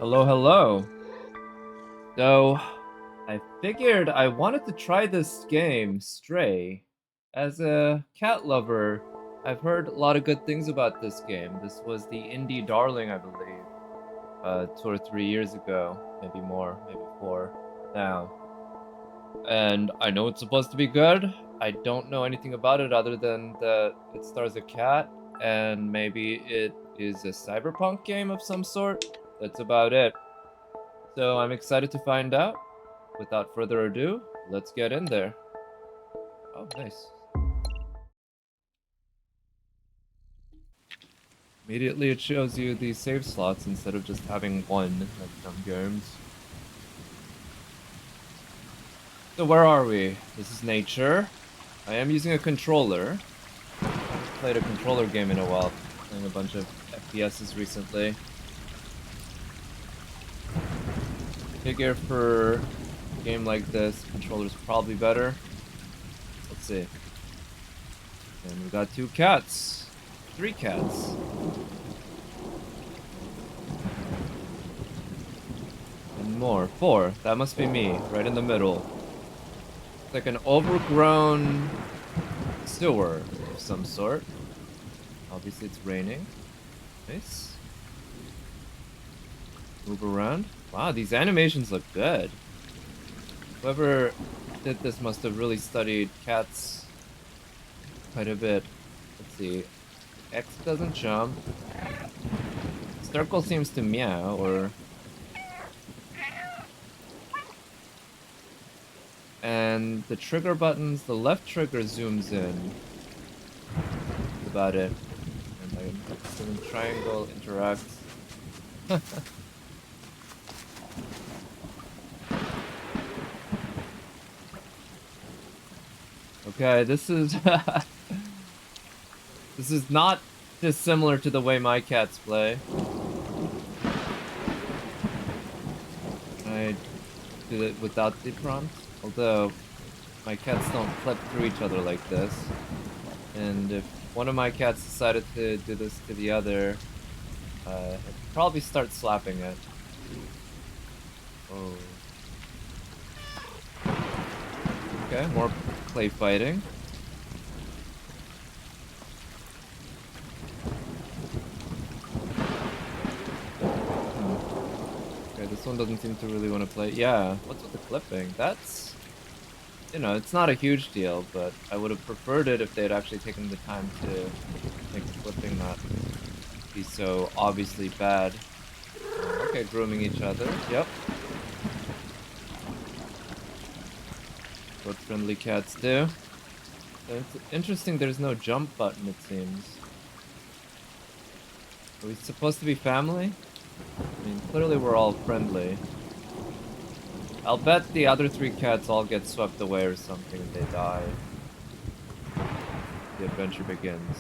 Hello, hello. So, I figured I wanted to try this game, Stray. As a cat lover, I've heard a lot of good things about this game. This was the indie darling, I believe, 2 or 3 years ago, maybe more, maybe four now. And I know it's supposed to be good. I don't know anything about it other than that it stars a cat, and maybe it is a cyberpunk game of some sort. That's about it. So I'm excited to find out. Without further ado, let's get in there. Oh, nice. Immediately it shows you the save slots instead of just having one, like some games. So where are we? This is nature. I am using a controller. I haven't played a controller game in a while. Playing a bunch of FPSs recently. Figure for a game like this, controller's probably better. Let's see. And we got two cats. Three cats. And more. Four. That must be me, right in the middle. It's like an overgrown sewer of some sort. Obviously it's raining. Nice. Move around. Wow, these animations look good. Whoever did this must have really studied cats quite a bit. Let's see. X doesn't jump. Circle seems to meow, or... And the trigger buttons, the left trigger zooms in. That's about it. And the triangle interacts. Okay, this is... this is not dissimilar to the way my cats play. I did it without the prompt. Although, my cats don't flip through each other like this. And if one of my cats decided to do this to the other, I'd probably start slapping it. Oh. Okay, more play fighting. Okay, this one doesn't seem to really want to play. Yeah, what's with the clipping? That's... You know, it's not a huge deal, but I would have preferred it if they had actually taken the time to make the clipping not be so obviously bad. Okay, grooming each other. Yep. What friendly cats do. So it's interesting there's no jump button, it seems. Are we supposed to be family? I mean, clearly we're all friendly. I'll bet the other three cats all get swept away or something and they die. The adventure begins.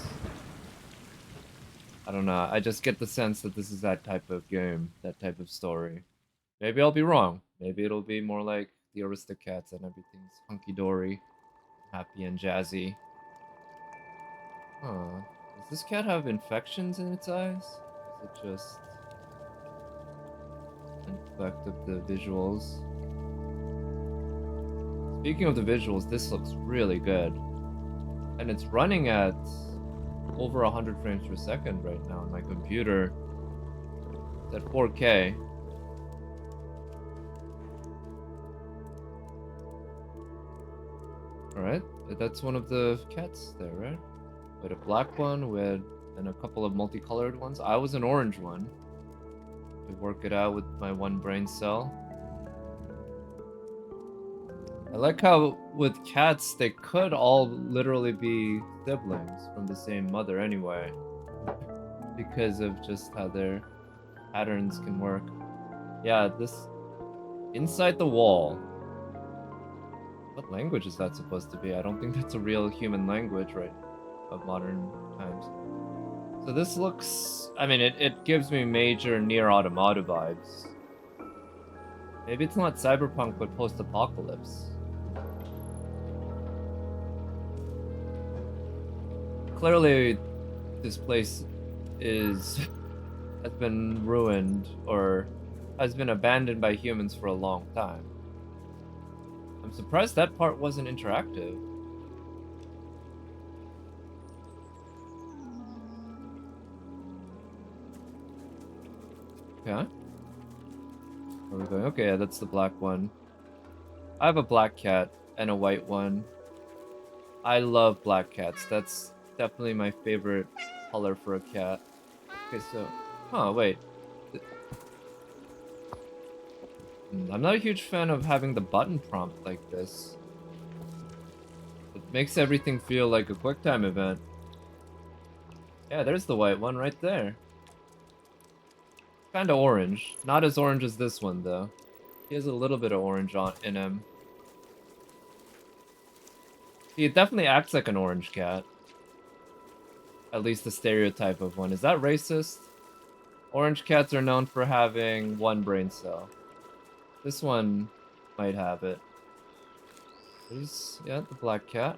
I don't know, I just get the sense that this is that type of game, that type of story. Maybe I'll be wrong. Maybe it'll be more like the Aristocats and everything's hunky-dory, happy and jazzy. Huh. Does this cat have infections in its eyes? Is it just an effect of the visuals? Speaking of the visuals, this looks really good. And it's running at over 100 frames per second right now on my computer. It's at 4K. Alright, that's one of the cats there, right? We had a black one, and a couple of multicolored ones. I was an orange one. To work it out with my one brain cell. I like how with cats, they could all literally be siblings from the same mother anyway. Because of just how their patterns can work. Yeah, this... Inside the wall. What language is that supposed to be? I don't think that's a real human language, right? Of modern times. So this looks... I mean, it gives me major Nier Automata vibes. Maybe it's not cyberpunk, but post-apocalypse. Clearly, this place has been ruined, or has been abandoned by humans for a long time. I'm surprised that part wasn't interactive. Okay. Where are we going? Okay, yeah, that's the black one. I have a black cat and a white one. I love black cats. That's definitely my favorite color for a cat. Okay, so... Huh, wait. I'm not a huge fan of having the button prompt like this. It makes everything feel like a QuickTime event. Yeah, there's the white one right there. Kinda orange. Not as orange as this one, though. He has a little bit of orange in him. He definitely acts like an orange cat. At least the stereotype of one. Is that racist? Orange cats are known for having one brain cell. This one might have it. Yeah, the black cat.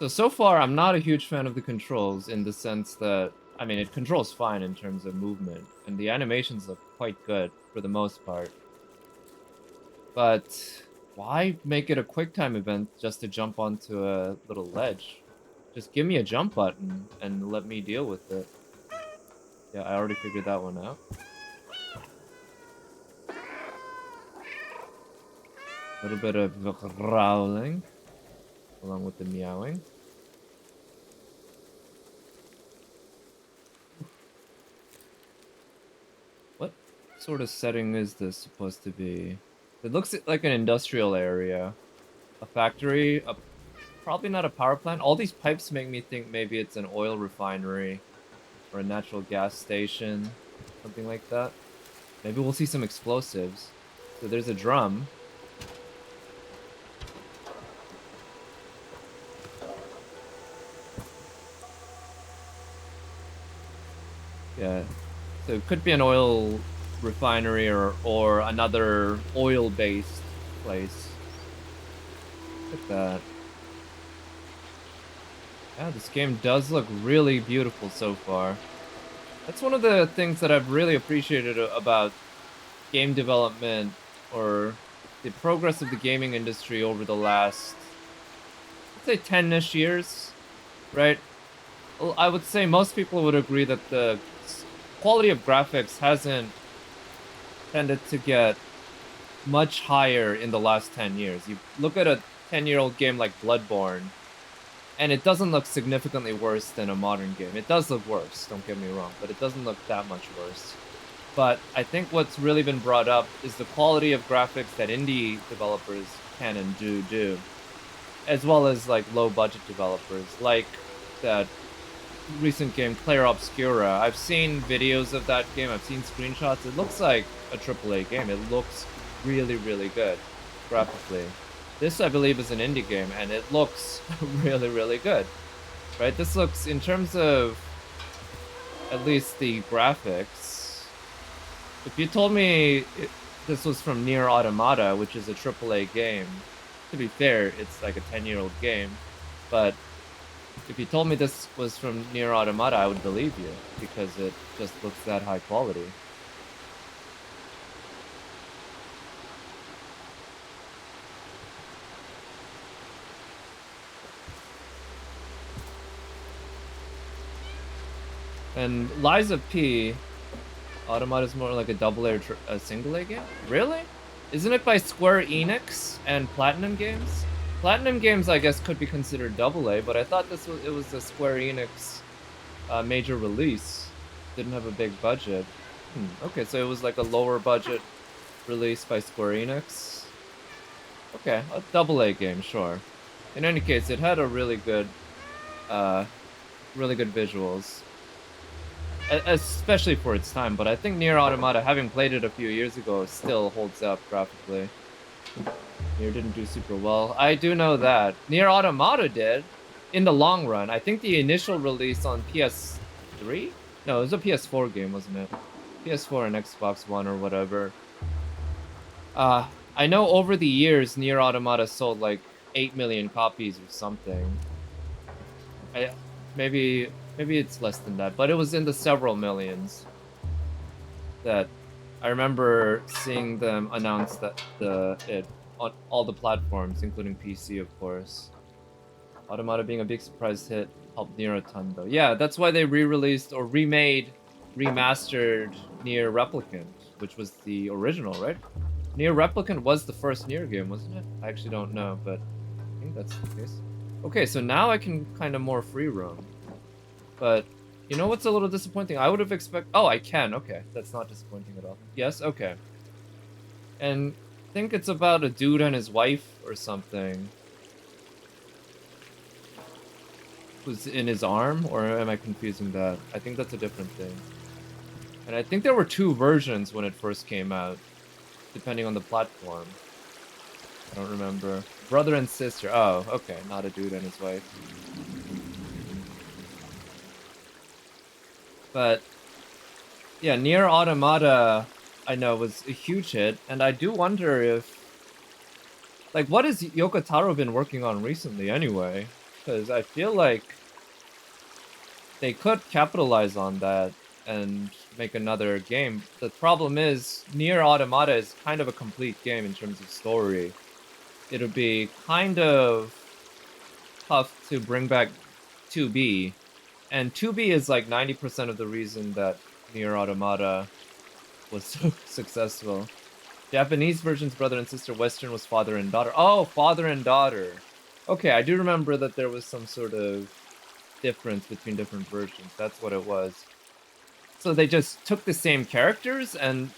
So far, I'm not a huge fan of the controls in the sense that, I mean, it controls fine in terms of movement, and the animations look quite good for the most part. But why make it a QuickTime event just to jump onto a little ledge? Just give me a jump button and let me deal with it. Yeah, I already figured that one out. A little bit of growling along with the meowing. What sort of setting is this supposed to be? It looks like an industrial area. A factory, probably not a power plant. All these pipes make me think maybe it's an oil refinery or a natural gas station, something like that. Maybe we'll see some explosives. So there's a drum. Yeah, so it could be an oil refinery or another oil-based place. Look at that. Yeah, this game does look really beautiful so far. That's one of the things that I've really appreciated about game development or the progress of the gaming industry over the last, let's say, 10-ish years, right? Well, I would say most people would agree that the quality of graphics hasn't tended to get much higher in the last 10 years. You look at a 10-year-old game like Bloodborne, and it doesn't look significantly worse than a modern game. It does look worse, don't get me wrong, but it doesn't look that much worse. But I think what's really been brought up is the quality of graphics that indie developers can and do, as well as like low-budget developers, like that recent game Clair Obscura. I've seen videos of that game, I've seen screenshots. It looks like a AAA game. It looks really, really good graphically. This, I believe, is an indie game, and it looks really, really good, right? This looks, in terms of at least the graphics, if you told me this was from Nier Automata, which is a AAA game, to be fair, it's like a 10-year-old game, but if you told me this was from Nier Automata, I would believe you, because it just looks that high quality. And Lies of P, Automata is more like a a single A game? Really? Isn't it by Square Enix and Platinum Games? Platinum Games, I guess, could be considered AA, but I thought it was a Square Enix major release. Didn't have a big budget. Okay, so it was like a lower budget release by Square Enix. Okay, a AA game, sure. In any case, it had a really good visuals. Especially for its time, but I think Nier Automata, having played it a few years ago, still holds up graphically. Nier didn't do super well. I do know that. Nier Automata did, in the long run. I think the initial release on PS3? No, it was a PS4 game, wasn't it? PS4 and Xbox One or whatever. I know over the years, Nier Automata sold like 8 million copies or something. Maybe Maybe it's less than that, but it was in the several millions. That I remember seeing them announce that it on all the platforms, including PC, of course. Automata being a big surprise hit helped Nier a ton, though. Yeah, that's why they re-released or remade, remastered Nier Replicant, which was the original, right? Nier Replicant was the first Nier game, wasn't it? I actually don't know, but I think that's the case. Okay, so now I can kind of more free roam. But you know what's a little disappointing? I would have expected... Oh, I can. Okay, that's not disappointing at all. Yes, okay. And I think it's about a dude and his wife or something. Who's in his arm? Or am I confusing that? I think that's a different thing. And I think there were 2 versions when it first came out, depending on the platform. I don't remember. Brother and sister. Oh, okay. Not a dude and his wife. But yeah, Nier Automata, I know, was a huge hit, and I do wonder if... Like, what has Yoko Taro been working on recently, anyway? Because I feel like they could capitalize on that and make another game. The problem is, Nier Automata is kind of a complete game in terms of story. It would be kind of tough to bring back 2B, and 2B is like 90% of the reason that Nier Automata was so successful. Japanese version's brother and sister, Western was father and daughter. Oh, father and daughter. Okay, I do remember that there was some sort of difference between different versions. That's what it was. So they just took the same characters and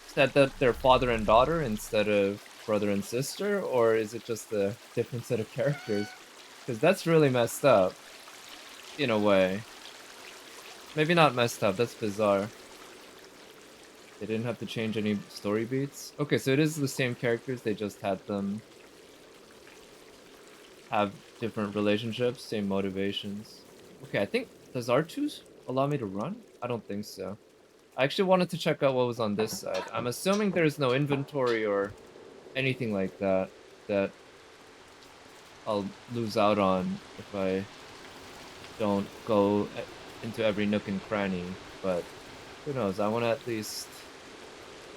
said that they're father and daughter instead of brother and sister? Or is it just a different set of characters? Because that's really messed up. In a way. Maybe not messed up, that's bizarre. They didn't have to change any story beats? Okay, so it is the same characters, they just had them have different relationships, same motivations. Okay, I think... Does R2 allow me to run? I don't think so. I actually wanted to check out what was on this side. I'm assuming there's no inventory or anything like that that I'll lose out on if I don't go into every nook and cranny, but who knows, I want to at least...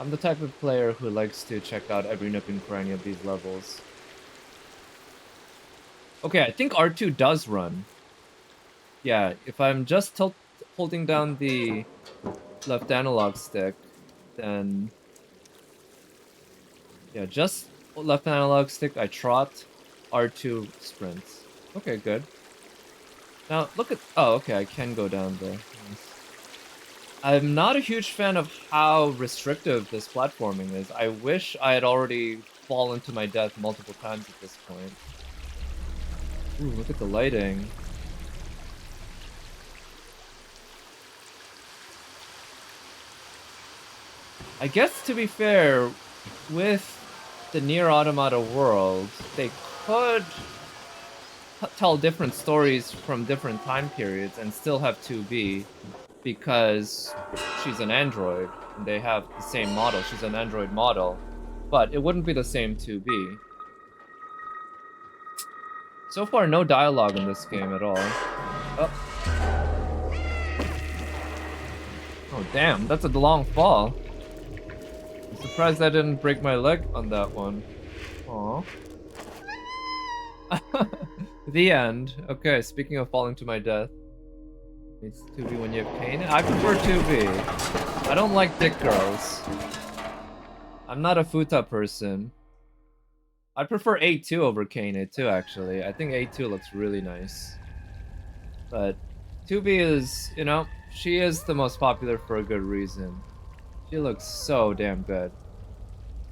I'm the type of player who likes to check out every nook and cranny of these levels. Okay, I think R2 does run. Yeah, if I'm just holding down the left analog stick, then... Yeah, just left analog stick, I trot, R2 sprints. Okay, good. Now, look at... Oh, okay, I can go down there. Nice. I'm not a huge fan of how restrictive this platforming is. I wish I had already fallen to my death multiple times at this point. Ooh, look at the lighting. I guess, to be fair, with the Nier Automata world, they could tell different stories from different time periods and still have 2B, because she's an android and they have the same model. She's an android model, but it wouldn't be the same 2B. So far, no dialogue in this game at all. Oh, oh damn, that's a long fall. I'm surprised I didn't break my leg on that one. Aww. The end. Okay, speaking of falling to my death. It's 2B when you have Kane. I prefer 2B. I don't like dick girls. I'm not a futa person. I prefer A2 over Kane too, actually. I think A2 looks really nice. But 2B is, you know, she is the most popular for a good reason. She looks so damn good.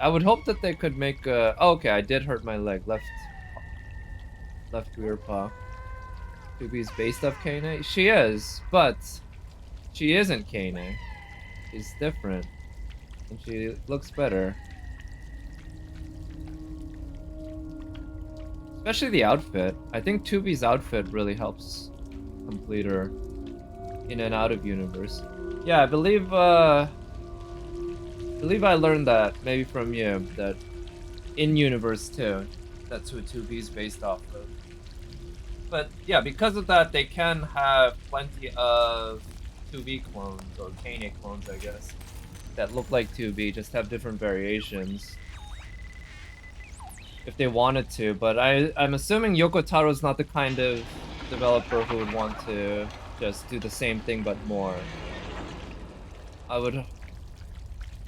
I would hope that they could make a... Oh, okay, I did hurt my leg. Left rear paw. 2B's based off Kane? She is, but she isn't Kane. She's different. And she looks better. Especially the outfit. I think 2B's outfit really helps complete her in and out of universe. Yeah, I believe I learned that, maybe from you, that in universe too. That's who 2B's based off of. But yeah, because of that, they can have plenty of 2B clones, or Kane clones, I guess, that look like 2B, just have different variations. If they wanted to, but I'm assuming Yoko Taro's not the kind of developer who would want to just do the same thing but more. I would,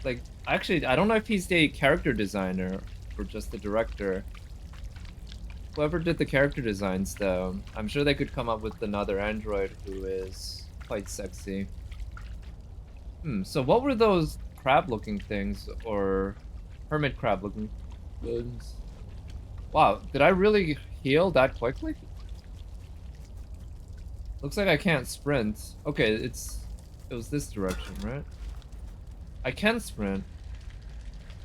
like, actually, I don't know if he's the character designer or just the director. Whoever did the character designs, though, I'm sure they could come up with another android who is quite sexy. So what were those crab-looking things, or hermit crab-looking things? Wow, did I really heal that quickly? Looks like I can't sprint. Okay, it was this direction, right? I can sprint.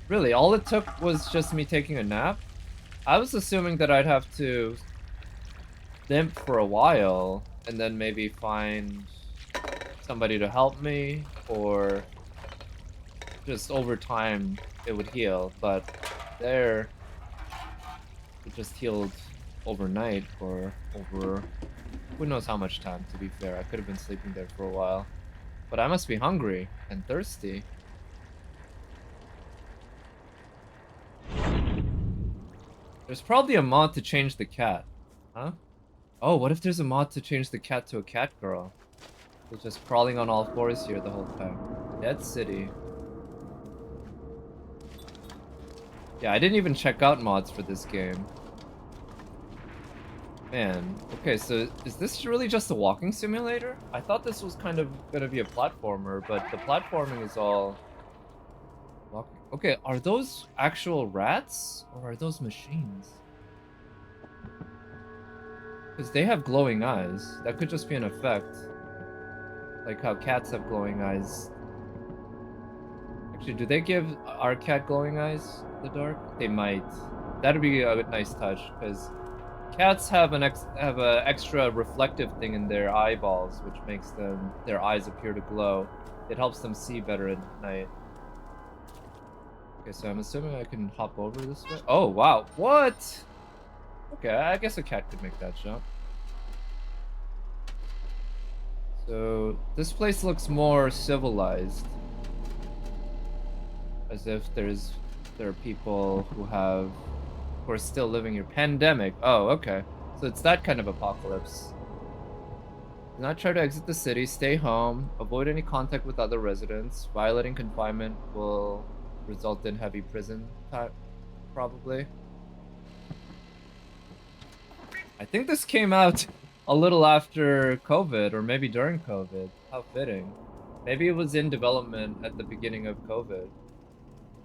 Really, all it took was just me taking a nap? I was assuming that I'd have to limp for a while and then maybe find somebody to help me, or just over time it would heal, but there it just healed overnight or over who knows how much time, to be fair. I could have been sleeping there for a while. But I must be hungry and thirsty. There's probably a mod to change the cat. Huh? Oh, what if there's a mod to change the cat to a cat girl? Who's just crawling on all fours here the whole time. Dead City. Yeah, I didn't even check out mods for this game. Man, okay, so is this really just a walking simulator? I thought this was kind of gonna be a platformer, but the platforming is all walking. Okay, are those actual rats or are those machines? Because they have glowing eyes. That could just be an effect. Like how cats have glowing eyes. Actually, do they give our cat glowing eyes in the dark? They might. That'd be a nice touch, because cats have an extra reflective thing in their eyeballs, which makes their eyes appear to glow. It helps them see better at night. Okay, so I'm assuming I can hop over this way. Oh, wow. What? Okay, I guess a cat could make that jump. So this place looks more civilized. As if there are people who are still living here. Pandemic. Oh, okay. So it's that kind of apocalypse. Do not try to exit the city. Stay home. Avoid any contact with other residents. Violating confinement will result in heavy prison time, probably. I think this came out a little after COVID, or maybe during COVID. How fitting. Maybe it was in development at the beginning of COVID.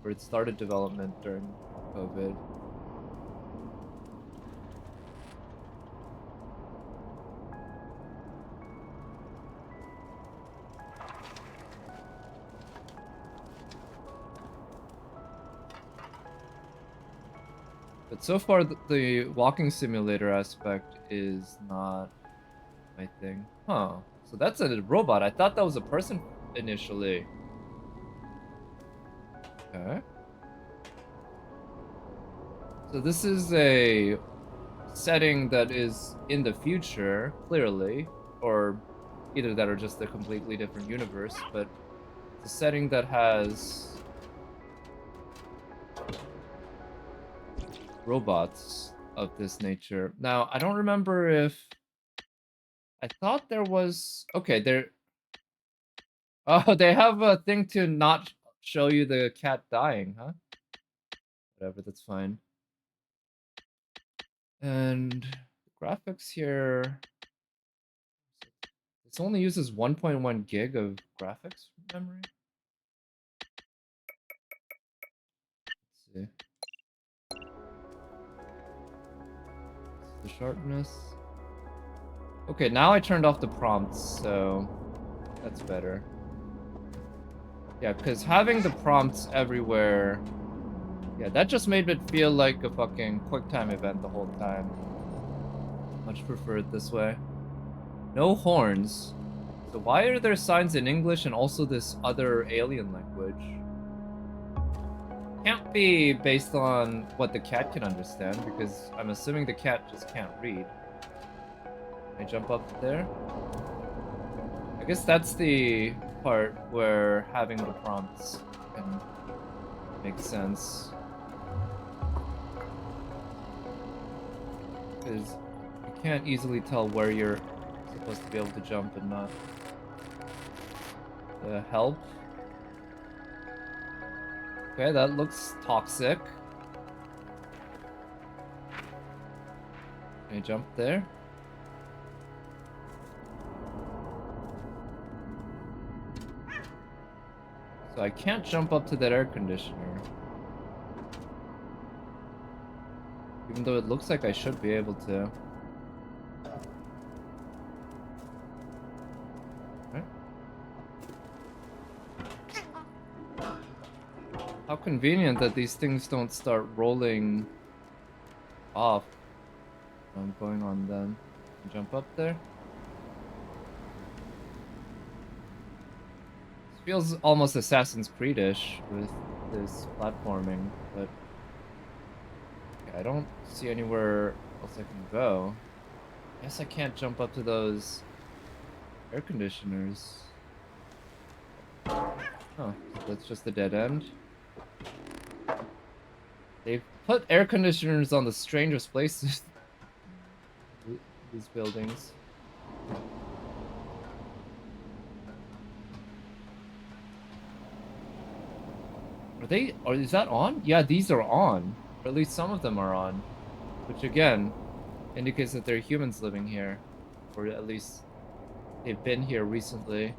Or it started development during COVID. But so far, the walking simulator aspect is not my thing. Huh. So that's a robot. I thought that was a person initially. Okay. So this is a setting that is in the future, clearly. Or either that or just a completely different universe. But it's a setting that has robots of this nature. Now, I don't remember if... I thought there was... Okay, there... Oh, they have a thing to not show you the cat dying, huh? Whatever, that's fine. And the graphics here... This only uses 1.1 gig of graphics memory. Let's see. The sharpness. Okay, now I turned off the prompts, so that's better. Yeah, because having the prompts everywhere, yeah, that just made it feel like a fucking QuickTime event the whole time. Much preferred this way. No horns. So why are there signs in English and also this other alien language? Can't be based on what the cat can understand, because I'm assuming the cat just can't read. I jump up there. I guess that's the part where having the prompts can make sense. Because you can't easily tell where you're supposed to be able to jump and not. Help. Okay, that looks toxic. Can I jump there? So I can't jump up to that air conditioner. Even though it looks like I should be able to. Right. How convenient that these things don't start rolling off. I'm going on then. Jump up there. This feels almost Assassin's Creed-ish with this platforming, but I don't see anywhere else I can go. I guess I can't jump up to those air conditioners. Oh, so that's just a dead end. They've put air conditioners on the strangest places. These buildings. Are they, or is that on? Yeah, these are on. Or at least some of them are on. Which again, indicates that there are humans living here. Or at least they've been here recently.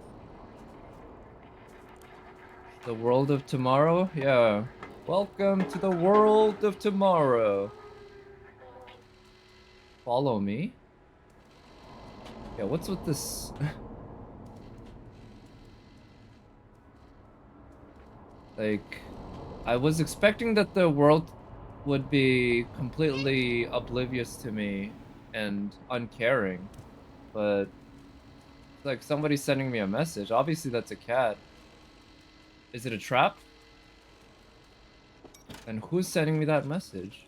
The world of tomorrow? Yeah. Welcome to the world of tomorrow. Follow me? Yeah, what's with this? Like, I was expecting that the world would be completely oblivious to me and uncaring, but it's like somebody's sending me a message. Obviously, that's a cat. Is it a trap? And who's sending me that message?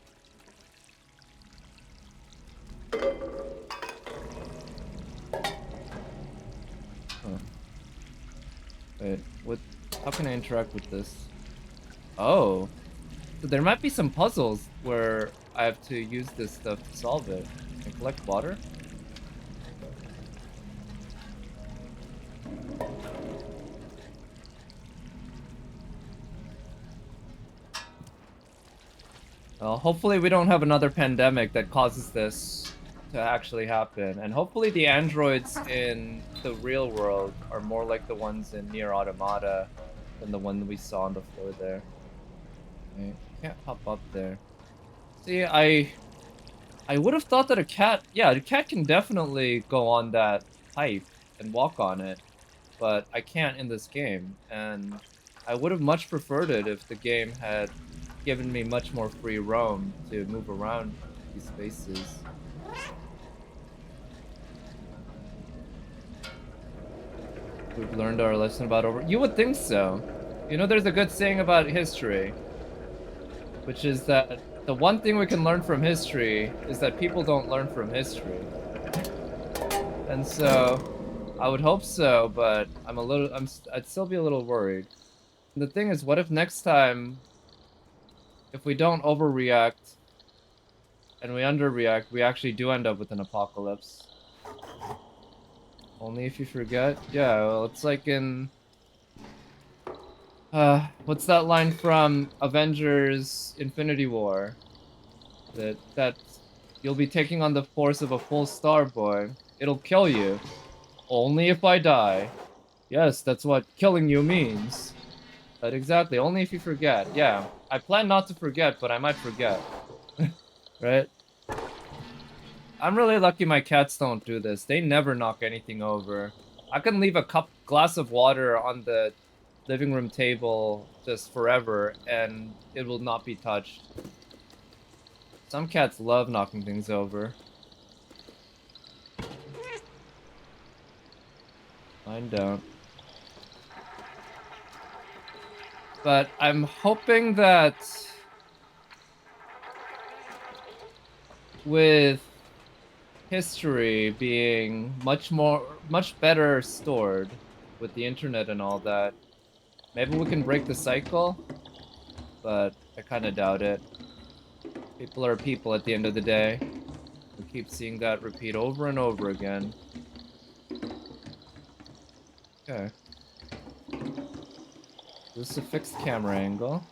Huh. Wait, what? How can I interact with this? Oh. So there might be some puzzles where I have to use this stuff to solve it. Can I collect water? Hopefully we don't have another pandemic that causes this to actually happen. And hopefully the androids in the real world are more like the ones in Nier Automata than the one we saw on the floor there. I can't hop up there. See, I would have thought that a cat, yeah, a cat can definitely go on that pipe and walk on it, but I can't in this game, and I would have much preferred it if the game had given me much more free roam to move around these spaces. We've learned our lesson about over. You would think so. You know, there's a good saying about history, which is that the one thing we can learn from history is that people don't learn from history. And so, I would hope so, but I'd still be a little worried. And the thing is, what if next time, if we don't overreact and we underreact, we actually do end up with an apocalypse? Only if you forget? Yeah, well, it's like in... what's that line from Avengers Infinity War? That you'll be taking on the force of a full star, boy. It'll kill you. Only if I die. Yes, that's what killing you means. But exactly, only if you forget. Yeah, I plan not to forget, but I might forget. Right? I'm really lucky my cats don't do this. They never knock anything over. I can leave a glass of water on the living room table just forever, and it will not be touched. Some cats love knocking things over. Mine don't. But I'm hoping that with history being much better stored with the internet and all that. Maybe we can break the cycle, but I kind of doubt it. People are people at the end of the day. We keep seeing that repeat over and over again. Okay. This is a fixed camera angle.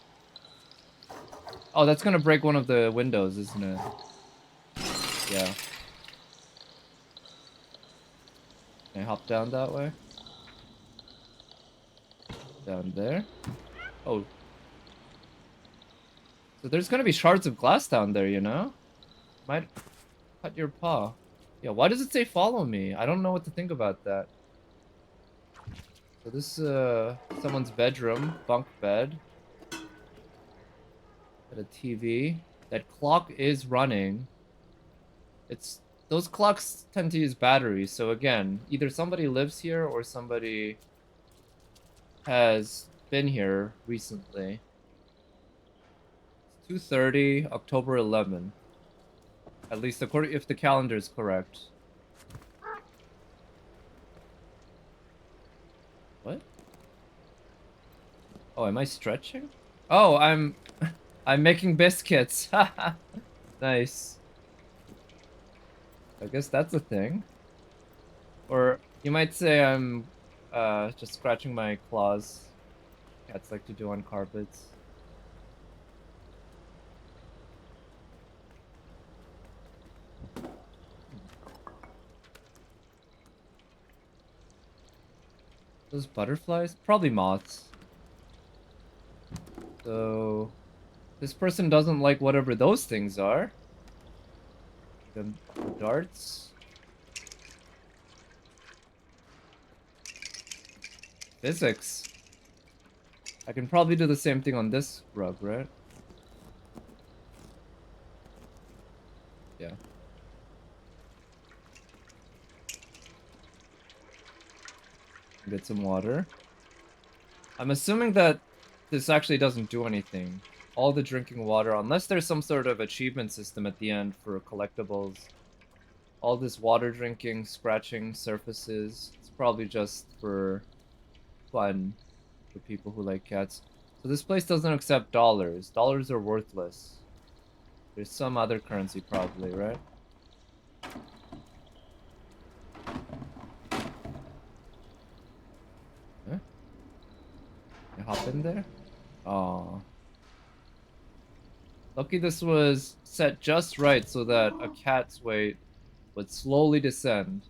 Oh, that's gonna break one of the windows, isn't it? Yeah. Can I hop down that way? Down there? Oh. So there's gonna be shards of glass down there, you know? Might cut your paw. Yeah, why does it say follow me? I don't know what to think about that. So this someone's bedroom, bunk bed. Got a TV. That clock is running. It's those clocks tend to use batteries, so again, either somebody lives here or somebody has been here recently. It's 2:30, October 11th. At least according if the calendar is correct. What? Oh, am I stretching? Oh, I'm making biscuits. Nice. I guess that's a thing. Or you might say I'm just scratching my claws. Cats like to do on carpets. Those butterflies? Probably moths. So this person doesn't like whatever those things are. The darts. Physics. I can probably do the same thing on this rug, right? Yeah. Get some water. I'm assuming that this actually doesn't do anything. All the drinking water, unless there's some sort of achievement system at the end for collectibles. All this water drinking, scratching surfaces, it's probably just for fun for people who like cats. So this place doesn't accept dollars. Dollars are worthless. There's some other currency probably, right? Huh? Can I hop in there? Oh. Lucky this was set just right so that a cat's weight would slowly descend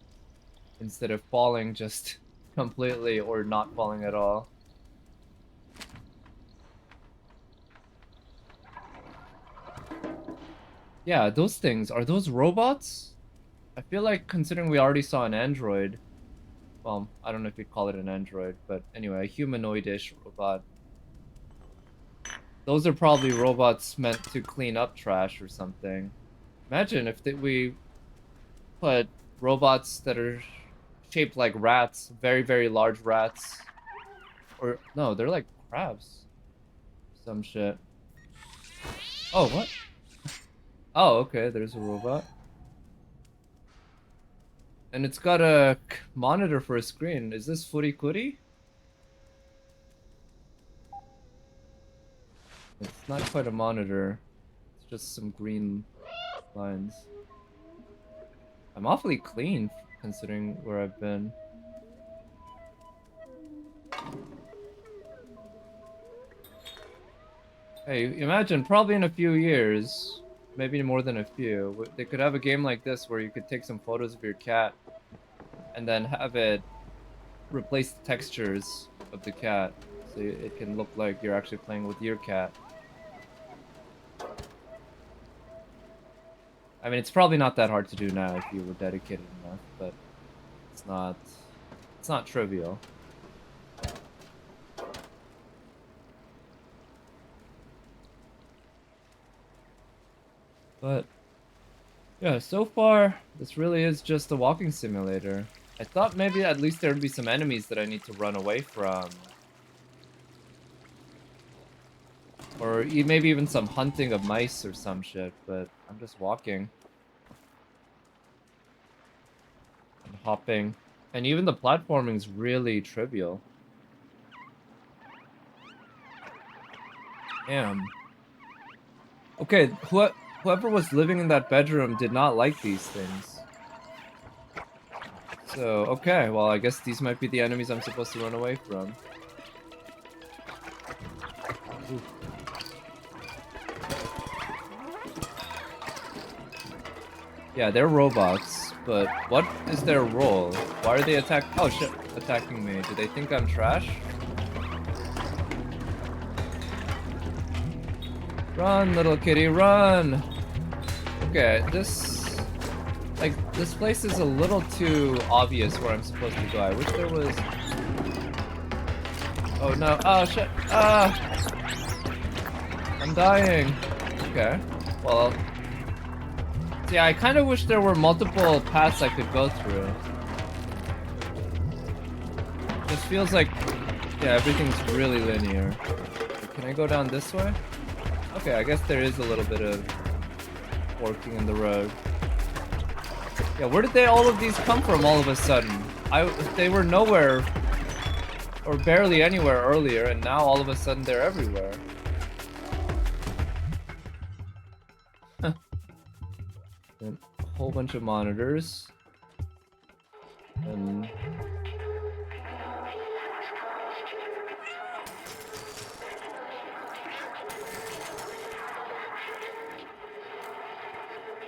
instead of falling just completely or not falling at all. Yeah, those things, are those robots? I feel like considering we already saw an android, well, I don't know if you'd call it an android, but anyway, a humanoid-ish robot. Those are probably robots meant to clean up trash or something. Imagine if we put robots that are shaped like rats, very, very large rats. Or, no, they're like crabs. Some shit. Oh, what? Oh, okay, there's a robot. And it's got a monitor for a screen. Is this footy cootie? It's not quite a monitor. It's just some green lines. I'm awfully clean considering where I've been. Hey, imagine probably in a few years, maybe more than a few, they could have a game like this where you could take some photos of your cat and then have it replace the textures of the cat so it can look like you're actually playing with your cat. I mean, it's probably not that hard to do now if you were dedicated enough, but it's not trivial. But yeah, so far this really is just a walking simulator. I thought maybe at least there would be some enemies that I need to run away from. Or maybe even some hunting of mice or some shit, but I'm just walking. hopping. And even the platforming's really trivial. Damn. Okay, whoever was living in that bedroom did not like these things. So, okay, well, I guess these might be the enemies I'm supposed to run away from. Ooh. Yeah, they're robots, but what is their role? Why are they attacking me? Do they think I'm trash? Run, little kitty, run! Okay, this place is a little too obvious where I'm supposed to go. I wish there was... Oh no, oh shit, ah! I'm dying. Okay, well... Yeah, I kind of wish there were multiple paths I could go through. This feels like... Yeah, everything's really linear. Can I go down this way? Okay, I guess there is a little bit of forking in the road. Yeah, where did all of these come from all of a sudden? They were nowhere or barely anywhere earlier, and now all of a sudden they're everywhere. And a whole bunch of monitors. And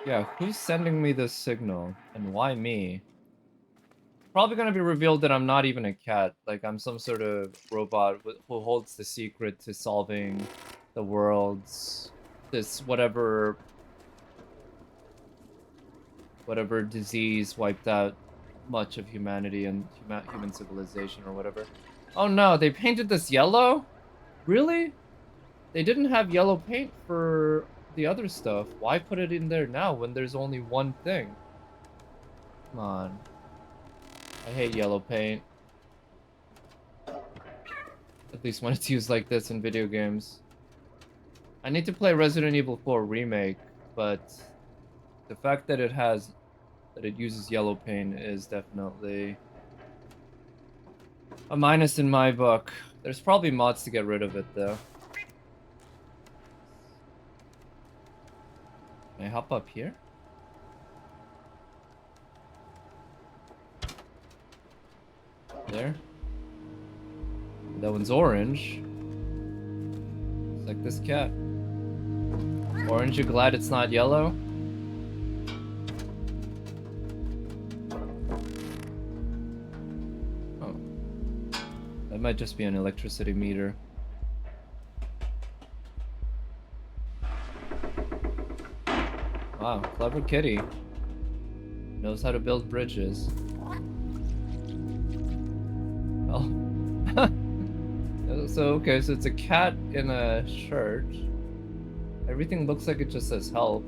yeah, who's sending me this signal? And why me? Probably gonna be revealed that I'm not even a cat. Like, I'm some sort of robot who holds the secret to solving the world's... this whatever disease wiped out much of humanity and human civilization or whatever. Oh no, they painted this yellow? Really? They didn't have yellow paint for the other stuff. Why put it in there now when there's only one thing? Come on. I hate yellow paint. At least when it's used like this in video games. I need to play Resident Evil 4 Remake, but the fact that it uses yellow paint is definitely a minus in my book. There's probably mods to get rid of it though. Can I hop up here? There. That one's orange. It's like this cat. Orange, you glad it's not yellow? Oh. That might just be an electricity meter. Wow, clever kitty. Knows how to build bridges. Oh. So it's a cat in a shirt. Everything looks like it just says help.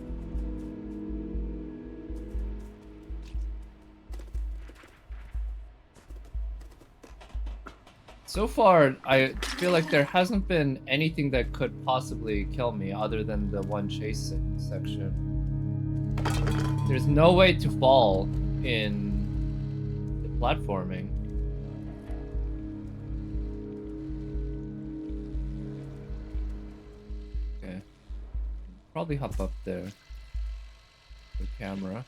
So far, I feel like there hasn't been anything that could possibly kill me other than the one chase section. There's no way to fall in the platforming. Okay. Probably hop up there. The camera.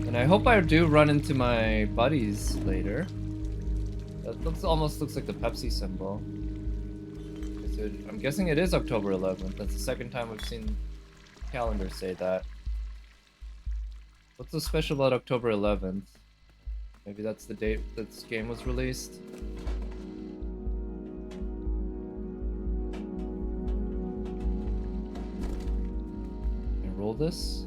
And I hope I do run into my buddies later. That almost looks like the Pepsi symbol. I'm guessing it is October 11th. That's the second time I've seen the calendar say that. What's so special about October 11th? Maybe that's the date that this game was released. Can I roll this?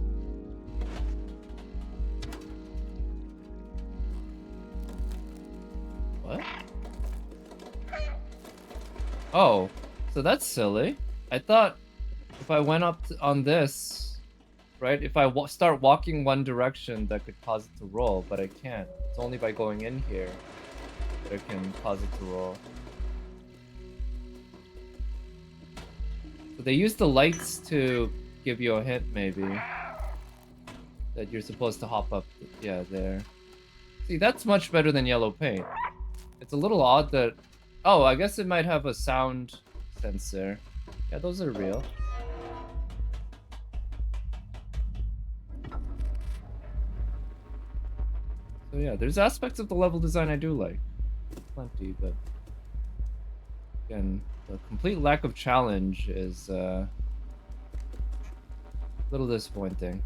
What? Oh, so that's silly. I thought if I went up on this, right? If I start walking one direction, that could cause it to roll, but I can't. It's only by going in here that I can cause it to roll. So they use the lights to give you a hint, maybe. That you're supposed to hop up. Yeah, there. See, that's much better than yellow paint. It's a little odd that... Oh, I guess it might have a sound sensor. Yeah, those are real. So yeah, there's aspects of the level design I do like. Plenty, but... Again, the complete lack of challenge is a little disappointing.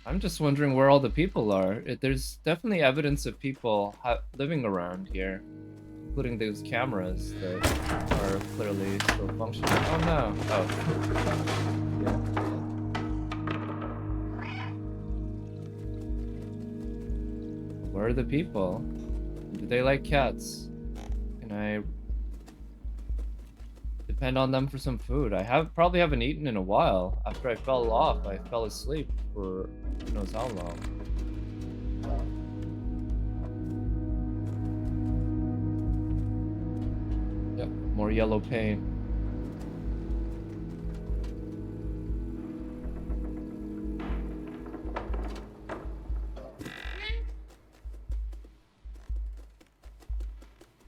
I'm just wondering where all the people are. There's definitely evidence of people living around here, including those cameras that are clearly still functioning. Oh no! Oh. Yeah. Where are the people? Do they like cats? Can I depend on them for some food? I probably haven't eaten in a while. After I fell off, I fell asleep for who knows how long. Yep, more yellow paint.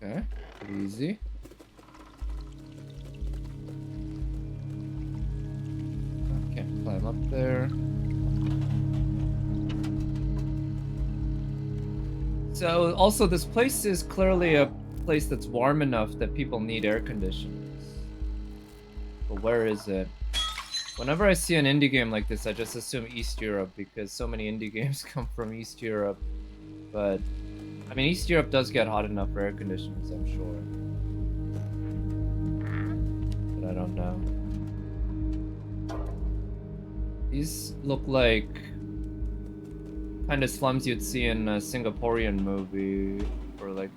Okay, pretty easy. Can't climb up there. So, also, this place is clearly a place that's warm enough that people need air conditioners. But where is it? Whenever I see an indie game like this, I just assume East Europe, because so many indie games come from East Europe. But, I mean, East Europe does get hot enough for air conditioners, I'm sure. But I don't know. These look like kind of slums you'd see in a Singaporean movie, or like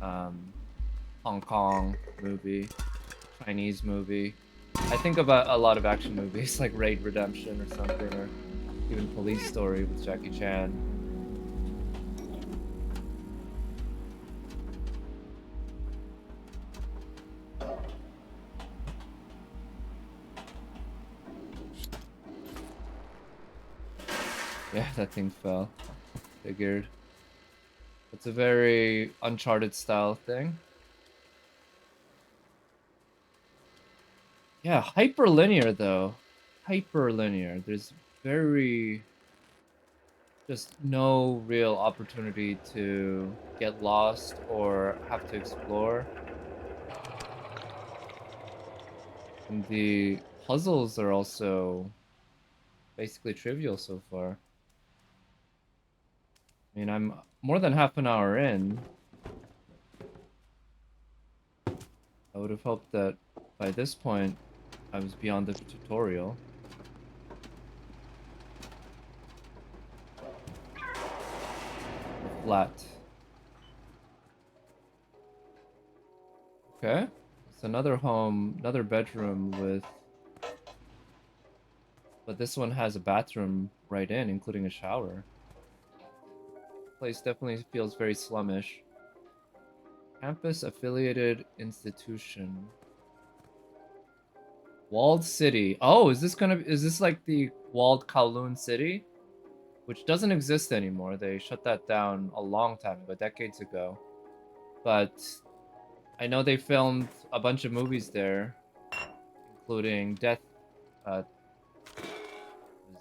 Hong Kong movie, Chinese movie. I think about a lot of action movies like Raid Redemption or something, or even Police Story with Jackie Chan. Yeah, that thing fell. Figured. It's a very Uncharted style thing. Yeah, hyperlinear though. Hyperlinear. There's just no real opportunity to get lost or have to explore. And the puzzles are also basically trivial so far. I mean, I'm more than half an hour in. I would have hoped that by this point I was beyond the tutorial. Flat. Okay. It's another home, another bedroom with... But this one has a bathroom right in, including a shower. Place definitely feels very slummish. Campus affiliated institution. Walled city. Oh, is this like the walled Kowloon city? Which doesn't exist anymore. They shut that down a long time ago, decades ago. But I know they filmed a bunch of movies there, including what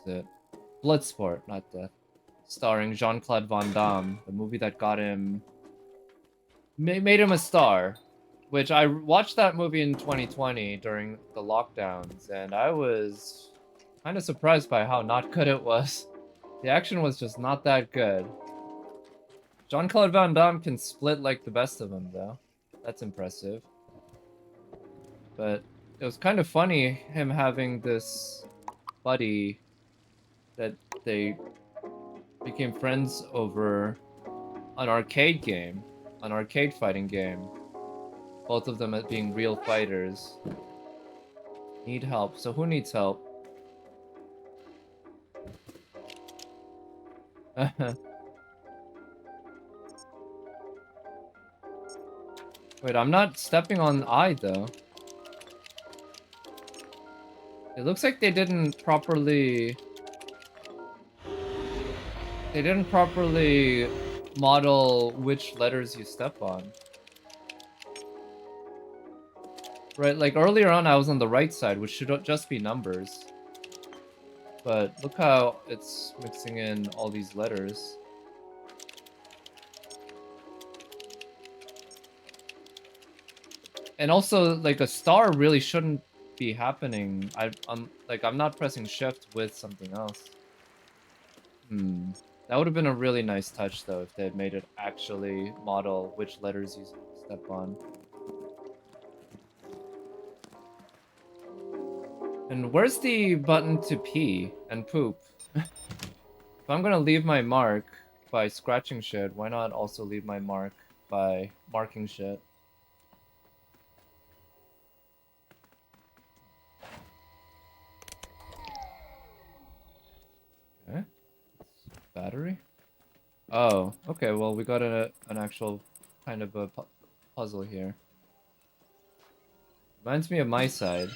is it? Bloodsport, not Death. Starring Jean-Claude Van Damme, the movie that got him... made him a star. Which I watched that movie in 2020 during the lockdowns, and I was kind of surprised by how not good it was. The action was just not that good. Jean-Claude Van Damme can split like the best of them, though. That's impressive. But it was kind of funny, him having this buddy that they became friends over an arcade game. an arcade fighting game. Both of them as being real fighters. Need help. So who needs help? Wait, I'm not stepping on I though. It looks like they didn't properly model which letters you step on. Right, like earlier on I was on the right side, which should just be numbers. But look how it's mixing in all these letters. And also, like, a star really shouldn't be happening. I'm not pressing shift with something else. That would have been a really nice touch, though, if they had made it actually model which letters you step on. And where's the button to pee and poop? If I'm gonna leave my mark by scratching shit, why not also leave my mark by marking shit? Okay. Battery? Oh, okay, well, we got an actual kind of a puzzle here. Reminds me of my side.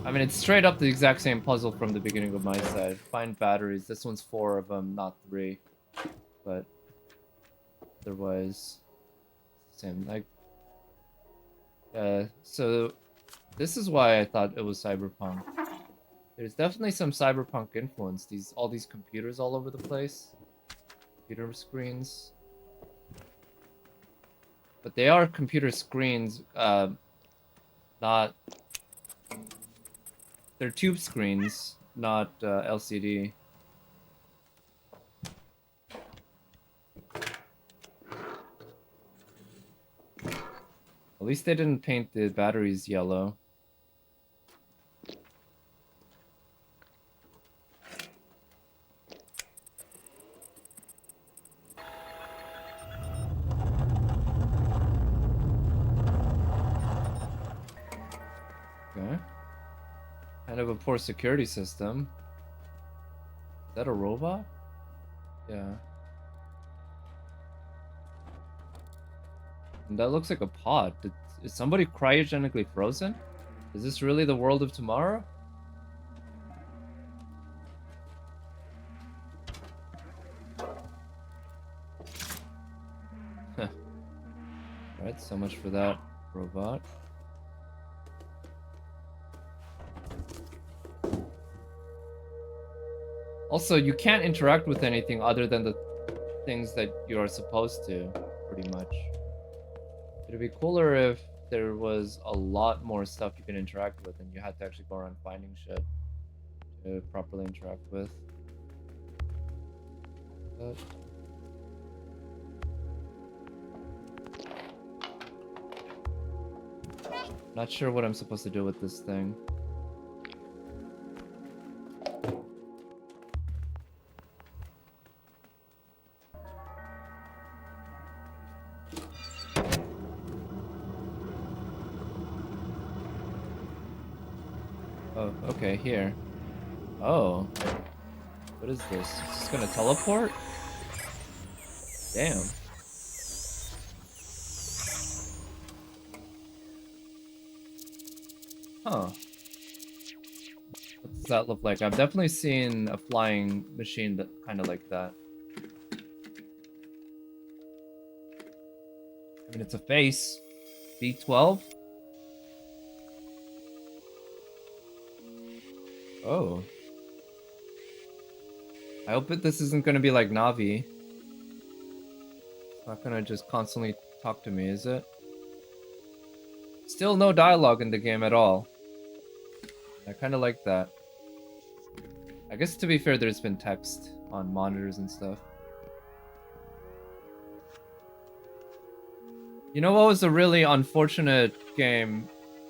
I mean, it's straight up the exact same puzzle from the beginning of my side. Find batteries. This one's 4 of them, not 3. But otherwise, same. Like, so this is why I thought it was cyberpunk. There's definitely some cyberpunk influence. All these computers all over the place, computer screens. But they are computer screens, not. They're tube screens, not LCD. At least they didn't paint the batteries yellow. Okay. Kind of a poor security system. Is that a robot? Yeah. And that looks like a pod. Is somebody cryogenically frozen? Is this really the world of tomorrow? Alright, so much for that robot. Also, you can't interact with anything other than the things that you are supposed to, pretty much. It'd be cooler if there was a lot more stuff you can interact with and you had to actually go around finding shit to properly interact with. But... not sure what I'm supposed to do with this thing. Oh, okay, here. Oh. What is this? Is this gonna teleport? Damn. Huh. What does that look like? I've definitely seen a flying machine that kind of like that. I mean, it's a face. B12? Oh. I hope that this isn't gonna be like Navi. It's not gonna just constantly talk to me, is it? Still no dialogue in the game at all. I kinda like that. I guess to be fair, there's been text on monitors and stuff. You know what was a really unfortunate game,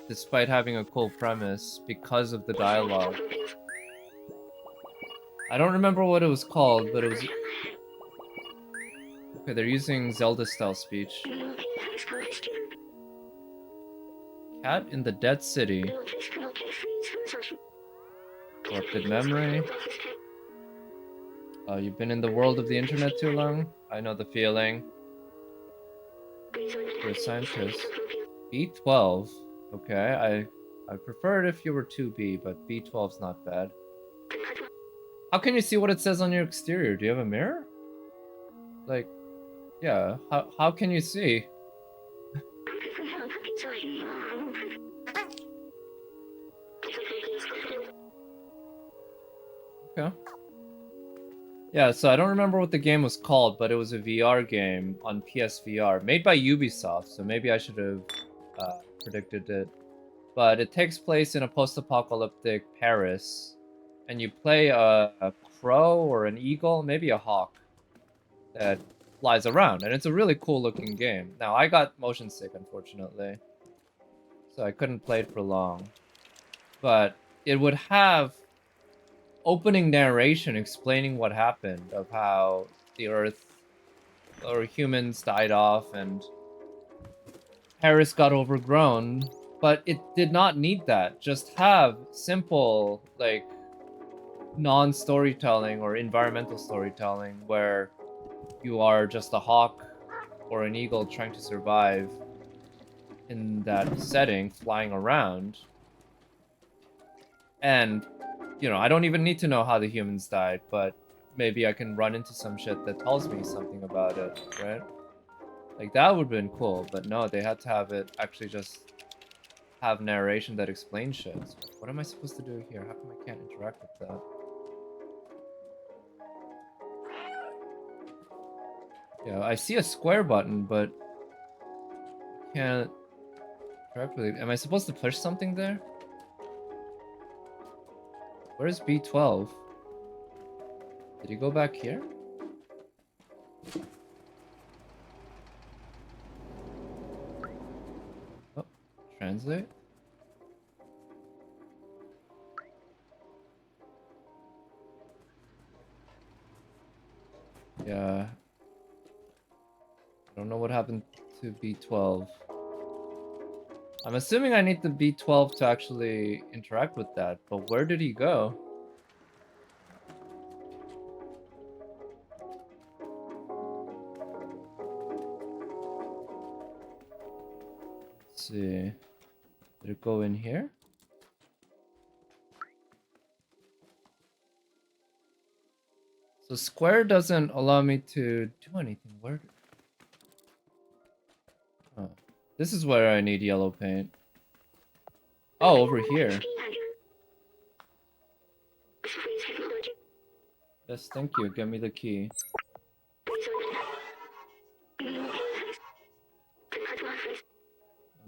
despite having a cool premise, because of the dialogue? I don't remember what it was called, but it was... Okay, they're using Zelda-style speech. Cat in the Dead City. Corrupted memory. You've been in the world of the internet too long? I know the feeling. You're a scientist. B12. Okay, I prefer it if you were 2B, but B12's not bad. How can you see what it says on your exterior? Do you have a mirror? Like, yeah, how can you see? Okay. Yeah, so I don't remember what the game was called, but it was a VR game on PSVR, made by Ubisoft, so maybe I should have predicted it. But it takes place in a post-apocalyptic Paris, and you play a crow or an eagle, maybe a hawk, that flies around, and it's a really cool-looking game. Now, I got motion sick, unfortunately, so I couldn't play it for long. But it would have opening narration explaining what happened, of how the Earth or humans died off and Paris got overgrown, but it did not need that. Just have simple, like, non-storytelling or environmental storytelling where you are just a hawk or an eagle trying to survive in that setting, flying around. And, you know, I don't even need to know how the humans died, but maybe I can run into some shit that tells me something about it, right? Like, that would have been cool, but no, they had to have it actually just have narration that explains shit. So what am I supposed to do here? How come I can't interact with that? Yeah, I see a square button, but can't interact with it. Am I supposed to push something there? Where's B12? Did he go back here? Oh, translate? Yeah. I don't know what happened to B12. I'm assuming I need the B12 to actually interact with that, but where did he go? Let's see. Did it go in here? So square doesn't allow me to do anything. Where? Oh. This is where I need yellow paint. Oh, over here. Yes, thank you. Give me the key.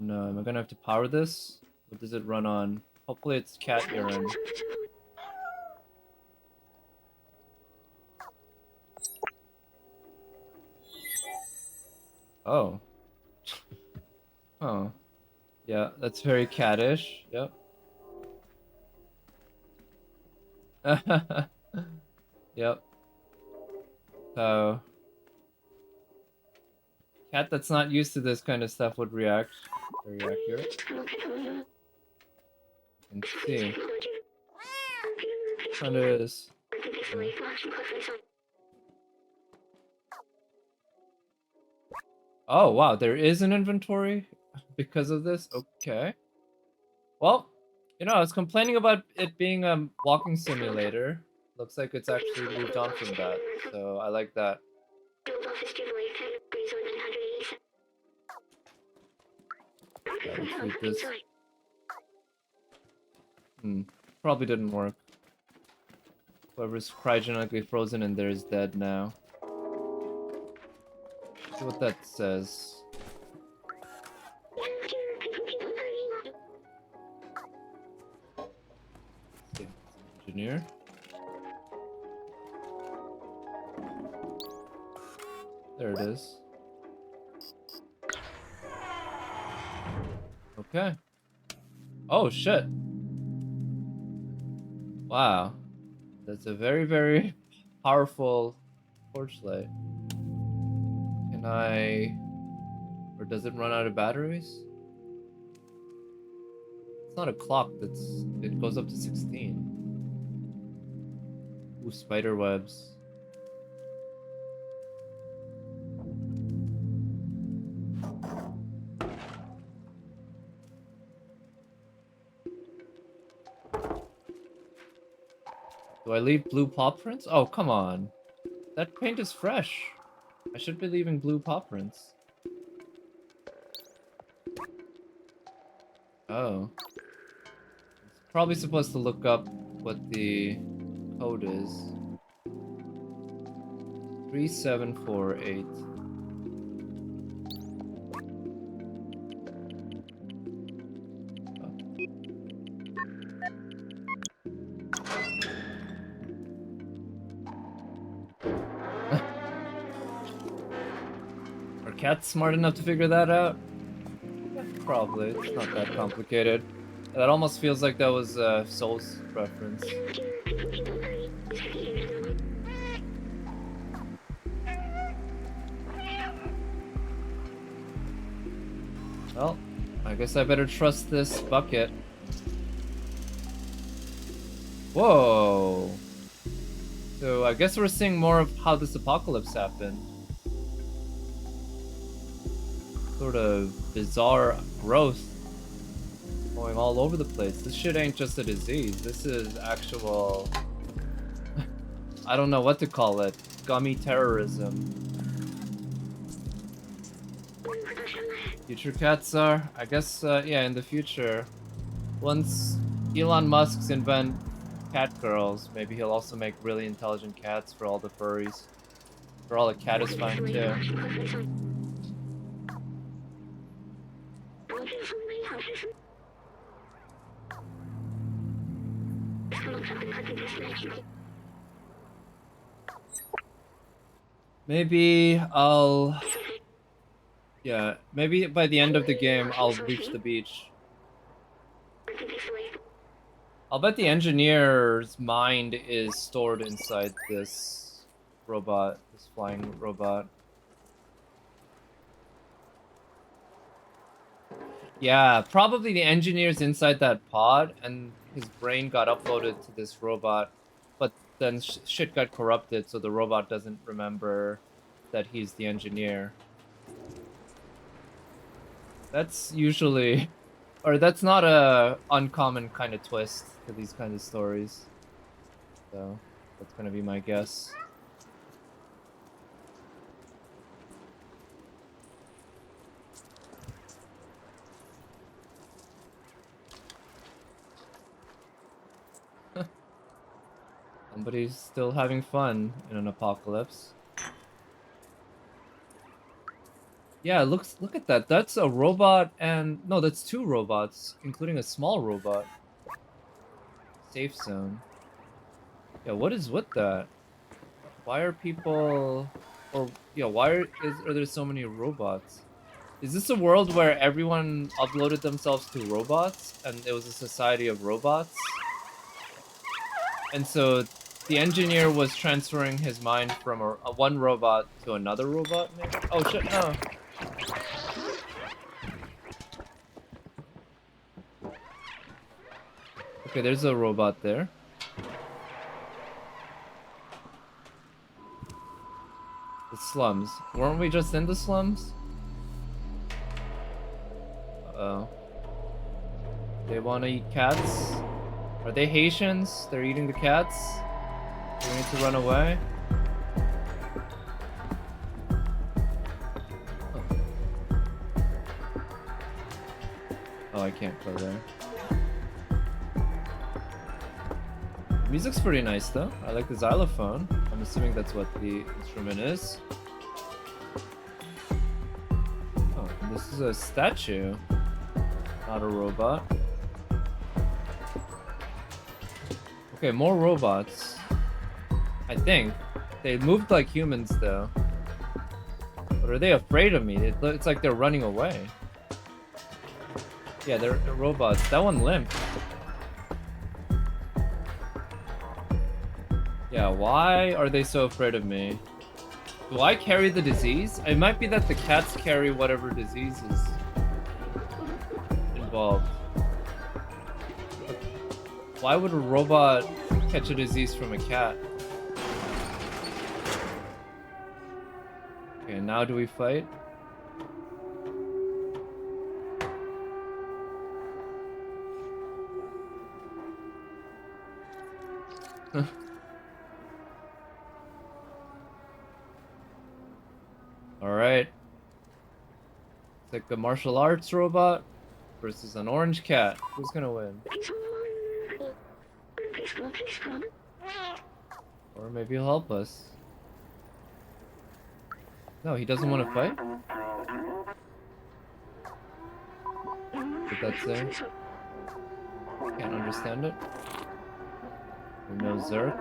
No, am I gonna have to power this? What does it run on? Hopefully it's cat urine. Oh. Oh. Yeah, that's very cattish. Yep. Yep. So... cat that's not used to this kind of stuff would react. Very accurate. And see. What is... Oh, wow, there is an inventory because of this? Okay. Well, you know, I was complaining about it being a walking simulator. Looks like it's actually moved on from that, so I like that. Yeah, let's read this. Probably didn't work. Whoever's cryogenically frozen in there is dead now. See what that says. See, engineer. There it is. Okay. Oh shit. Wow. That's a very, very powerful torchlight. Can I... Or does it run out of batteries? It's not a clock, it goes up to 16. Ooh, spider webs. Do I leave blue paw prints? Oh, come on. That paint is fresh. I should be leaving blue paw prints. Oh. It's probably supposed to look up what the code is. 3748. Are cats smart enough to figure that out? Yeah, probably. It's not that complicated. That almost feels like that was a Souls reference. Well, I guess I better trust this bucket. Whoa! So I guess we're seeing more of how this apocalypse happened. Sort of bizarre growth going all over the place. This shit ain't just a disease. This is actual... I don't know what to call it. Gummy terrorism. Future cats are? I guess, yeah, in the future. Once Elon Musk's invent cat girls, maybe he'll also make really intelligent cats for all the furries. For all the cat is fine too. Maybe I'll... Yeah, maybe by the end of the game I'll reach the beach. I'll bet the engineer's mind is stored inside this robot, this flying robot. Yeah, probably the engineer's inside that pod and his brain got uploaded to this robot, but then shit got corrupted so the robot doesn't remember that he's the engineer. That's usually... Or that's not a uncommon kind of twist to these kind of stories. So, that's gonna be my guess. Somebody's still having fun in an apocalypse. Yeah, look at that. That's a robot and... No, that's two robots, including a small robot. Safe zone. Yeah, what is with that? Why are people... Or, yeah, why are there so many robots? Is this a world where everyone uploaded themselves to robots, and it was a society of robots? And so the engineer was transferring his mind from one robot to another robot, maybe? Oh shit, no. Okay, there's a robot there. The slums. Weren't we just in the slums? Uh-oh. They want to eat cats? Are they Haitians? They're eating the cats? Do we need to run away? Oh, I can't go there. Music's pretty nice though. I like the xylophone. I'm assuming that's what the instrument is. Oh, this is a statue, not a robot. Okay, more robots. I think. They moved like humans though. But are they afraid of me? It's like they're running away. Yeah, they're robots. That one limped. Yeah, why are they so afraid of me? Do I carry the disease? It might be that the cats carry whatever disease is involved. But why would a robot catch a disease from a cat? Okay, now do we fight? Alright. It's like a martial arts robot versus an orange cat. Who's gonna win? Or maybe he'll help us. No, he doesn't want to fight? What did that say? Can't understand it. No Zerk.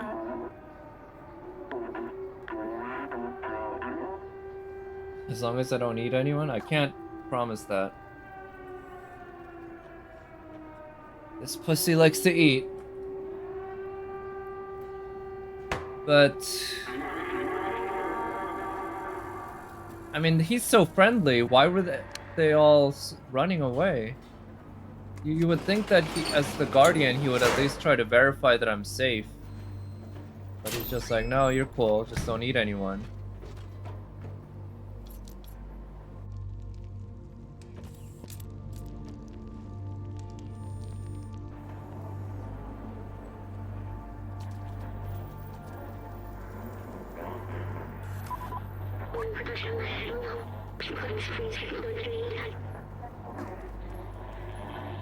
As long as I don't eat anyone, I can't promise that. This pussy likes to eat. But I mean, he's so friendly. Why were they all running away? You would think that he, as the guardian, he would at least try to verify that I'm safe. But he's just like, no, you're cool. Just don't eat anyone.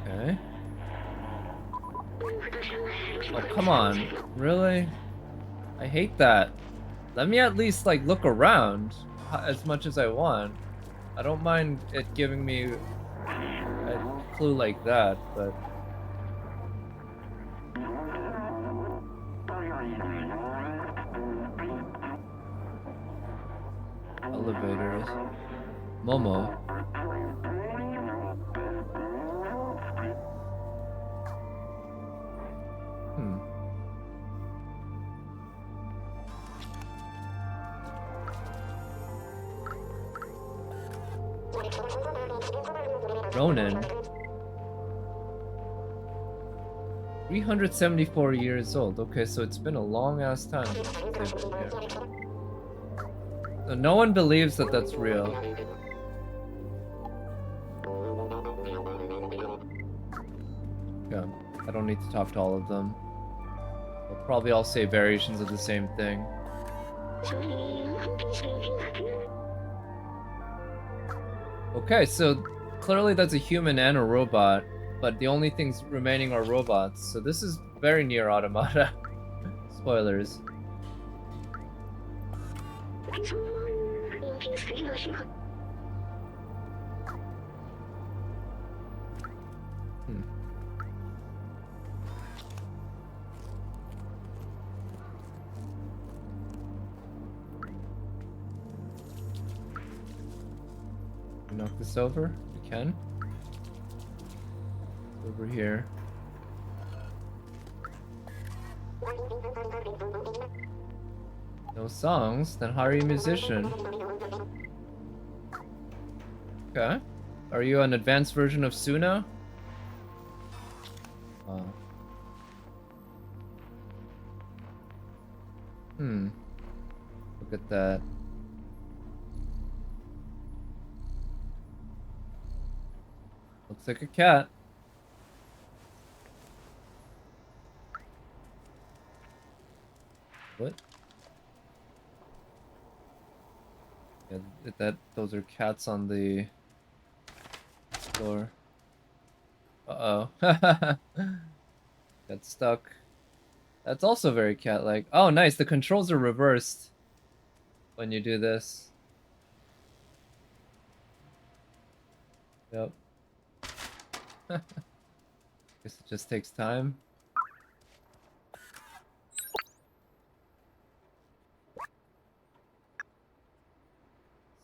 Okay. Oh, come on. Really? I hate that. Let me at least, like, look around as much as I want. I don't mind it giving me a clue like that, but... Elevators. Momo. Ronan. 374 years old. Okay, so it's been a long ass time since they've been here. So no one believes that that's real. Okay, I don't need to talk to all of them. They'll probably all say variations of the same thing. Okay, so clearly that's a human and a robot, but the only things remaining are robots. So this is very near Automata. Spoilers. Knock this over? We can. Over here. No songs? Then how are you a musician? Okay. Are you an advanced version of Suna? Oh. Look at that. Looks like a cat. What? Yeah, those are cats on the floor. Uh-oh. Got stuck. That's also very cat-like. Oh, nice. The controls are reversed when you do this. Yep. Guess it just takes time.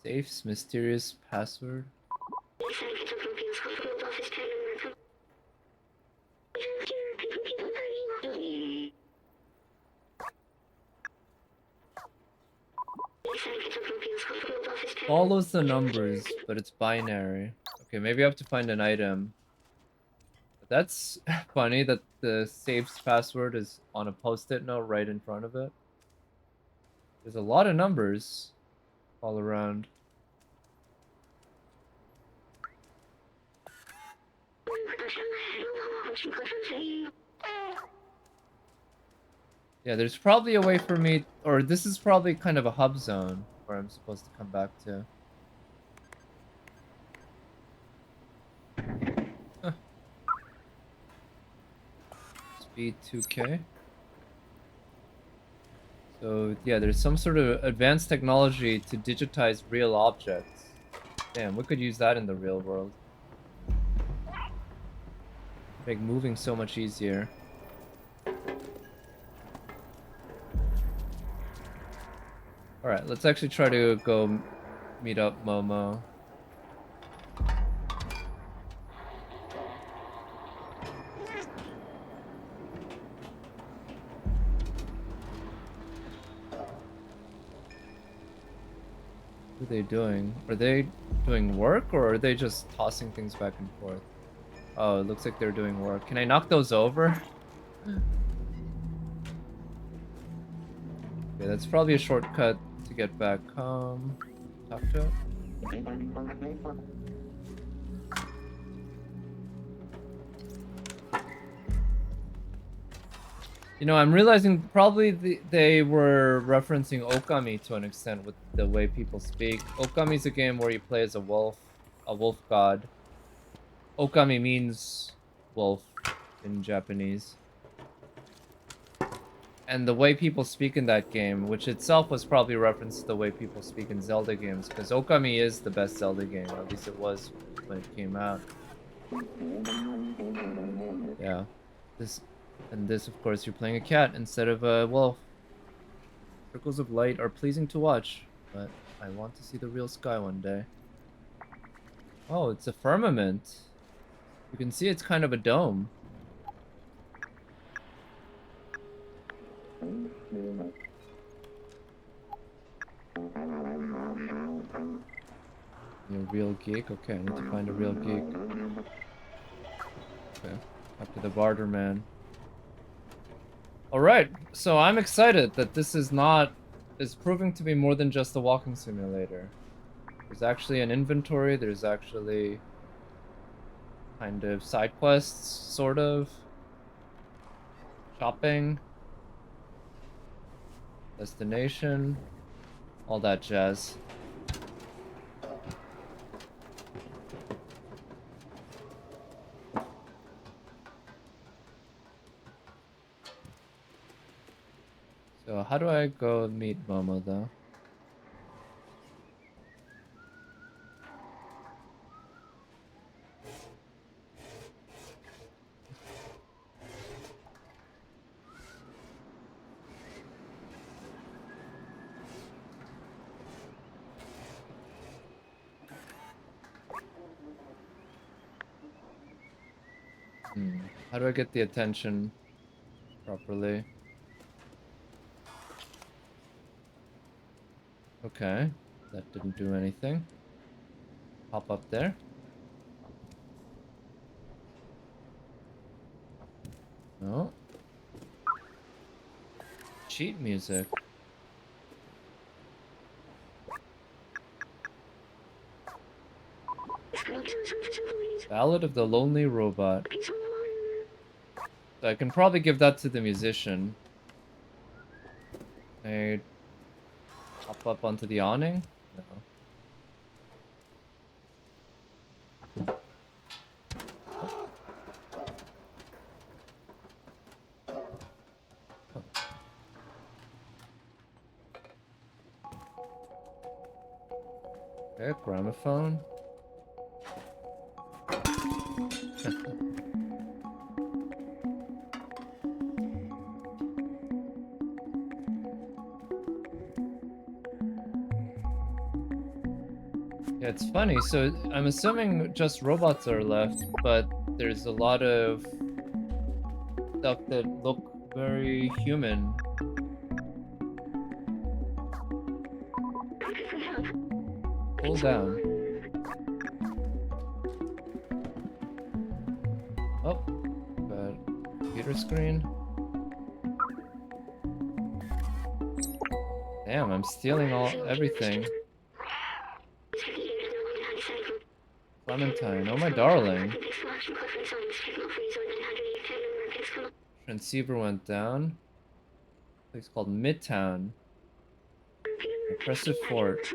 Safe's mysterious password. follows the numbers, but it's binary. Okay, maybe I have to find an item. But that's funny that the save's password is on a post-it note right in front of it. There's a lot of numbers all around. Yeah, there's probably a way for me, or this is probably kind of a hub zone where I'm supposed to come back to. Huh. Speed 2K. So yeah, there's some sort of advanced technology to digitize real objects. Damn, we could use that in the real world. Make moving so much easier. Alright, let's actually try to go meet up Momo. What are they doing? Are they doing work or are they just tossing things back and forth? Oh, it looks like they're doing work. Can I knock those over? Okay, that's probably a shortcut to get back home. Talk to it. You know, I'm realizing probably they were referencing Okami to an extent with the way people speak. Okami's a game where you play as a wolf god. Okami means wolf in Japanese. And the way people speak in that game, which itself was probably referenced to the way people speak in Zelda games, because Okami is the best Zelda game, or at least it was when it came out. Yeah. This, of course, you're playing a cat instead of a wolf. Circles of light are pleasing to watch, but I want to see the real sky one day. Oh, it's a firmament. You can see it's kind of a dome. A real geek? Okay, I need to find a real geek. Okay, up to the barter man. Alright, so I'm excited that this is proving to be more than just a walking simulator. There's actually an inventory, there's actually kind of side quests, sort of. Shopping. Destination. All that jazz. So how do I go meet Momo though? How do I get the attention properly? Okay, that didn't do anything. Pop up there. No. Cheat music. Ballad of the Lonely Robot. So I can probably give that to the musician. I hop up onto the awning? No. Okay, gramophone. Yeah, it's funny. So I'm assuming just robots are left, but there's a lot of stuff that look very human. Pull down. Oh, got computer screen. Damn, I'm stealing everything. Clementine, oh my darling. Transceiver went down. Place called Midtown. Oppressive fort.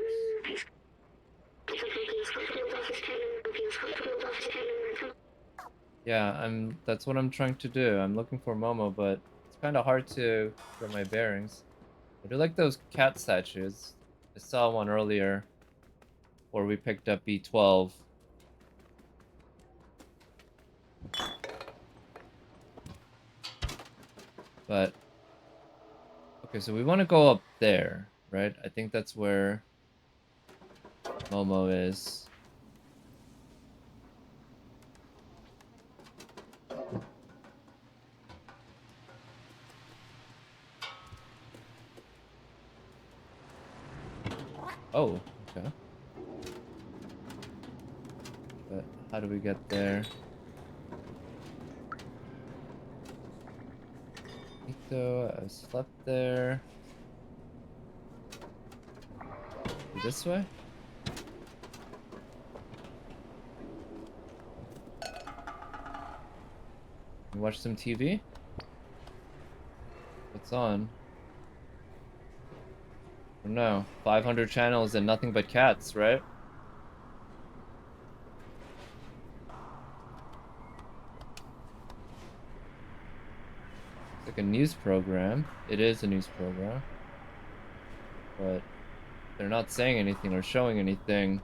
Yeah, that's what I'm trying to do. I'm looking for Momo, but it's kind of hard to get my bearings. I do like those cat statues. I saw one earlier where we picked up B12. But okay, so we want to go up there, right? I think that's where Momo is. Oh, okay. But how do we get there? Ito, I slept there. This way? Watch some TV? What's on? Oh no, 500 channels and nothing but cats, right? It's like a news program. It is a news program. But they're not saying anything or showing anything.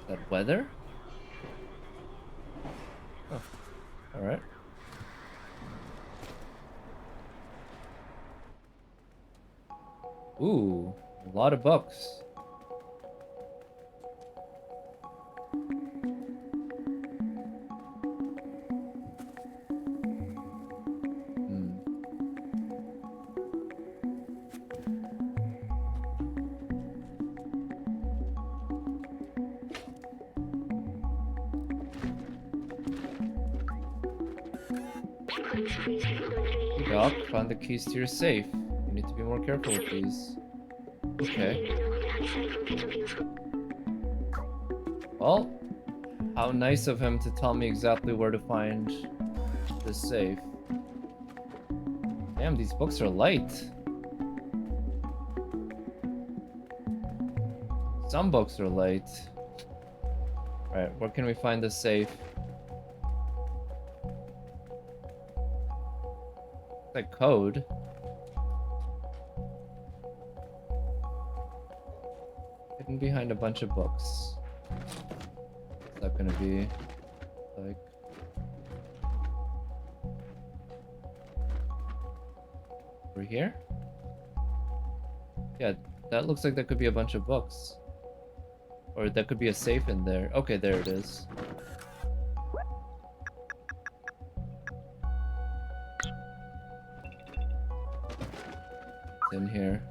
Is that weather? Oh, alright. Ooh, a lot of books. Hey Doc, found the keys to your safe. You need to be more careful with these. Okay. Well, how nice of him to tell me exactly where to find the safe. Damn, these books are light. Some books are light. Alright, where can we find the safe? Like code. Hidden behind a bunch of books. What's that gonna be? Like... over here? Yeah, that looks like that could be a bunch of books. Or that could be a safe in there. Okay, there it is. It's in here.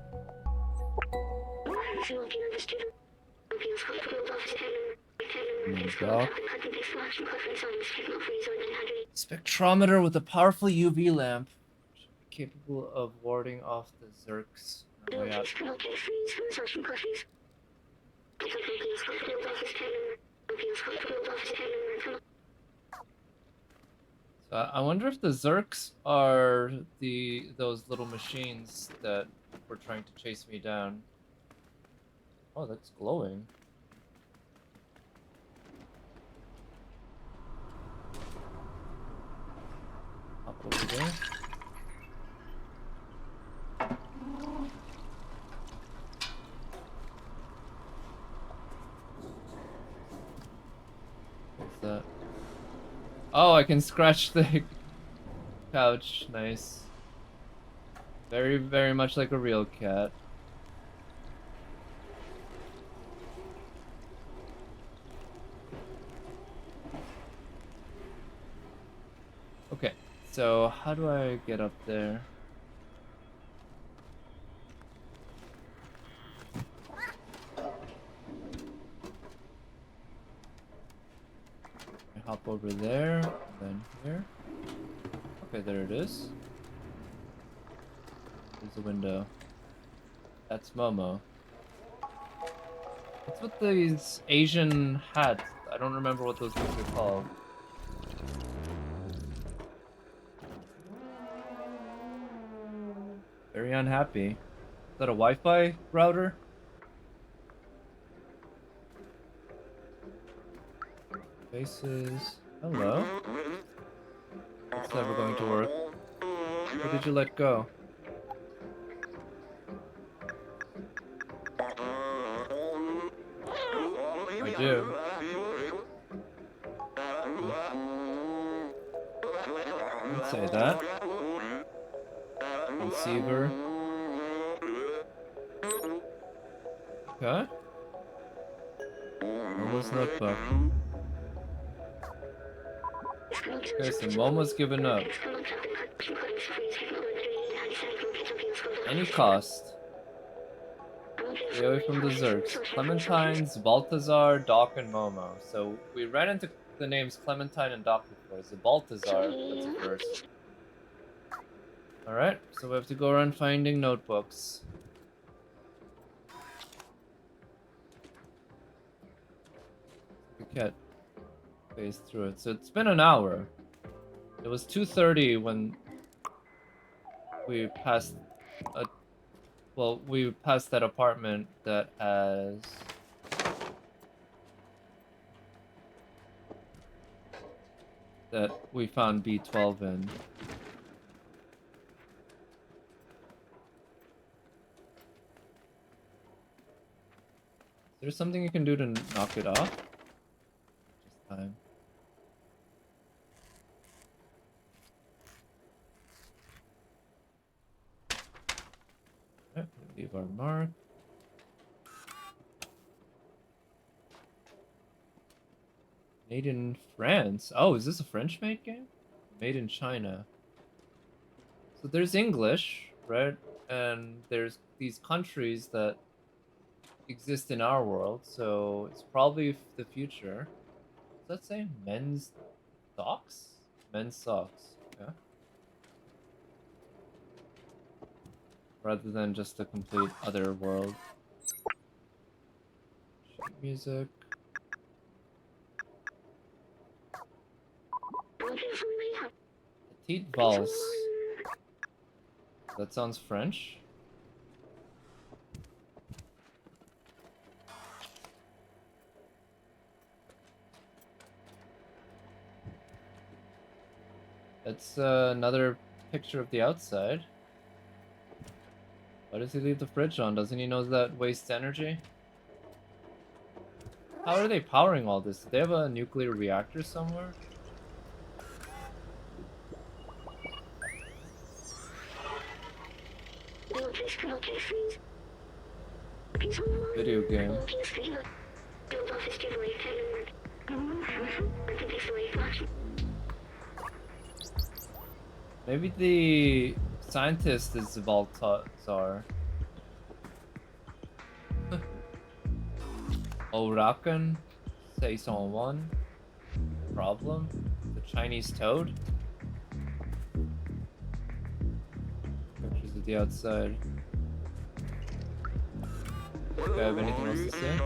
Doc. Spectrometer with a powerful UV lamp capable of warding off the Zerks. Way out. So I wonder if the Zerks are those little machines that were trying to chase me down. Oh, that's glowing. Up over there. What's that? Oh, I can scratch the couch. Nice. Very, very much like a real cat. Okay, so how do I get up there? Walk over there, and then here. Okay, there it is. There's the window. That's Momo. What's with these Asian hats? I don't remember what those things are called. Very unhappy. Is that a Wi-Fi router? Faces. Hello. That's never going to work. Or did you let go? I do. I'd say that. Transceiver. Okay. Momo's notebook. Okay, so Momo's given up. Any cost. Stay away from desserts. Clementine's, Balthazar, Doc, and Momo. So we ran into the names Clementine and Doc before. It's a Balthazar. That's a first. Alright, so we have to go around finding notebooks. The cat phased through it. So it's been an hour. It was 2:30 when we passed a... Well, we passed that apartment that has... that we found B12 in. There's something you can do to knock it off? Just time. Alright, leave our mark. Made in France. Oh, is this a French-made game? Made in China. So there's English, right? And there's these countries that exist in our world, so it's probably the future. Does that say men's socks? Men's socks, okay. Rather than just a complete other world. Sheet music. Petite valse. That sounds French. It's another picture of the outside. Why does he leave the fridge on? Doesn't he know that wastes energy? How are they powering all this? Do they have a nuclear reactor somewhere? Video game. Maybe the scientist is Balthazar. Orakan, Saison 1. Problem? The Chinese toad? Pictures of the outside. Do I have anything else to say?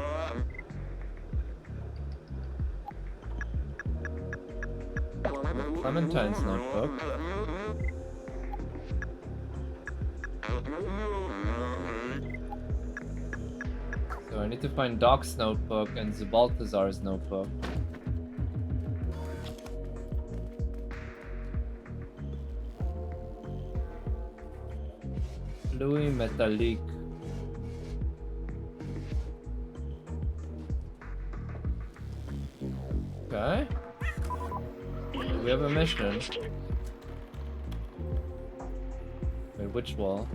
Clementine's notebook. So I need to find Doc's notebook and Balthazar's notebook. Louis Metallique. Okay. We have a mission. Wait, which wall?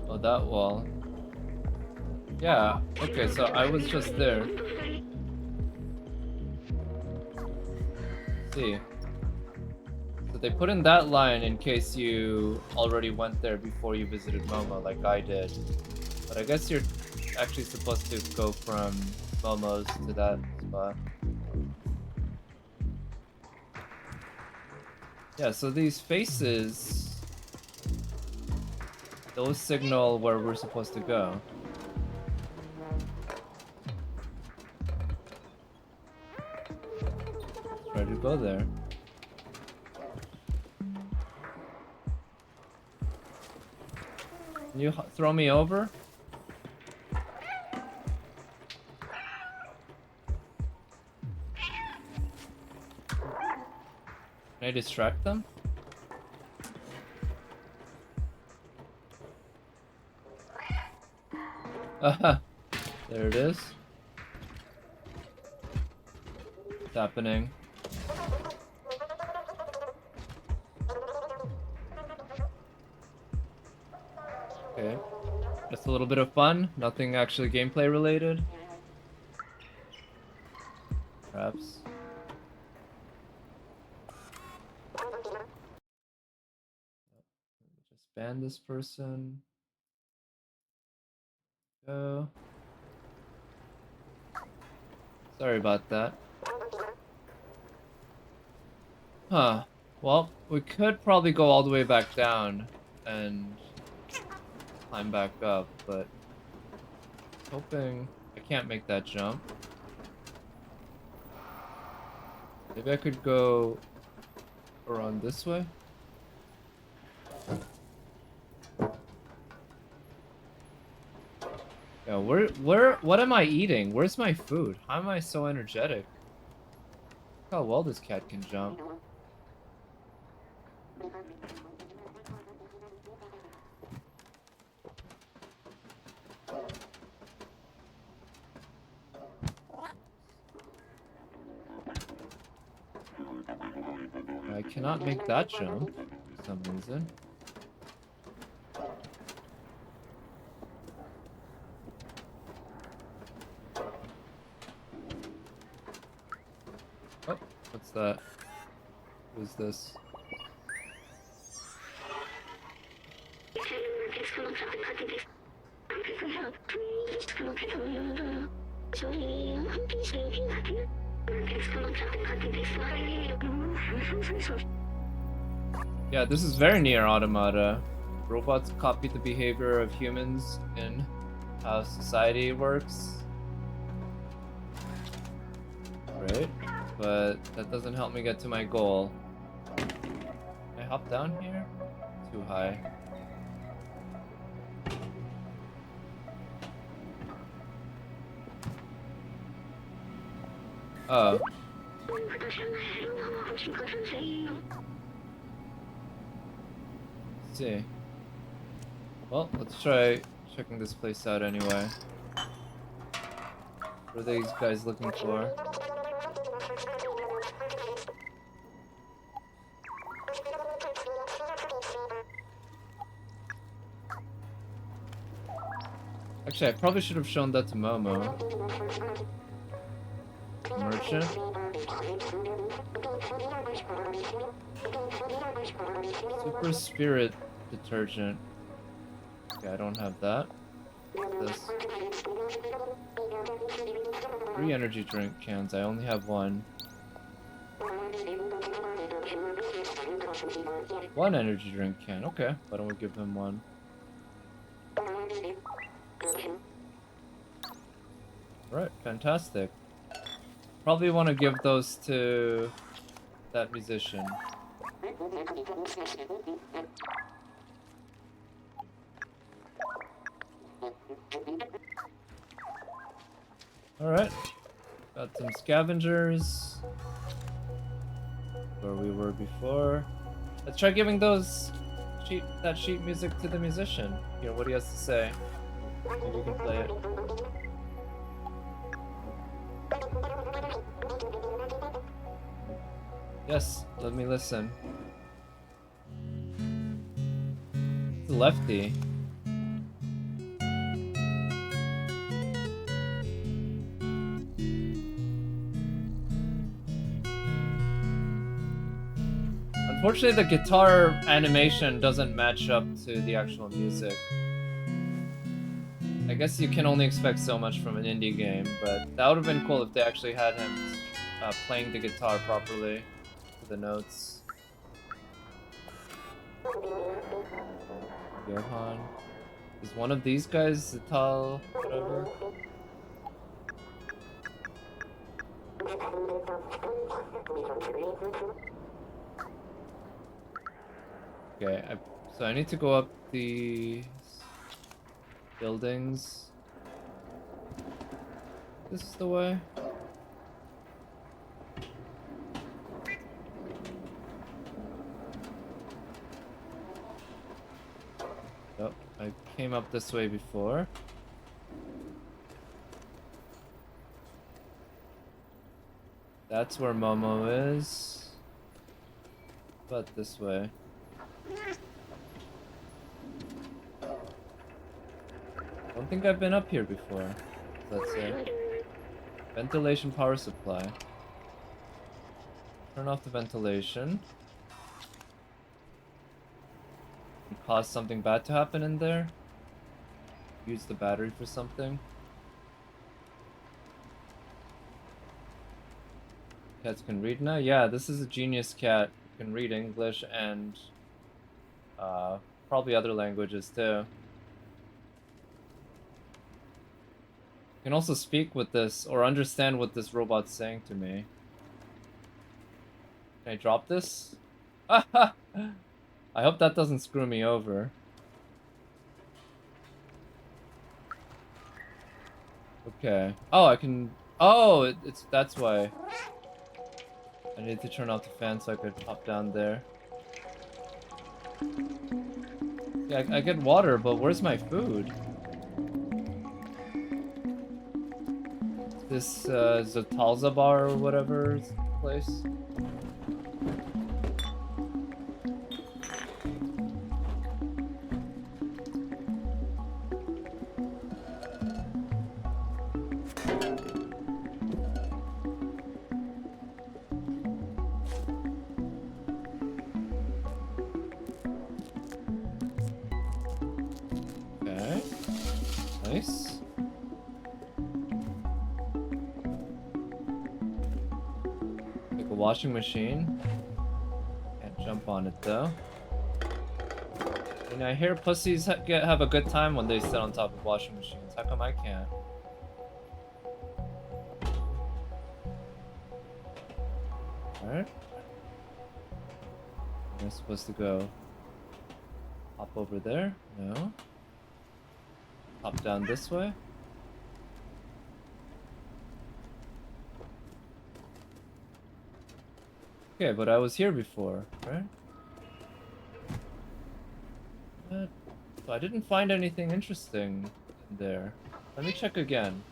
Oh, that wall. Yeah, okay, so I was just there. See. So they put in that line in case you already went there before you visited Momo, like I did. But I guess you're actually supposed to go from Momo's to that spot. Yeah, so these faces, those signal where we're supposed to go. Try to go there. Can you throw me over? Can I distract them? There it is. What's happening? Okay. Just a little bit of fun. Nothing actually gameplay related. Perhaps. Just ban this person. Go. Sorry about that. Huh. Well, we could probably go all the way back down and climb back up, but hoping I can't make that jump. Maybe I could go around this way. Yeah, what am I eating? Where's my food? How am I so energetic? Look how well this cat can jump. I cannot make that jump for some reason. Oh, what's that? Who's this? Yeah, this is very near Automata. Robots copy the behavior of humans in how society works. Right, but that doesn't help me get to my goal. Can I hop down here? Too high. Oh. Let's see. Well, let's try checking this place out anyway. What are these guys looking for? Actually, I probably should have shown that to Momo. Merchant. Super Spirit Detergent. Okay, I don't have that. What's this? 3 energy drink cans. I only have 1. 1 energy drink can. Okay, why don't we give him 1? Alright, fantastic. Probably want to give those to that musician. Alright. Got some scavengers. Where we were before. Let's try giving those that sheet music to the musician. Hear what he has to say. Maybe we can play it. Yes, let me listen. It's a lefty. Unfortunately, the guitar animation doesn't match up to the actual music. I guess you can only expect so much from an indie game, but that would have been cool if they actually had him playing the guitar properly to the notes. Johan. Is one of these guys the tall whatever? Okay, so I need to go up the buildings. This is the way. Oh, I came up this way before. That's where Momo is. But this way. Don't think I've been up here before. Let's say. Ventilation power supply. Turn off the ventilation. Cause something bad to happen in there. Use the battery for something. Cats can read now? Yeah, this is a genius cat. Can read English and probably other languages too. Can also speak with this or understand what this robot's saying to me. Can I drop this? I hope that doesn't screw me over. Okay. Oh, I can. Oh, that's why. I need to turn off the fan so I could hop down there. Yeah, I get water, but where's my food? This Zotalza bar or whatever place. Okay. Nice. Washing machine. Can't jump on it though. And I hear pussies have a good time when they sit on top of washing machines. How come I can't? Alright. Am I supposed to go? Hop over there? No. Hop down this way? Okay, but I was here before, right? So I didn't find anything interesting in there. Let me check again.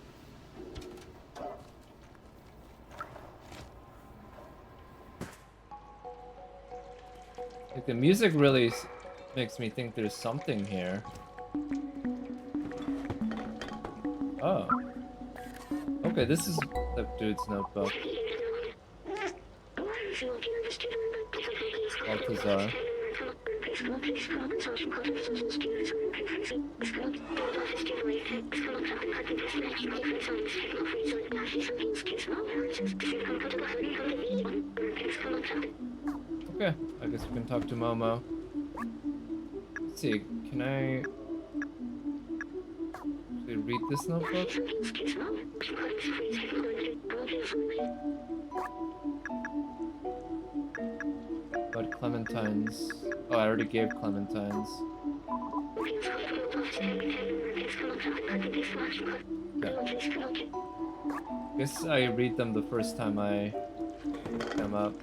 Like, the music really makes me think there's something here. Oh. Okay, this is the dude's notebook. Baltazar. Okay, I guess we can talk to Momo. Let's see, can I actually read this notebook? About Clementines. Oh, I already gave Clementines. Okay. Guess I read them the first time I pick them up.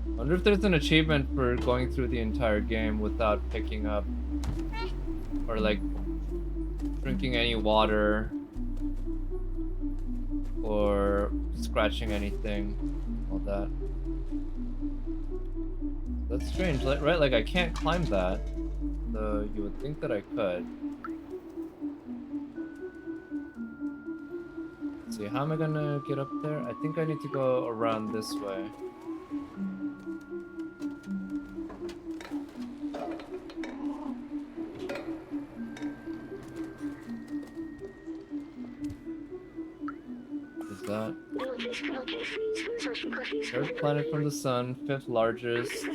I wonder if there's an achievement for going through the entire game without picking up or like drinking any water or scratching anything, all that. That's strange, right? Like I can't climb that, though you would think that I could. Let's see, how am I gonna get up there? I think I need to go around this way. that? Third planet from the sun, fifth largest.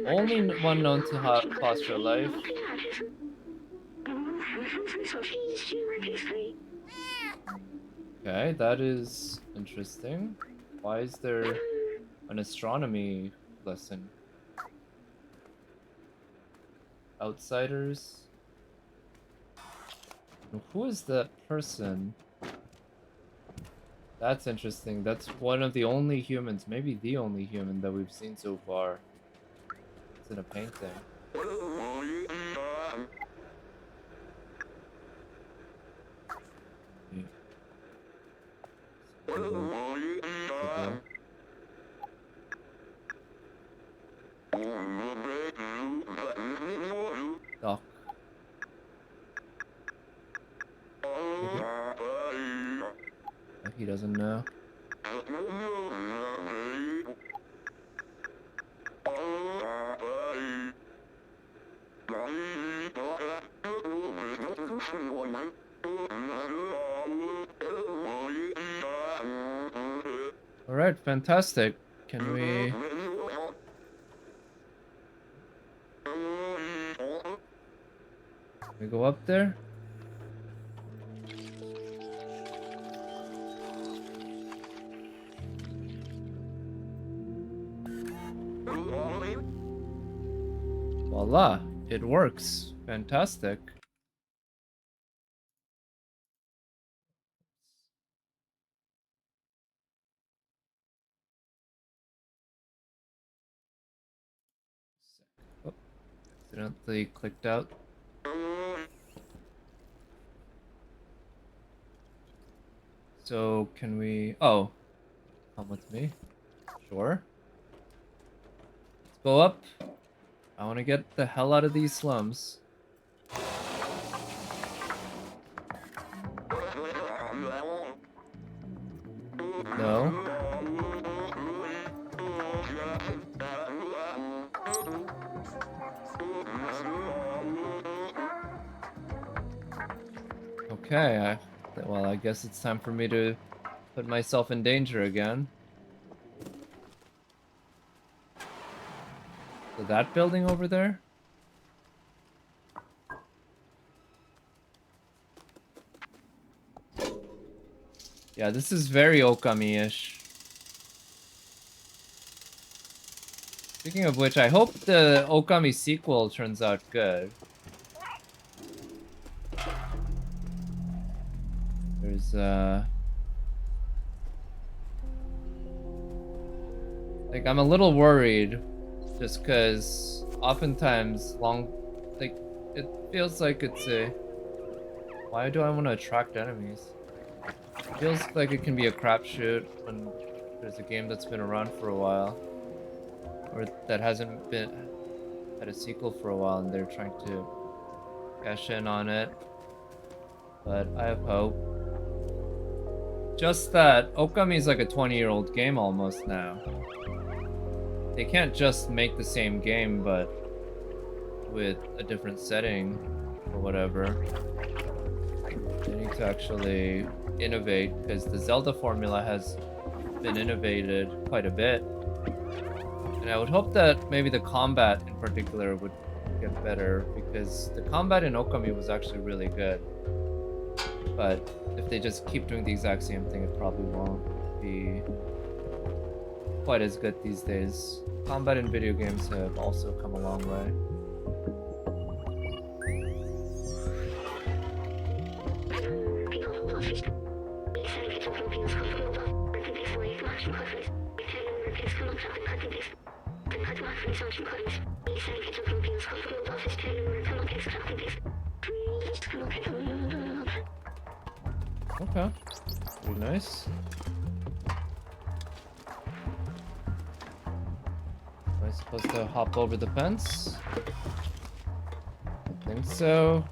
Only one known to foster life. Okay, that is interesting. Why is there an astronomy lesson? Outsiders? Who is that person? That's interesting. That's one of the only humans, maybe the only human that we've seen so far. It's in a painting. Doc. He doesn't know. All right, fantastic. Can we go up there? Voila, it works. Fantastic. Oh, accidentally clicked out. So can we... Oh, come with me. Sure. Let's go up. I want to get the hell out of these slums. No. Okay, well, I guess it's time for me to put myself in danger again. So that building over there? Yeah, this is very Okami-ish. Speaking of which, I hope the Okami sequel turns out good. There's, like, I'm a little worried, just because oftentimes it feels like it's a... Why do I want to attract enemies? It feels like it can be a crapshoot when there's a game that's been around for a while, or that hasn't been had a sequel for a while, and they're trying to cash in on it. But I have hope. Just that Okami is like a 20-year-old game almost now. They can't just make the same game, but with a different setting or whatever. They need to actually innovate, because the Zelda formula has been innovated quite a bit. And I would hope that maybe the combat in particular would get better, because the combat in Okami was actually really good. But if they just keep doing the exact same thing, it probably won't be quite as good these days. Combat in video games have also come a long way. Okay, pretty nice. Am I supposed to hop over the fence? I think so.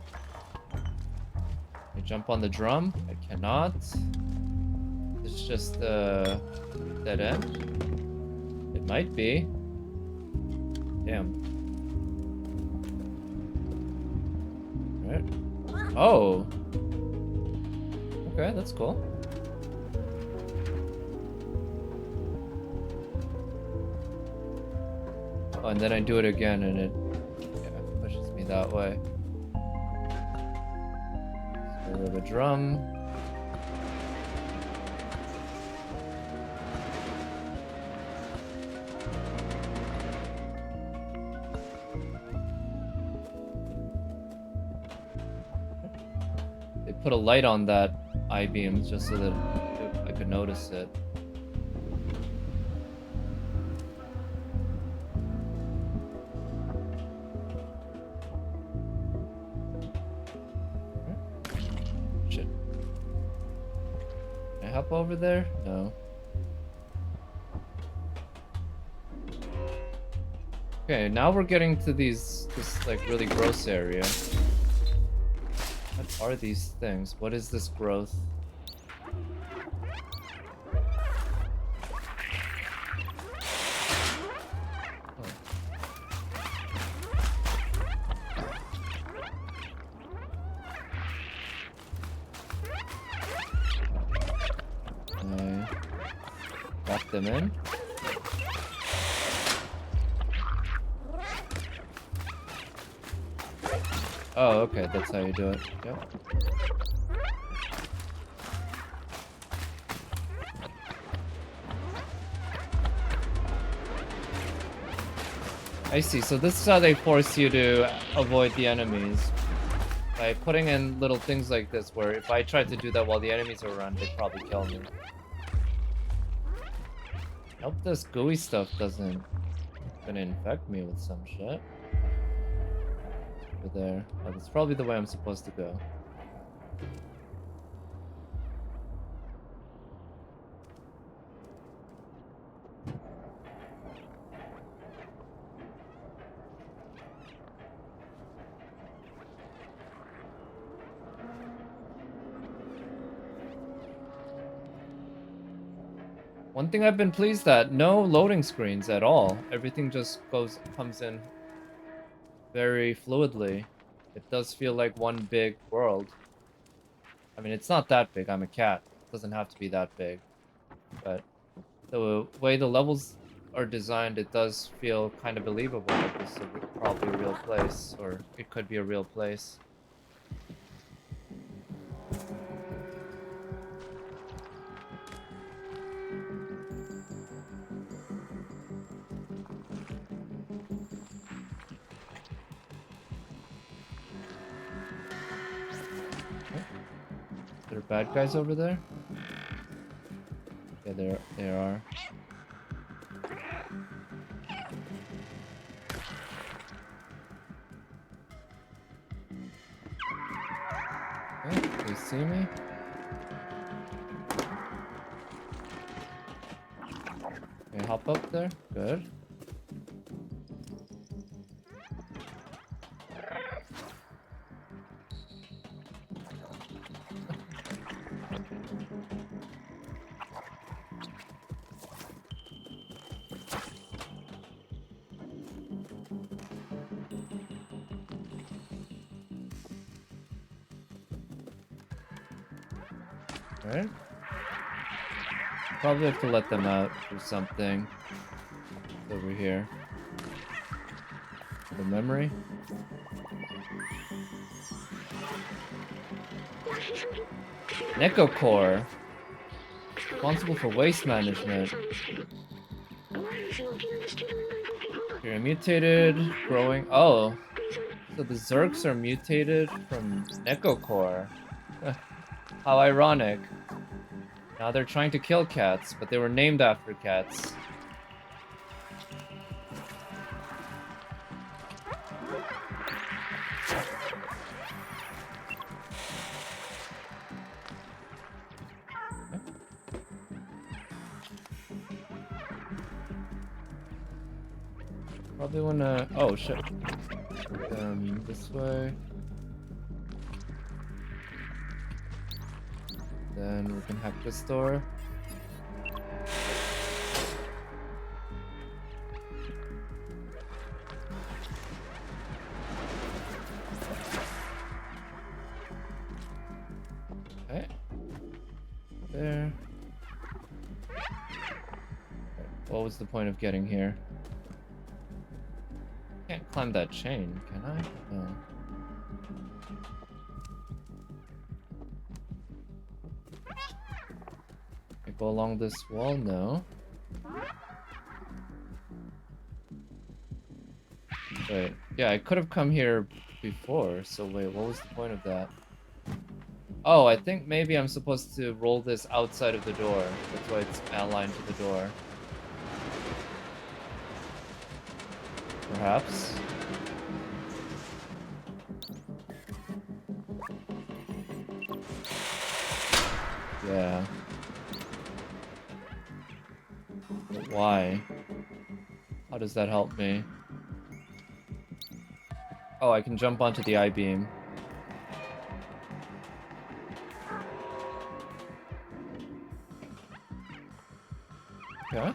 Can I jump on the drum? I cannot. It's just a dead end. It might be. Damn. Alright. Oh! Okay, that's cool. Oh, and then I do it again and it pushes me that way. So we have a drum. They put a light on that I-beam just so that I could notice it. Shit. Can I hop over there? No. Okay, now we're getting to this like really gross area. What are these things? What is this growth? Got them in. Oh, okay, that's how you do it. Yep. I see, so this is how they force you to avoid the enemies. By putting in little things like this, where if I tried to do that while the enemies are around, they'd probably kill me. I hope this gooey stuff doesn't gonna infect me with some shit. Over there. Oh, that's probably the way I'm supposed to go. One thing I've been pleased at, no loading screens at all. Everything just comes in very fluidly. It does feel like one big world. I mean, it's not that big. I'm a cat. It doesn't have to be that big. But the way the levels are designed, it does feel kind of believable that this is probably a real place, or it could be a real place. There are bad guys over there? Yeah, there are. Okay, they see me? Okay, hop up there. Good. Alright. Probably have to let them out or something. Over here. The memory. Neko Core. Responsible for waste management. You're mutated, growing. Oh. So the Zerks are mutated from Neko Core. How ironic. Now they're trying to kill cats, but they were named after cats. Probably wanna. Oh shit. This way. Then we can hack this door. Okay. There. What was the point of getting here? Can't climb that chain, can I? No. I go along this wall? No. Wait, yeah, I could have come here before, so wait, what was the point of that? Oh, I think maybe I'm supposed to roll this outside of the door. That's why it's aligned to the door. Perhaps. Yeah. But why? How does that help me? Oh, I can jump onto the I-beam. Okay.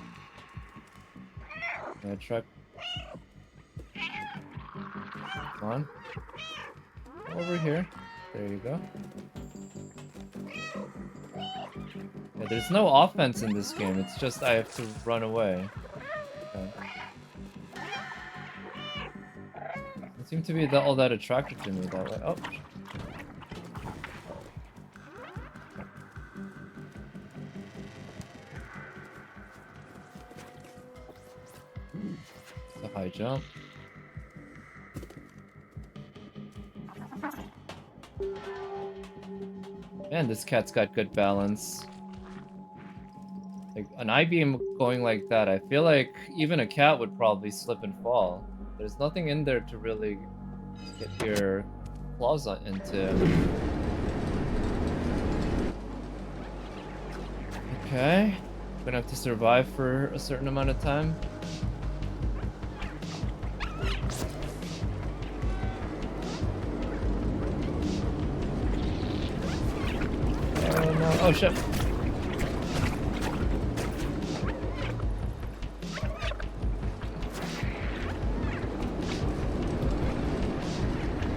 Yeah, truck. Come on. Over here. There you go. Yeah, there's no offense in this game. It's just I have to run away. Okay. It seemed to be all that attracted to me that way. Oh. The high jump. Man, this cat's got good balance. Like, an I-beam going like that, I feel like even a cat would probably slip and fall. There's nothing in there to really get your claws into. Okay. I'm gonna have to survive for a certain amount of time. Oh no. Oh shit.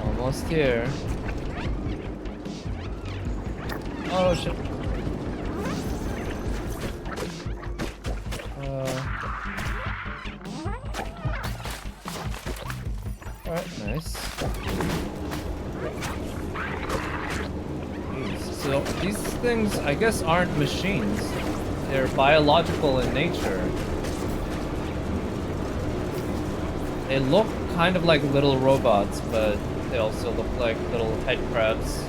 Almost here. Oh shit. Alright, nice. So these things, I guess, aren't machines. They're biological in nature. They look kind of like little robots, but they also look like little head crabs.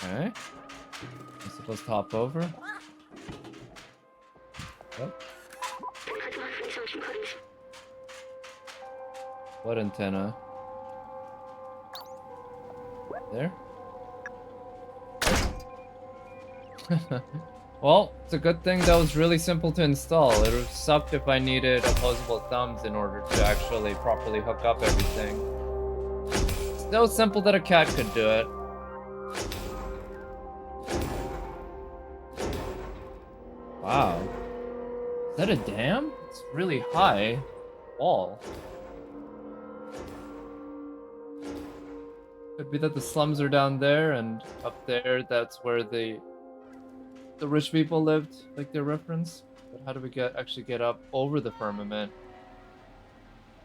Okay. I'm supposed to hop over. Oh. What antenna? There? Well, it's a good thing that was really simple to install. It would have sucked if I needed opposable thumbs in order to actually properly hook up everything. Still simple that a cat could do it. Wow. Is that a dam? It's really high wall. Could be that the slums are down there, and up there that's where the rich people lived, like their reference. But how do we actually get up over the firmament?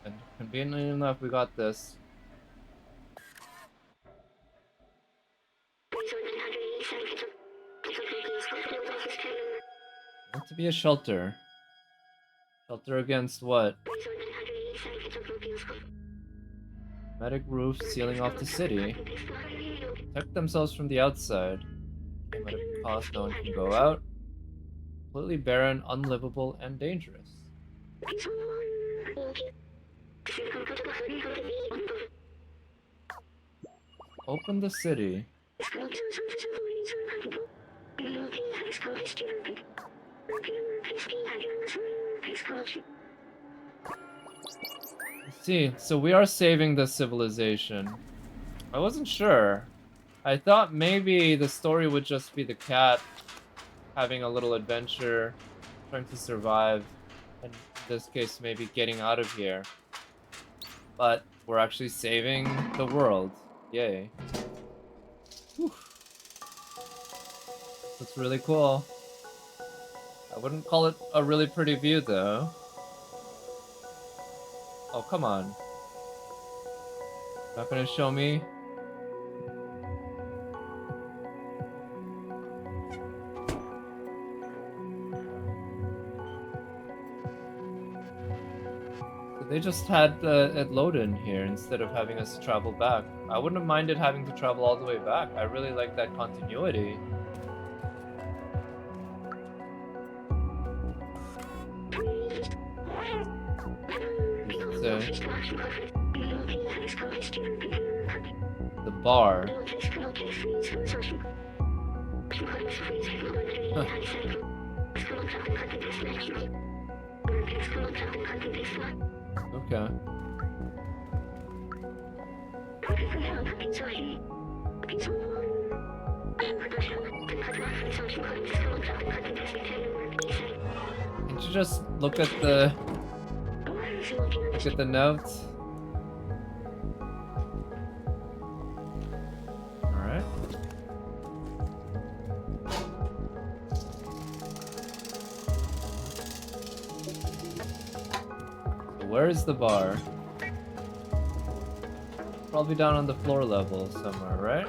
And conveniently enough, we got this. Meant to be a shelter. Shelter against what? Medic roof sealing off the city. Protect themselves from the outside. At a cost, no one can go out. Completely barren, unlivable, and dangerous. Open the city. See, so we are saving the civilization. I wasn't sure. I thought maybe the story would just be the cat having a little adventure, trying to survive, and this case, maybe getting out of here. But we're actually saving the world. Yay. Whew. That's really cool. I wouldn't call it a really pretty view, though. Oh, come on. Not gonna show me? So they just had it load in here instead of having us travel back. I wouldn't have minded having to travel all the way back. I really like that continuity. The bar. Huh. Okay. Can't you just look at the notes? Alright. So where is the bar? Probably down on the floor level somewhere, right?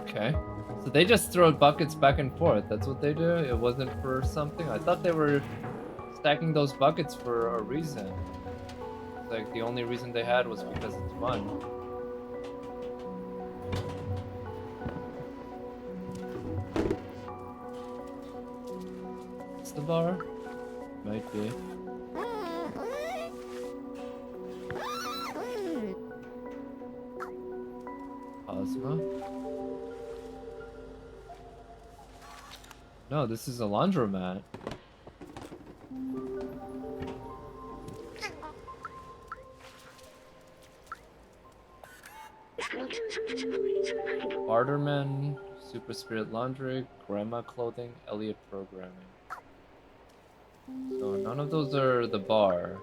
Okay. So they just throw buckets back and forth. That's what they do? It wasn't for something? I thought they were stacking those buckets for a reason. Like, the only reason they had was because it's fun. It's the bar? Might be. Ozma? No, this is a laundromat. Barterman, Super Spirit Laundry, Grandma Clothing, Elliot Programming. So none of those are the bar.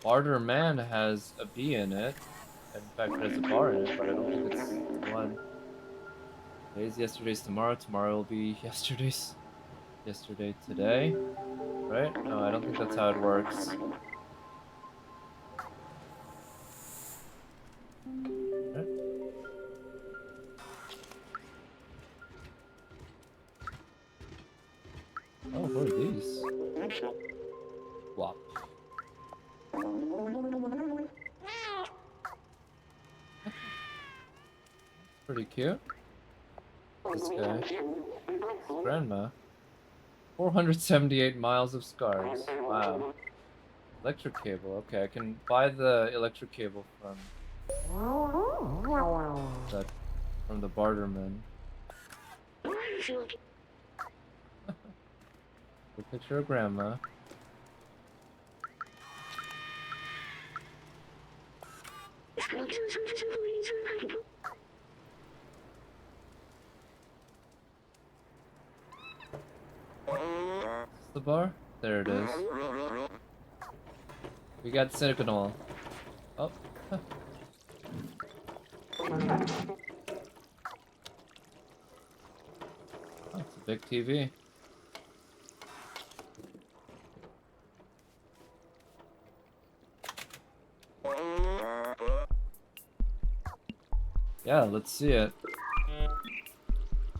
Barterman has a B in it. In fact, it has a bar in it, but I don't think it's one. Today's yesterday's tomorrow. Tomorrow will be yesterday's yesterday today. Right? No, I don't think that's how it works. Right? Oh, what are these? Wop. Pretty cute. This guy. Grandma. 478 miles of scars. Wow. Electric cable. Okay, I can buy the electric cable from the barterman. The picture of Grandma. The bar? There it is. We got signal. Oh. Huh. Oh, it's a big TV. Yeah, let's see it.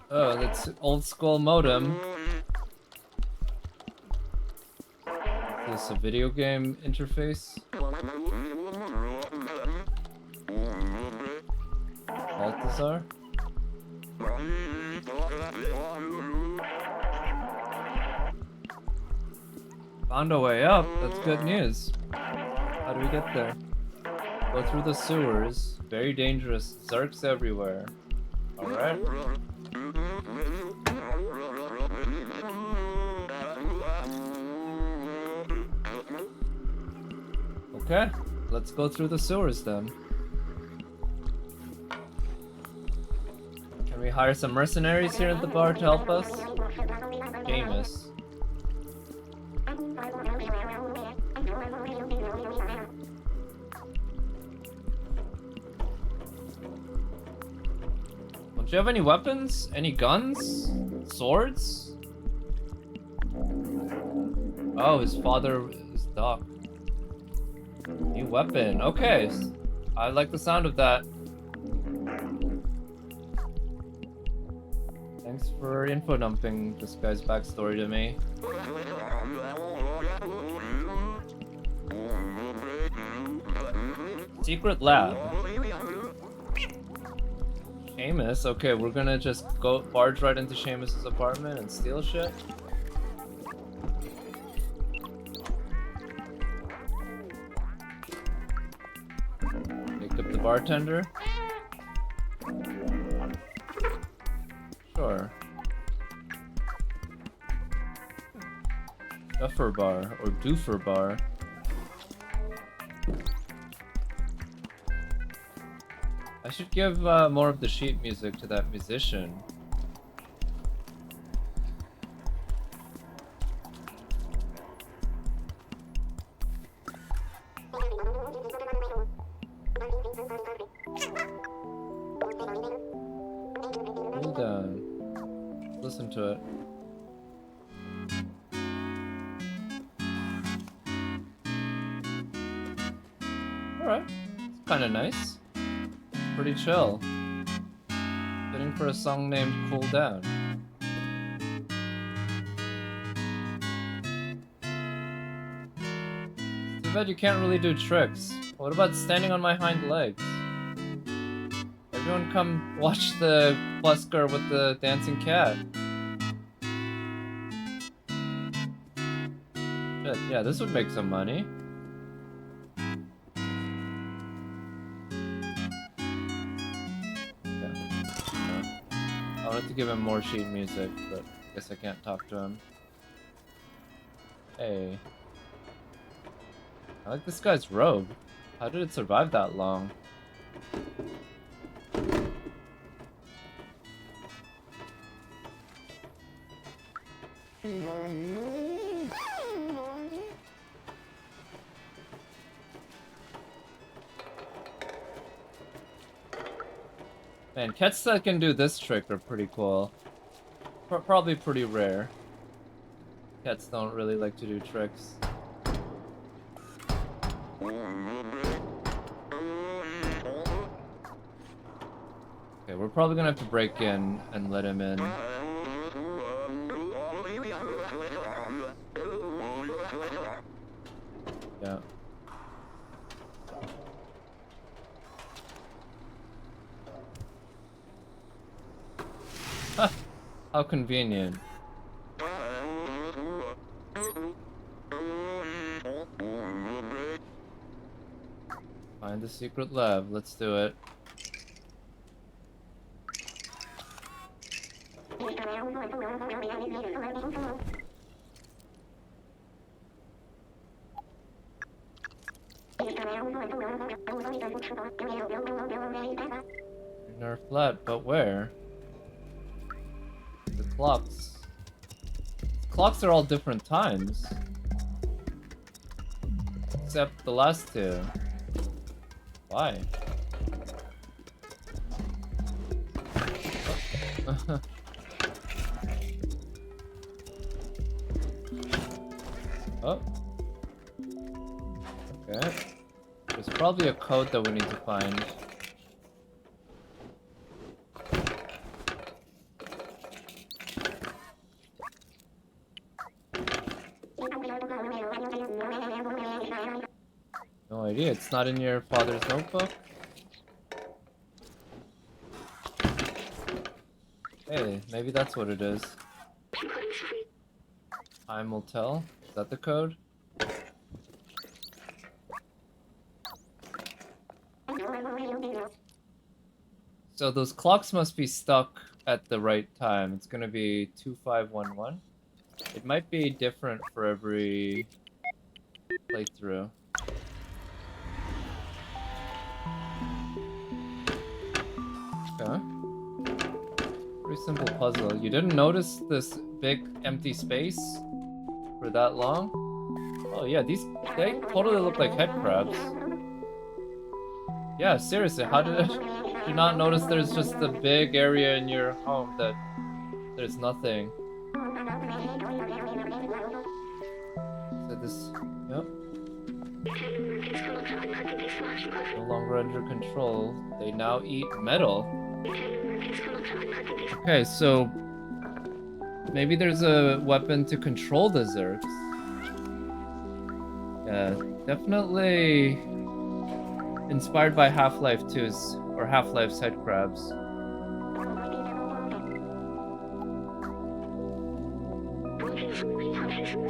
Oh, that's old school modem. Is this a video game interface? Balthazar? Found a way up. That's good news. How do we get there? Go through the sewers. Very dangerous. Zerks everywhere. Alright. Okay, let's go through the sewers then. hire some mercenaries here at the bar to help us? Famous. Don't you have any weapons? Any guns? Swords? Oh, his father is Doc. New weapon. Okay. I like the sound of that. Thanks for info dumping this guy's backstory to me. Secret lab. Seamus? Okay, we're gonna just go barge right into Seamus's apartment and steal shit. Pick up the bartender. Sure. Duffer bar or doofer bar. I should give more of the sheet music to that musician. Hold on. Listen to it. Alright. It's kinda nice. Pretty chill. Fitting for a song named Cool Down. Too bad you can't really do tricks. What about standing on my hind legs? Everyone come watch the busker with the dancing cat. Shit, yeah, this would make some money. I wanted to give him more sheet music, but I guess I can't talk to him. Hey. I like this guy's robe. How did it survive that long? Man, cats that can do this trick are pretty cool. Probably pretty rare. Cats don't really like to do tricks. Okay, we're probably gonna have to break in and let him in. Yeah. How convenient. Find the secret lab. Let's do it. Nerf flat, but where? The clocks. Clocks are all different times. Except the last two. Why? Oh. Okay. There's probably a code that we need to find. No idea, it's not in your father's notebook? Hey, maybe that's what it is. Time will tell. Is that the code? So those clocks must be stuck at the right time. It's gonna be 2511. It might be different for every playthrough. Okay. simple puzzle. You didn't notice this big empty space for that long? Oh yeah, they totally look like head crabs. Yeah, seriously, how did you not notice there's just a big area in your home that there's nothing? So this, yep. No longer under control. They now eat metal. Okay, so maybe there's a weapon to control the Zergs. Yeah, definitely inspired by Half-Life 2's or Half-Life's head crabs.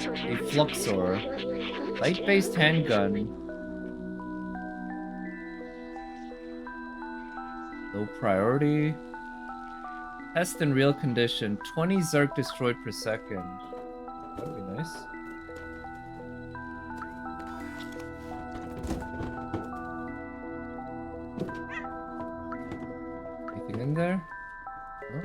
A Fluxor, light-based handgun. Low priority. Test in real condition. 20 Zerg destroyed per second. That would be nice. Anything in there? No?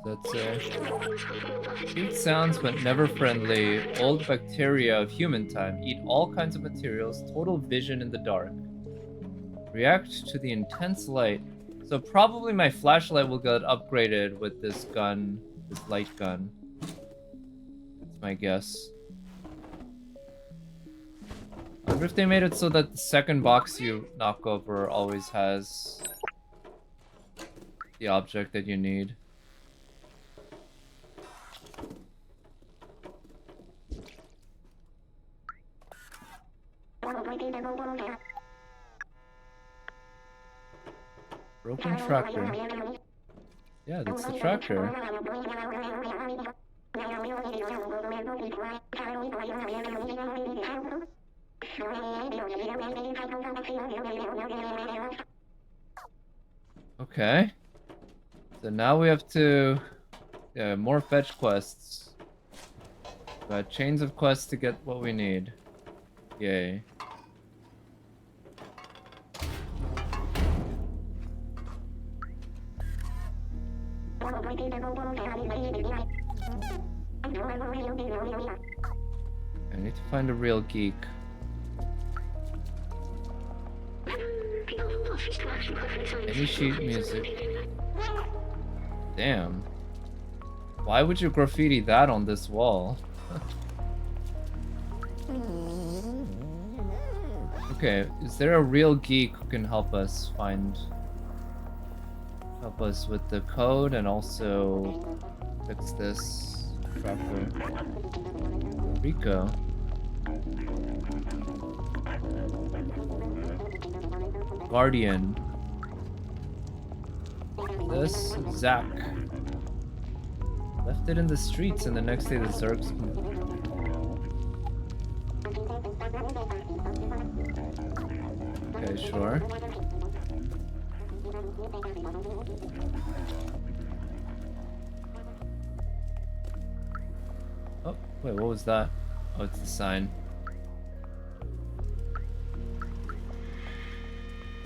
That's cute sounds but never friendly. Old bacteria of human time. Eat all kinds of materials. Total vision in the dark. React to the intense light. So probably my flashlight will get upgraded with this gun. This light gun. That's my guess. I wonder if they made it so that the second box you knock over always has the object that you need. Broken tractor. Yeah, that's the tractor. Okay. So now we have to... Yeah, more fetch quests. Got chains of quests to get what we need. Yay. I need to find a real geek. Any sheet music. Damn. Why would you graffiti that on this wall? Okay, is there a real geek who can help us with the code and also fix this tractor? Rico. Guardian. This Zach. Left it in the streets and the next day the Zergs. Okay, sure. Oh, wait, what was that? Oh, it's the sign.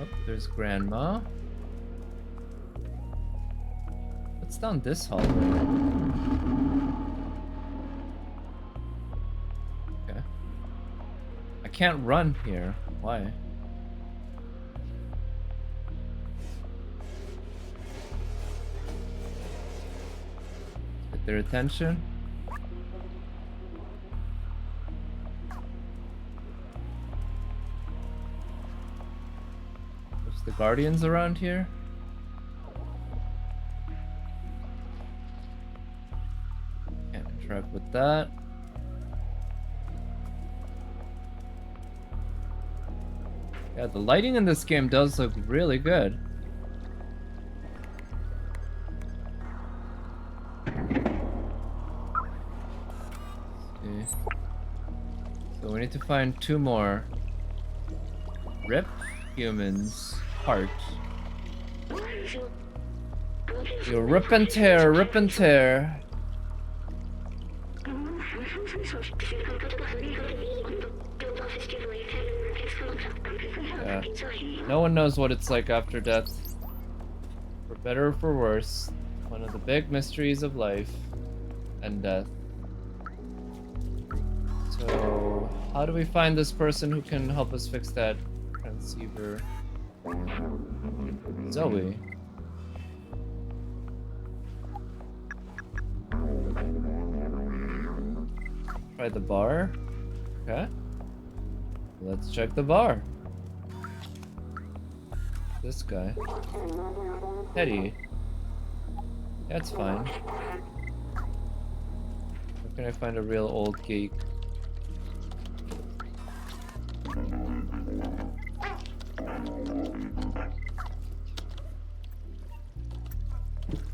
Oh, there's Grandma. What's down this hallway? Okay. I can't run here. Why? Get their attention. There's the Guardians around here. Can't interact with that. Yeah, the lighting in this game does look really good. So we need to find 2 more. Rip humans heart. You rip and tear, rip and tear. Yeah. No one knows what it's like after death. For better or for worse. One of the big mysteries of life and death. So, how do we find this person who can help us fix that transceiver? Zoe. Try the bar. Okay. Let's check the bar. This guy. Teddy. That's fine. Where can I find a real old geek?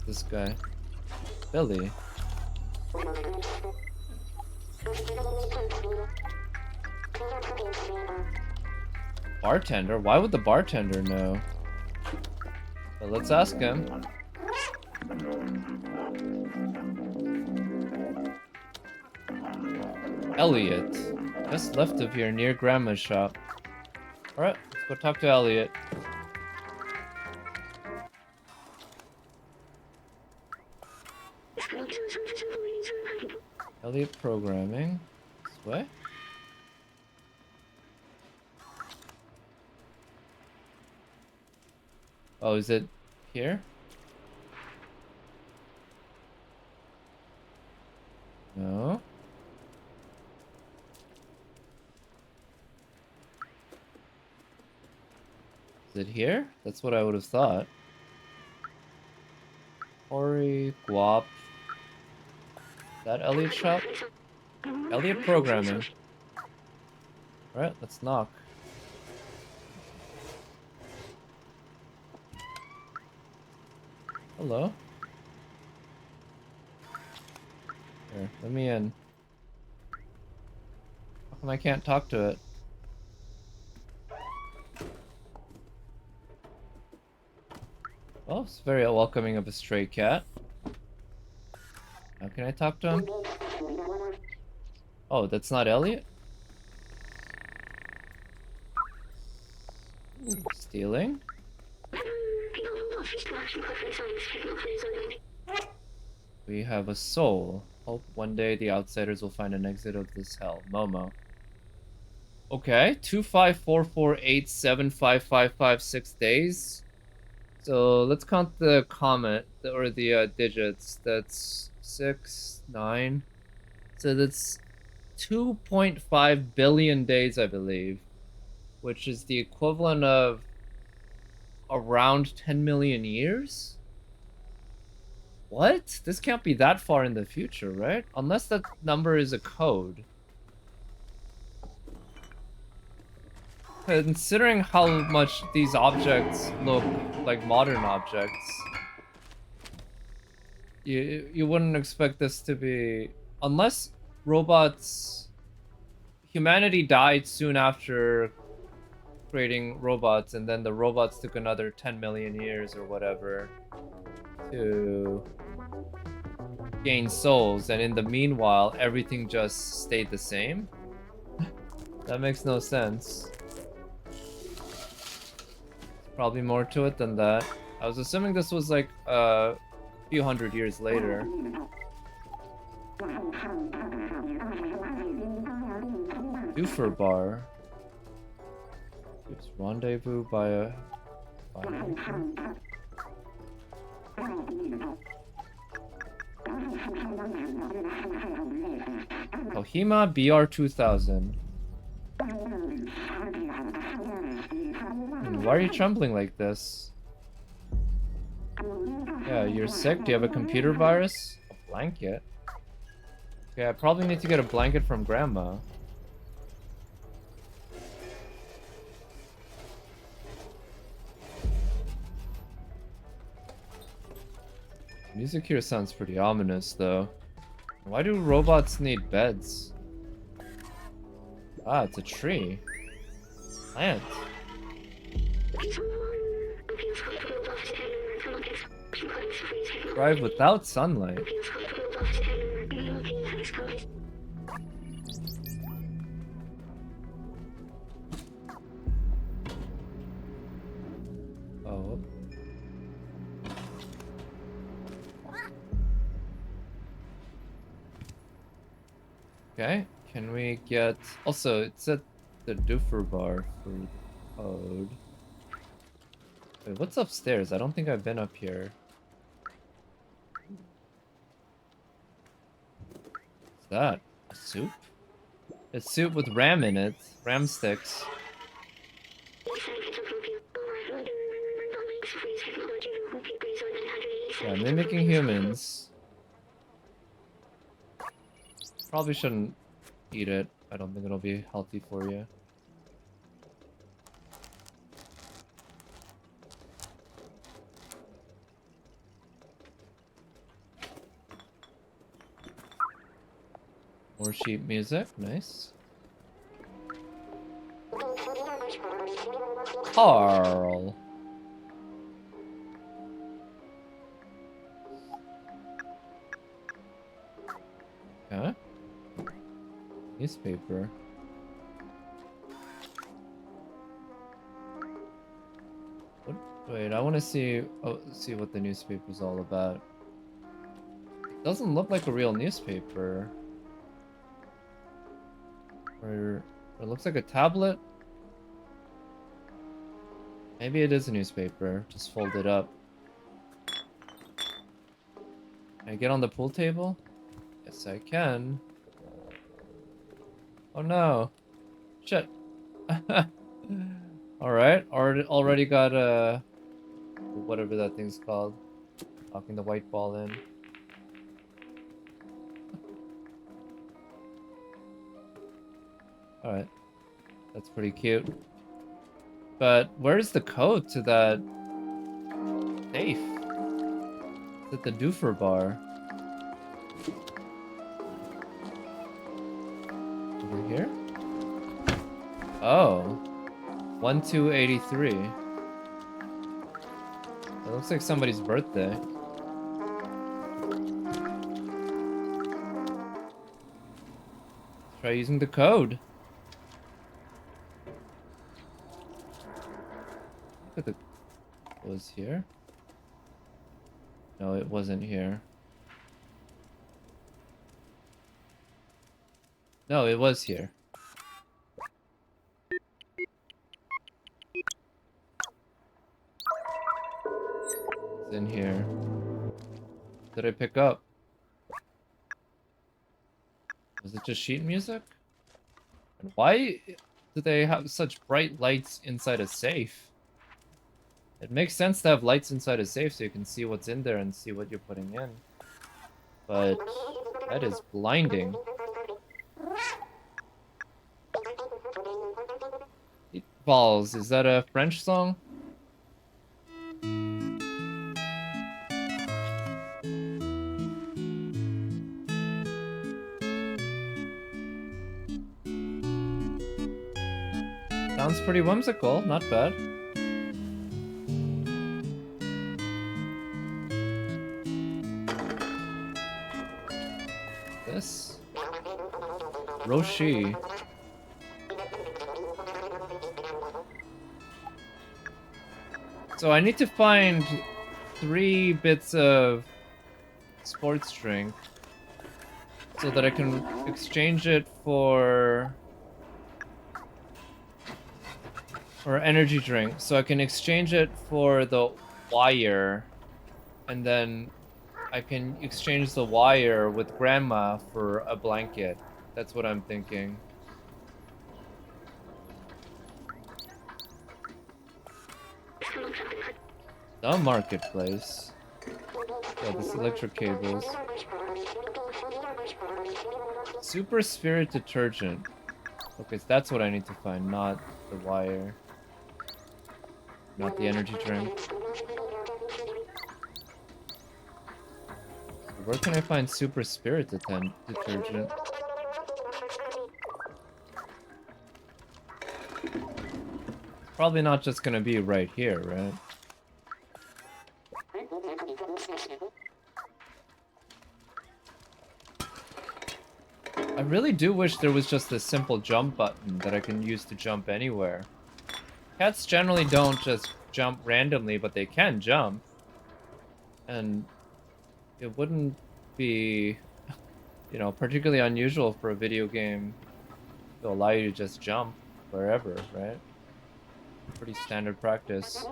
This guy. Billy. Bartender? Why would the bartender know? But let's ask him. Elliot. Just left of here near Grandma's shop. Alright, let's go talk to Elliot. Elliot programming. This way? Oh, is it here? No. Is it here? That's what I would have thought. Ori, Guap. Is that Elliot shop? Elliot programming. Alright, let's knock. Hello. Here, let me in. How come I can't talk to it? Well, it's very welcoming of a stray cat. How can I talk to him? Oh, that's not Elliot? Ooh, stealing? We have a soul. Hope one day the outsiders will find an exit of this hell. Momo. Okay, 25448755556 days. So let's count the comment or the digits. That's 6, 9. So that's 2.5 billion days, I believe, which is the equivalent of around 10 million years? What? This can't be that far in the future, right? Unless that number is a code. Considering how much these objects look like modern objects, you wouldn't expect this to be... Unless robots... Humanity died soon after creating robots, and then the robots took another 10 million years or whatever to gain souls, and in the meanwhile everything just stayed the same. That makes no sense. Probably more to it than that. I was assuming this was like a few hundred years later. Doofer bar. It's rendezvous by a... Kohima BR2000. Why are you trembling like this? Yeah, you're sick? Do you have a computer virus? A blanket? Okay, I probably need to get a blanket from Grandma. Music here sounds pretty ominous, though. Why do robots need beds? Ah, it's a tree. Plant. Thrive without sunlight. Oh. Okay, can we get... Also, it's at the doofer bar for the code. Wait, what's upstairs? I don't think I've been up here. What's that? A soup? A soup with ram in it. Ram sticks. Yeah, mimicking humans. Probably shouldn't eat it. I don't think it'll be healthy for you. More sheep music, nice. Carl. Okay. Newspaper. What? Wait, I want to see. Oh, see what the newspaper's all about. It doesn't look like a real newspaper. Or it looks like a tablet. Maybe it is a newspaper, just folded up. Can I get on the pool table? Yes, I can. Oh no. Shit. Alright, already got whatever that thing's called. Knocking the white ball in. Alright. That's pretty cute. But where's the code to that safe? It's at the doofer bar. Over here? Oh. 1283. It looks like somebody's birthday. Try using the code. Look at the... It was here? No, it wasn't here. No, it was here. It's in here. What did I pick up? Was it just sheet music? And why do they have such bright lights inside a safe? It makes sense to have lights inside a safe so you can see what's in there and see what you're putting in. But that is blinding. Balls, is that a French song? Sounds pretty whimsical, not bad. This? Roshi. So I need to find 3 bits of sports drink so that I can exchange it for energy drink. So I can exchange it for the wire, and then I can exchange the wire with grandma for a blanket. That's what I'm thinking. The marketplace. Yeah, this electric cables. Super Spirit detergent. Okay, so that's what I need to find, not the wire. Not the energy drink. Where can I find Super Spirit detergent? It's probably not just gonna be right here, right? I really do wish there was just a simple jump button that I can use to jump anywhere. Cats generally don't just jump randomly, but they can jump. And it wouldn't be, you know, particularly unusual for a video game to allow you to just jump wherever, right? Pretty standard practice.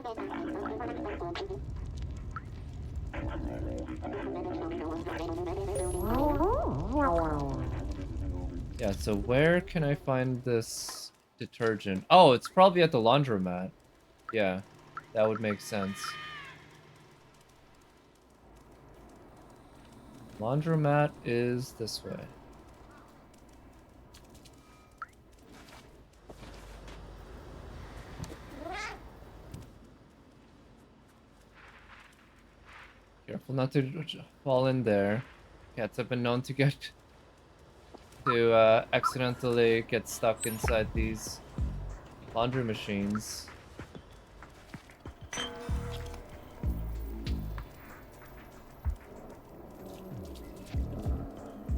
Yeah, so where can I find this detergent? Oh, it's probably at the laundromat. Yeah, that would make sense. Laundromat is this way. Careful not to fall in there. Cats have been known to accidentally get stuck inside these laundry machines. Okay,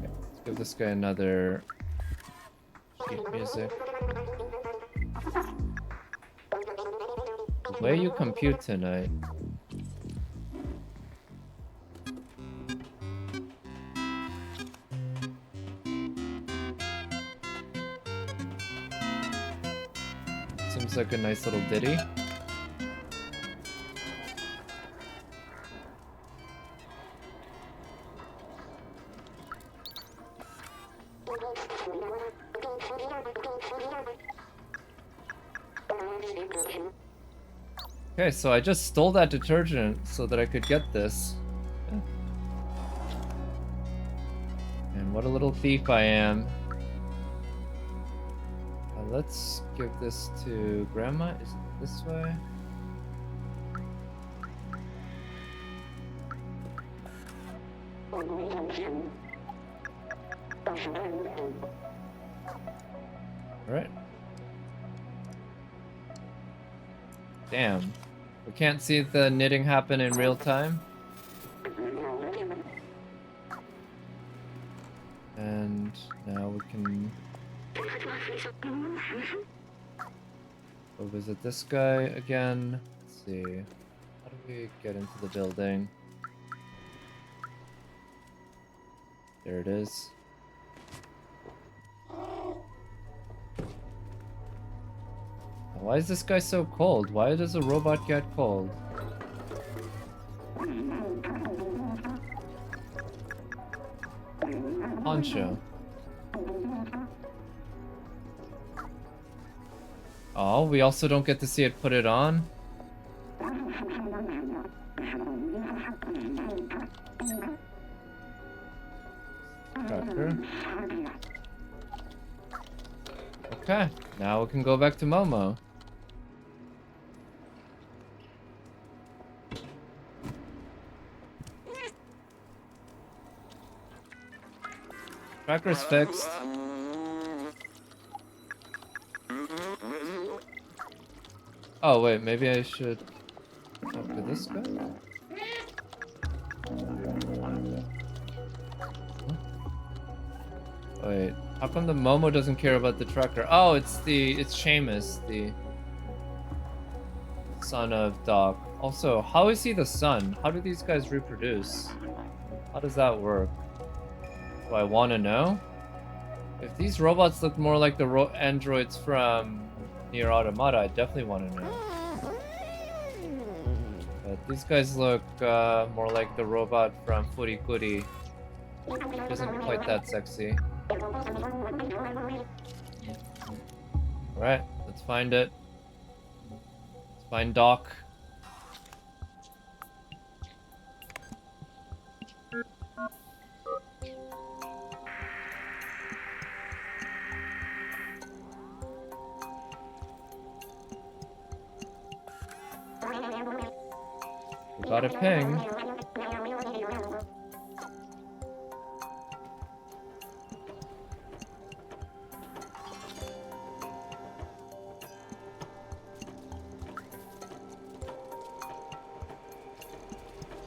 let's give this guy another sheet music. The way you compute tonight. Seems like a nice little ditty. Okay, so I just stole that detergent so that I could get this. And what a little thief I am. Let's give this to Grandma. Is it this way? Alright. Damn. We can't see the knitting happen in real time. And now we can go visit this guy again. Let's see. How do we get into the building? There it is. Why is this guy so cold? Why does a robot get cold? Poncho. Oh, we also don't get to see it put it on? Tracker. Okay, now we can go back to Momo. Tracker's fixed. Oh wait, maybe I should talk to this guy? Wait, how come the Momo doesn't care about the tracker? Oh, it's Seamus, the son of Doc. Also, how is he the son? How do these guys reproduce? How does that work? Do I want to know? If these robots look more like the androids from Nier Automata, I definitely want to know. But these guys look more like the robot from Furikuri. Which isn't quite that sexy. Alright, let's find it. Let's find Doc. We got a ping.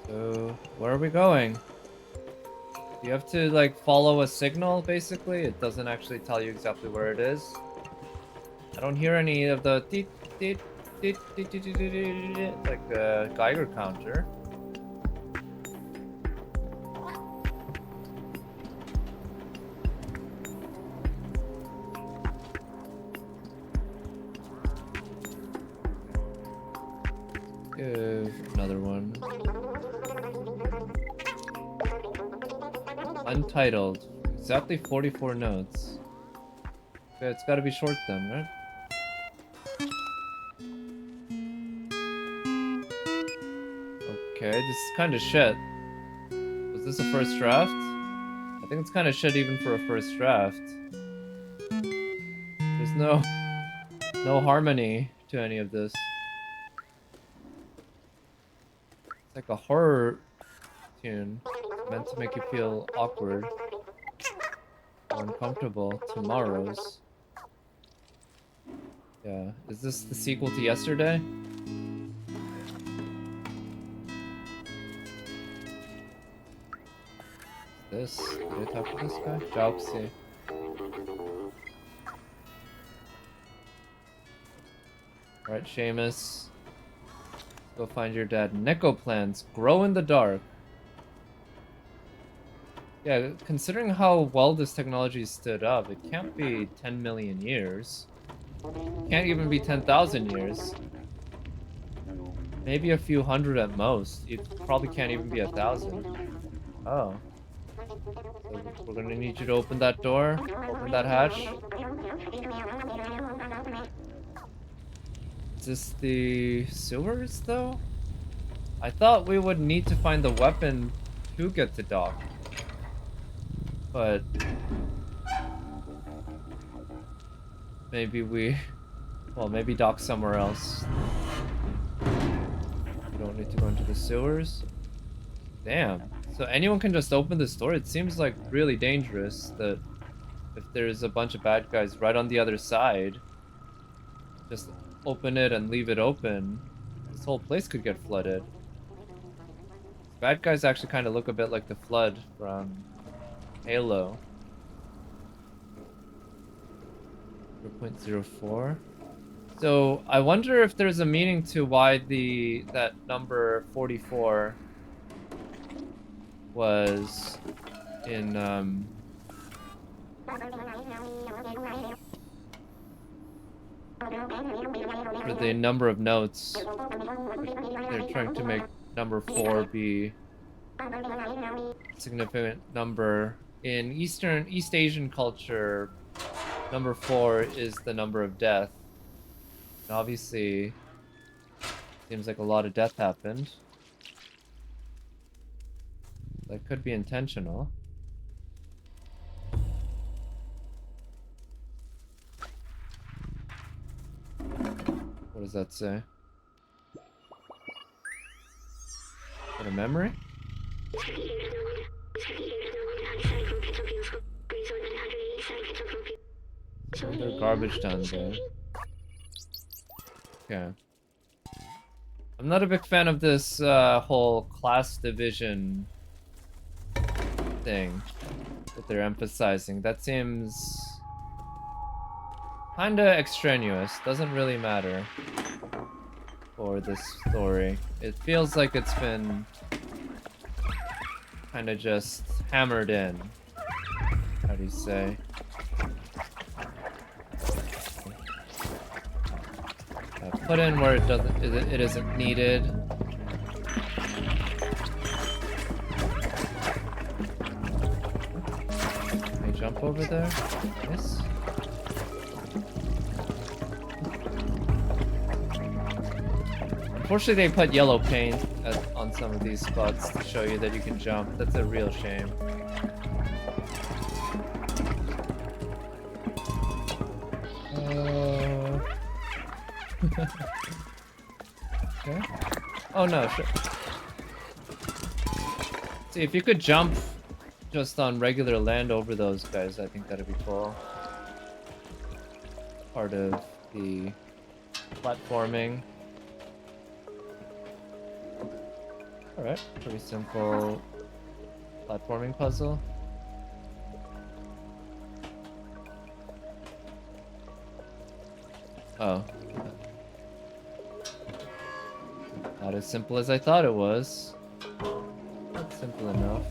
So, where are we going? You have to, like, follow a signal, basically? It doesn't actually tell you exactly where it is. I don't hear any of the teet teet. It's like a Geiger counter. Give another one. Untitled. Exactly 44 notes. Okay, it's gotta be short then, right? Okay, this is kind of shit. Was this a first draft? I think it's kind of shit even for a first draft. There's no harmony to any of this. It's like a horror tune. It's meant to make you feel awkward or uncomfortable. Tomorrow's. Yeah. Is this the sequel to Yesterday? This? Did I talk to this guy? Jobsy. Alright, Seamus. Go find your dad. Neko plants grow in the dark. Yeah, considering how well this technology stood up, it can't be 10 million years. It can't even be 10,000 years. Maybe a few hundred at most. It probably can't even be 1,000. Oh. So we're gonna need you to open that door. Open that hatch. Is this the sewers, though? I thought we would need to find the weapon to get to dock. But maybe maybe dock somewhere else. We don't need to go into the sewers. Damn. So anyone can just open this door? It seems like really dangerous that if there's a bunch of bad guys right on the other side, just open it and leave it open. This whole place could get flooded. Bad guys actually kind of look a bit like the Flood from Halo. 0.04. So I wonder if there's a meaning to why that number 44 was in for the number of notes. They're trying to make number 4 be a significant number. In East Asian culture, number 4 is the number of death. And obviously, seems like a lot of death happened. That could be intentional. What does that say? Is it a memory? Another garbage down there. Okay. I'm not a big fan of this whole class division thing that they're emphasizing. That seems kinda extraneous. Doesn't really matter for this story. It feels like it's been kinda just hammered in. How do you say? Put in where it isn't needed. Can I jump over there? Yes. Unfortunately, they put yellow paint on some of these spots to show you that you can jump. That's a real shame. Okay. Oh no, sure. See, if you could jump just on regular land over those guys, I think that'd be cool. Part of the platforming. Alright, pretty simple platforming puzzle. Oh. as simple as I thought it was. Not simple enough.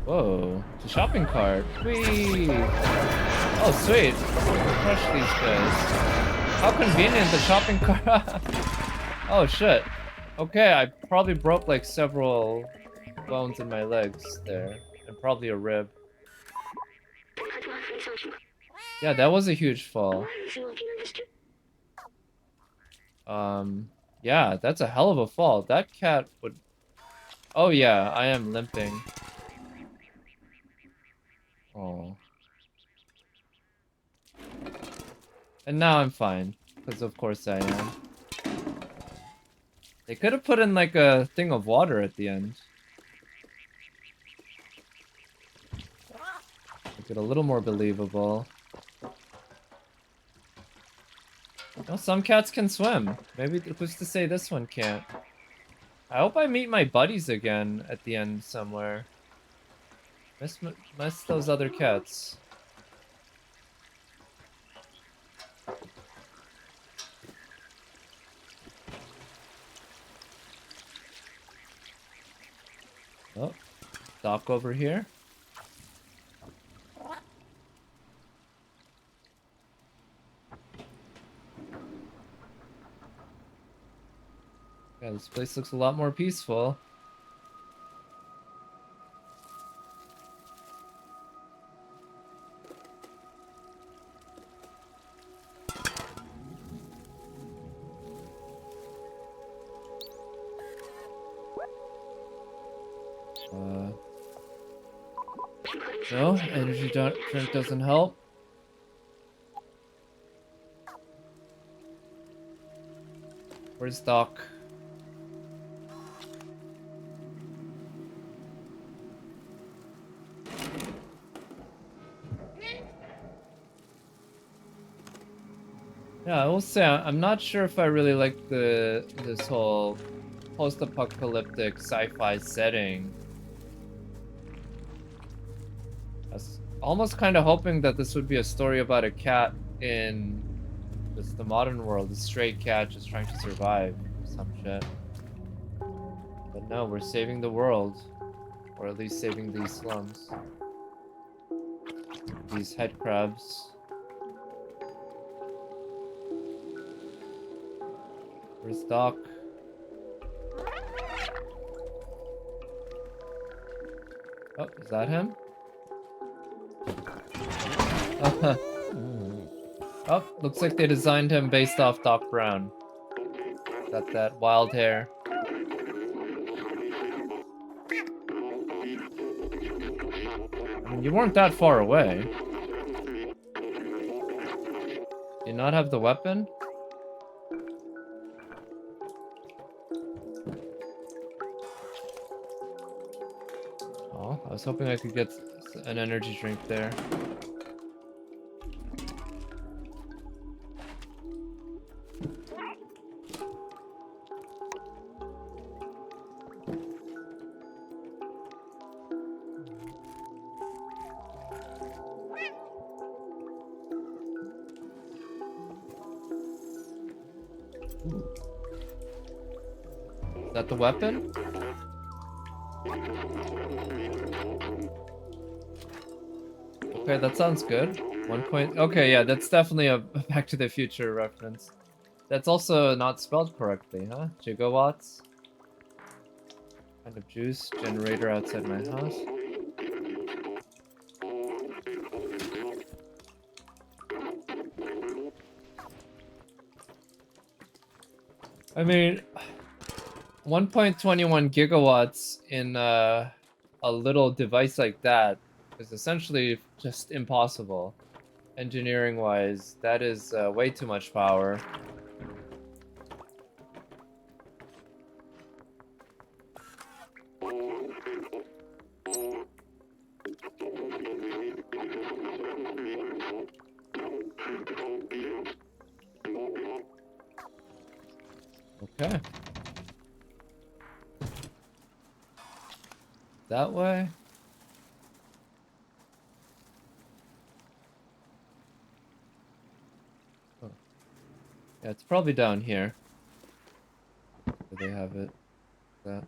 Whoa, it's a shopping cart. Whee! Oh, sweet. Crush these guys. How convenient, the shopping cart. Oh, shit. Okay, I probably broke like several bones in my legs there. And probably a rib. Yeah, that was a huge fall. Yeah, that's a hell of a fall. That cat would... Oh yeah, I am limping. Oh. And now I'm fine. Because of course I am. They could have put in like a thing of water at the end. Make it a little more believable. No, some cats can swim. Maybe who's to say this one can't? I hope I meet my buddies again at the end somewhere. Miss those other cats. Oh, dock over here. Yeah, this place looks a lot more peaceful. No, energy drink doesn't help. Where's Doc? Yeah, I will say I'm not sure if I really like this whole post-apocalyptic sci-fi setting. I was almost kind of hoping that this would be a story about a cat in just the modern world, a stray cat just trying to survive or some shit. But no, we're saving the world, or at least saving these slums. These head crabs. Where's Doc? Oh, is that him? Oh, looks like they designed him based off Doc Brown. Got that wild hair. I mean, you weren't that far away. Do you not have the weapon? Oh, I was hoping I could get an energy drink there. Is that the weapon? Okay, that sounds good. 1 point. Okay, yeah, that's definitely a Back to the Future reference. That's also not spelled correctly, huh? Gigawatts? Kind of juice generator outside my house. I mean, 1.21 gigawatts in a little device like that is essentially just impossible. Engineering-wise, that is way too much power. Okay. That way? Oh. Yeah, it's probably down here. Do they have it? That.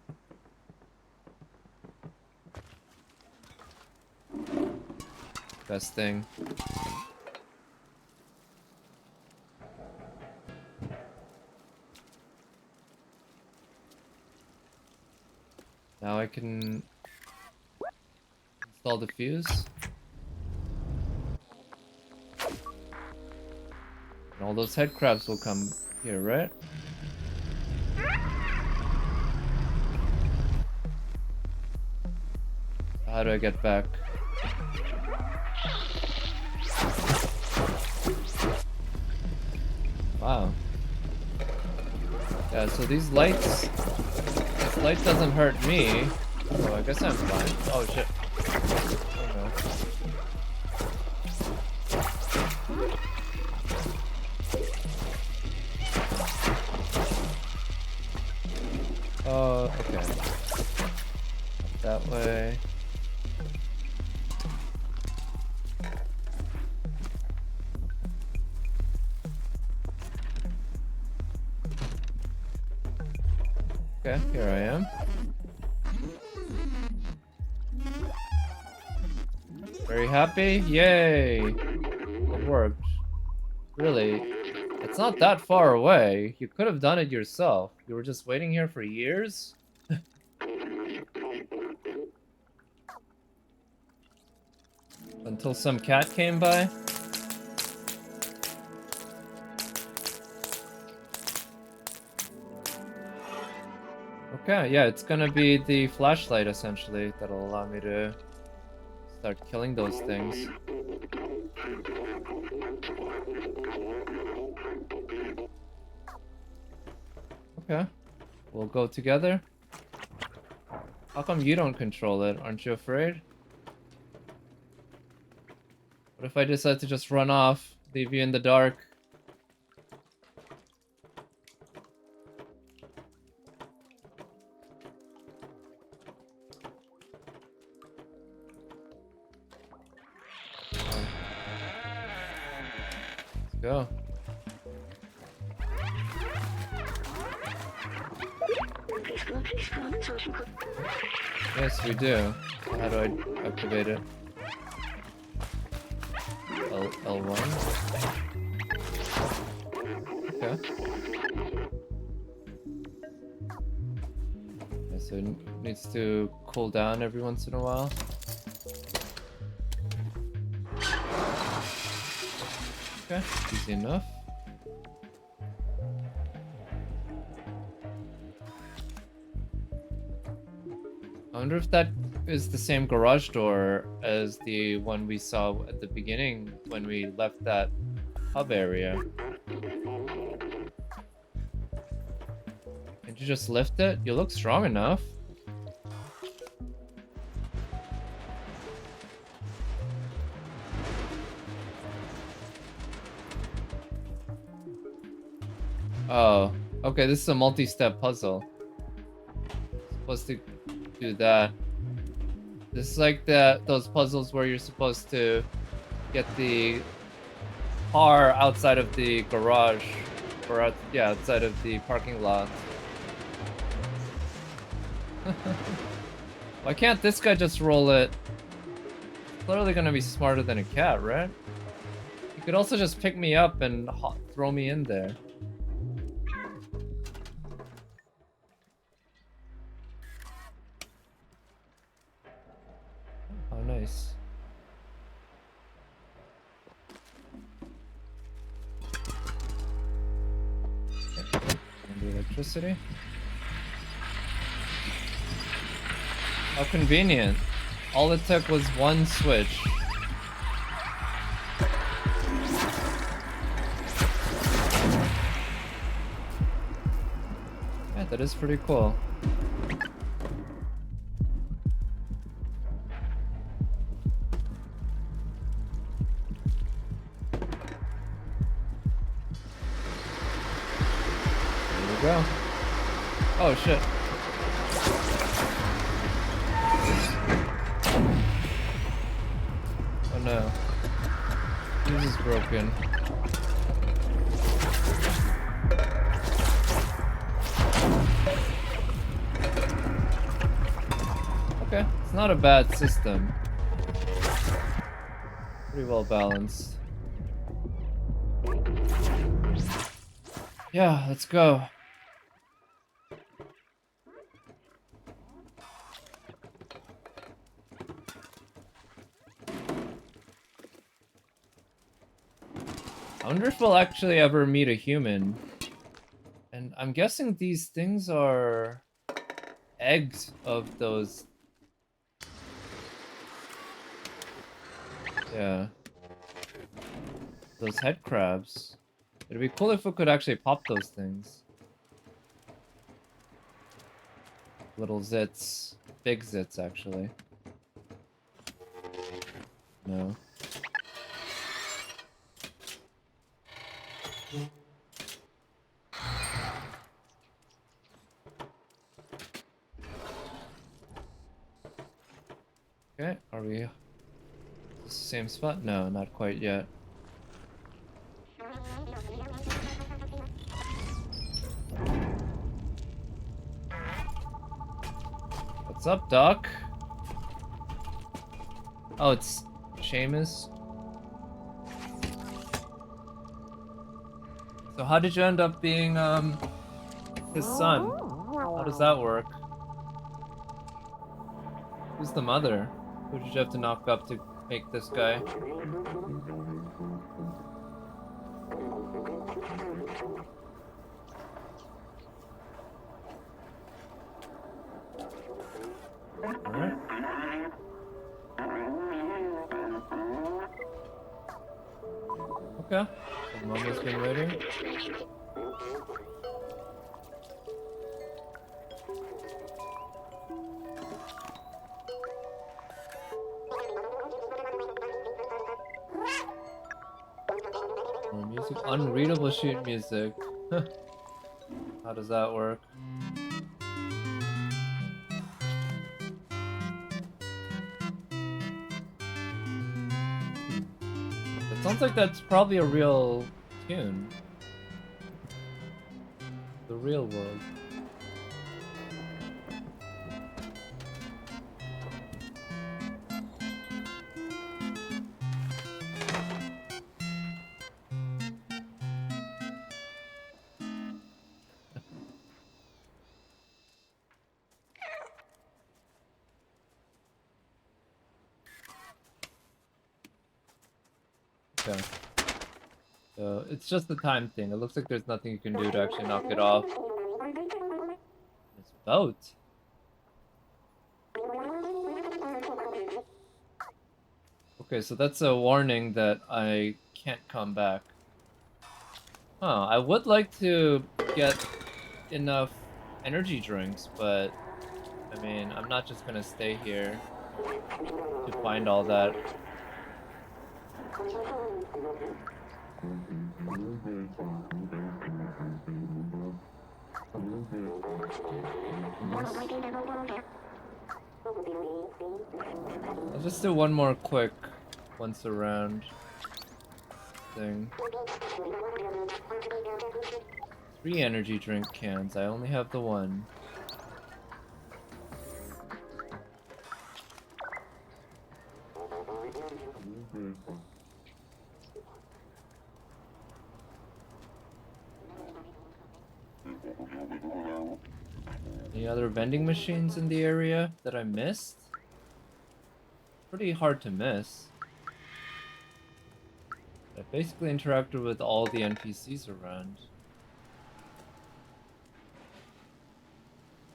Best thing. Now I can install the fuse. And all those head crabs will come here, right? How do I get back? Wow. Yeah, so these lights... This light doesn't hurt me. So I guess I'm fine. Oh shit. Oh, okay. That way. Okay, here I am. Very happy? Yay! It worked. Really? It's not that far away. You could have done it yourself. You were just waiting here for years? Until some cat came by? Okay, yeah, it's gonna be the flashlight, essentially, that'll allow me to start killing those things. Okay, we'll go together. How come you don't control it? Aren't you afraid? What if I decide to just run off, leave you in the dark? Let's go. Yes, we do. How do I activate it? L1? Okay. Yeah, so it needs to cool down every once in a while. Okay, easy enough. I wonder if that is the same garage door as the one we saw at the beginning when we left that hub area. Can't you just lift it? You look strong enough. Oh, okay, this is a multi-step puzzle. Supposed to do that. This is like those puzzles where you're supposed to get the car outside of the garage, or outside of the parking lot. Why can't this guy just roll it? Clearly gonna be smarter than a cat, right? He could also just pick me up and throw me in there. Oh, nice. Okay. And the electricity. How convenient. All it took was one switch. Yeah, that is pretty cool. There we go. Oh shit. Oh no. This is broken. not a bad system. Pretty well balanced. Yeah, let's go. I wonder if we'll actually ever meet a human. And I'm guessing these things are eggs of those. Yeah. Those head crabs. It'd be cool if we could actually pop those things. Little zits. Big zits, actually. No. Okay, are we... Is this the same spot? No, not quite yet. What's up, Doc? Oh, it's Seamus. So how did you end up being, his son? How does that work? Who's the mother? Who did you have to knock up to make this guy? Alright. Okay. So Momo's been waiting. More music. Unreadable sheet music. How does that work? It sounds like that's probably a real tune. The real world. Okay. So it's just the time thing. It looks like there's nothing you can do to actually knock it off. This boat. Okay, so that's a warning that I can't come back. Huh, I would like to get enough energy drinks, but I mean, I'm not just gonna stay here to find all that. I'll just do one more quick once around thing. 3 energy drink cans. I only have the one. Any other vending machines in the area that I missed? Pretty hard to miss. I basically interacted with all the NPCs around.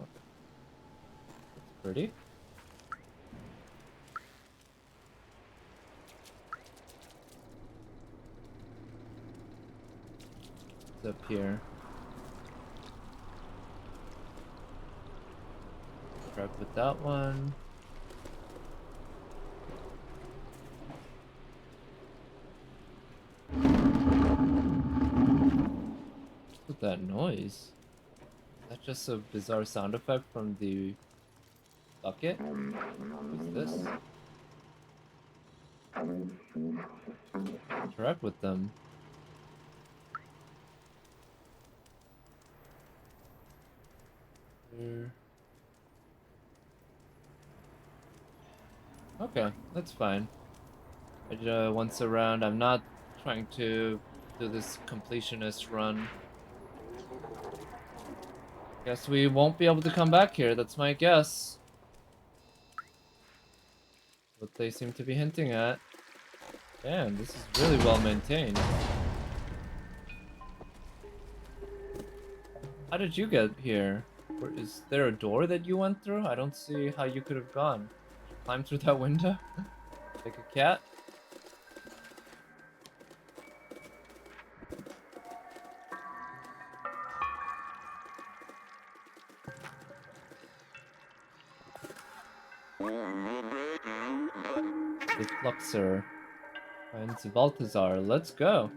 Okay. That's pretty. What's up here? Interact with that one. What's that noise? Is that just a bizarre sound effect from the bucket? What's this? Interact with them. Here. Okay, that's fine. Once around, I'm not trying to do this completionist run. Guess we won't be able to come back here, that's my guess. What they seem to be hinting at. Damn, this is really well maintained. How did you get here? Is there a door that you went through? I don't see how you could have gone. Climb through that window? Like a cat? The Fluxer finds Balthazar. Let's go.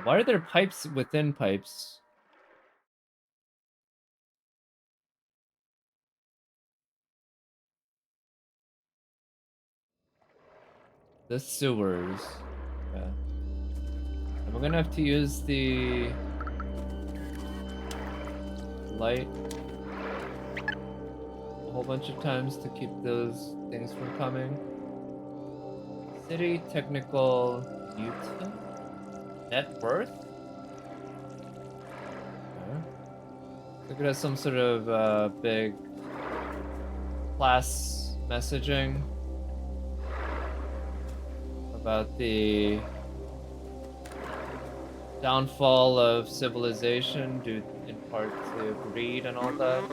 Why are there pipes within pipes? The sewers. Yeah. And we're gonna have to use the light a whole bunch of times to keep those things from coming. City technical util? Net worth? Okay. Look at it as some sort of big class messaging about the downfall of civilization due in part to greed and all that.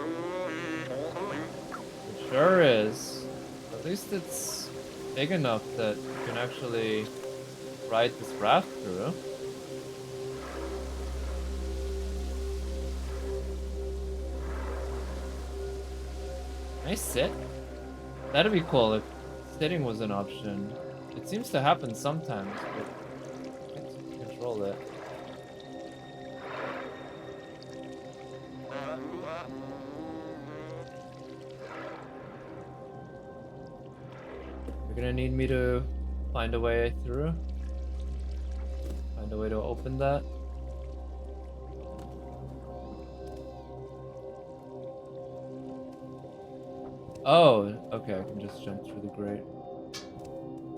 It sure is. At least it's big enough that you can actually ride this raft through. Can I sit? That'd be cool if sitting was an option. It seems to happen sometimes, but I can't control it. You're gonna need me to find a way through? Find a way to open that? Oh, okay, I can just jump through the grate.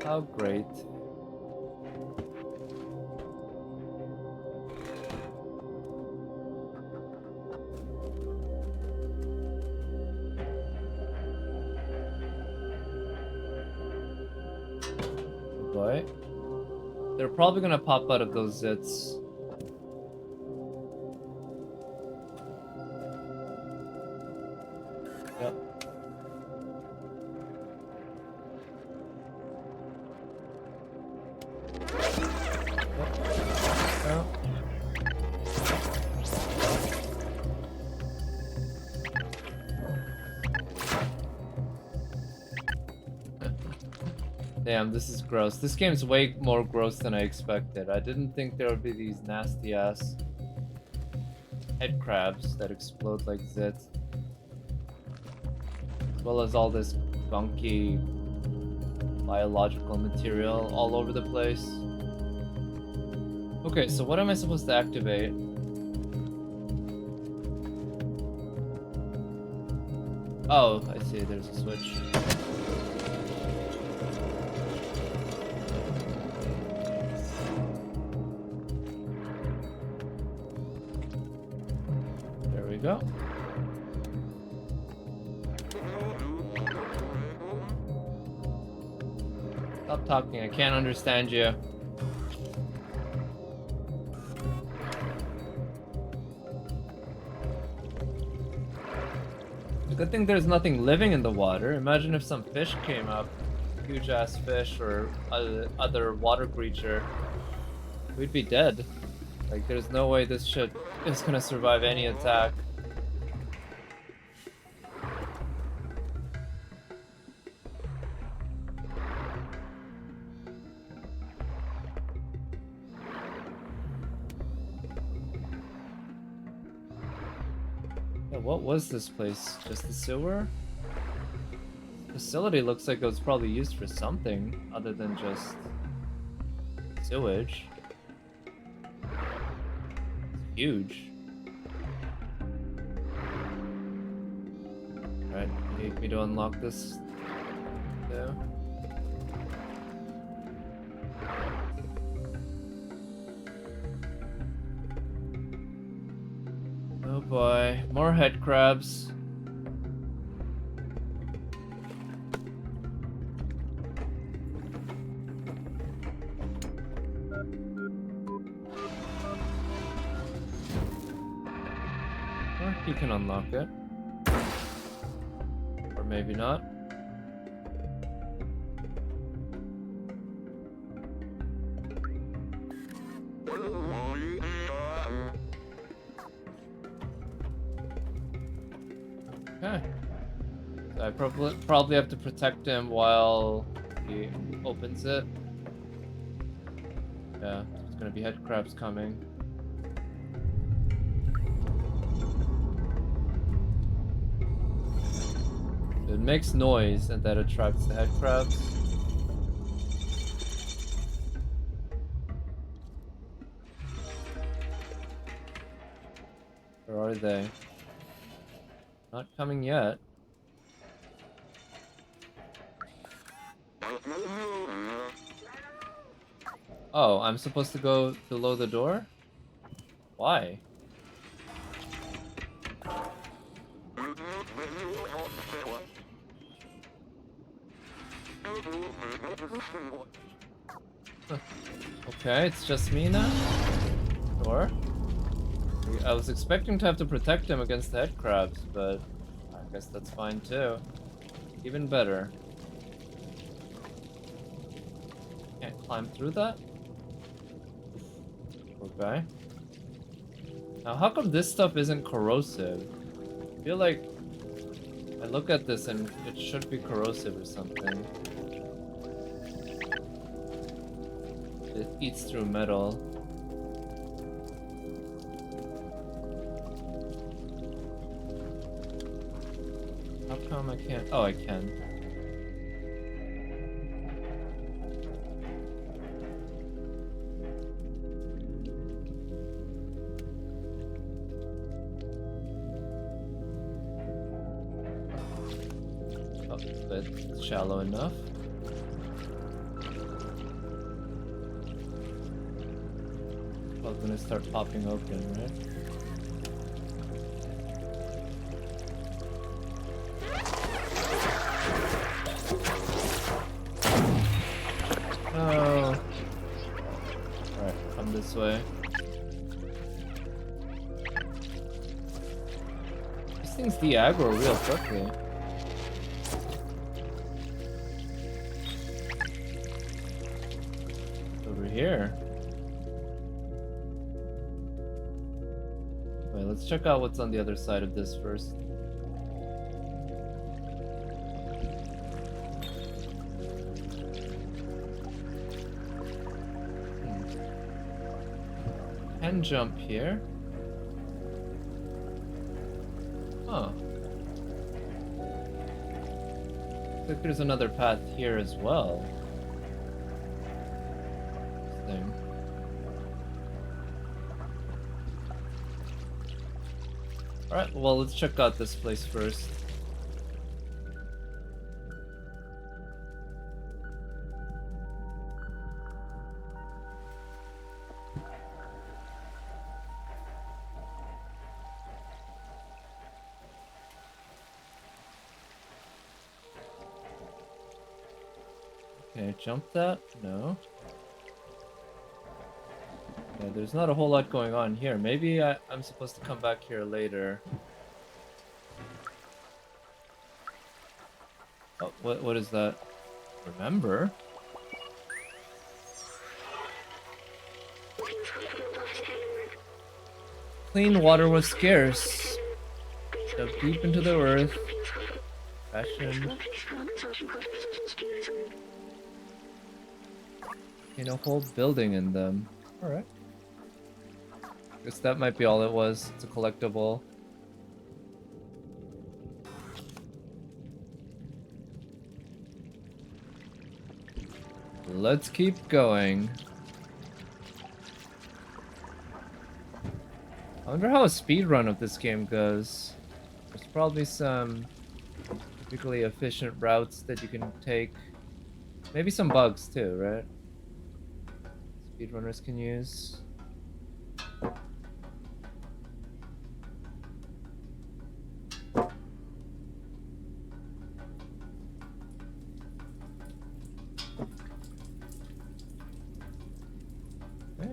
How great. Boy. They're probably gonna pop out of those zits. Yep. Oh. Damn, this is gross. This game's way more gross than I expected. I didn't think there would be these nasty ass head crabs that explode like zits. As well as all this funky biological material all over the place. Okay, so what am I supposed to activate? Oh, I see, there's a switch. There we go. Stop talking, I can't understand you. Good thing there's nothing living in the water. Imagine if some fish came up, huge ass fish or other water creature. We'd be dead. Like there's no way this shit is gonna survive any attack. What was this place? Just the sewer? Facility looks like it was probably used for something other than just sewage. It's huge. Need me to unlock this too. Oh boy, more head crabs. Or you can unlock it. Or maybe not. Okay. So I probably have to protect him while he opens it. Yeah, there's gonna be head crabs coming. It makes noise and that attracts the head crabs. Where are they? Not coming yet. Oh, I'm supposed to go below the door? Why? Okay, it's just me now? Sure. I was expecting to have to protect him against the head crabs, but I guess that's fine too. Even better. Can't climb through that? Okay. Now, how come this stuff isn't corrosive? I feel like I look at this and it should be corrosive or something. It eats through metal. How come I can't? Oh, I can. Oh, but it's shallow enough. Well, it's gonna start popping open, right? Oh. Alright, come this way. These things de-aggro real quickly. Over here. Wait, let's check out what's on the other side of this first. Can jump here. Huh. Looks like there's another path here as well. Interesting. Alright, well, let's check out this place first. Can I jump that? No. Yeah, there's not a whole lot going on here. Maybe I'm supposed to come back here later. Oh, what is that? Remember? Clean water was scarce. Dug deep into the earth. Fashioned in a whole building in them. Alright. Guess that might be all it was. It's a collectible. Let's keep going. I wonder how a speedrun of this game goes. There's probably some particularly efficient routes that you can take. Maybe some bugs too, right? Speedrunners can use. Okay.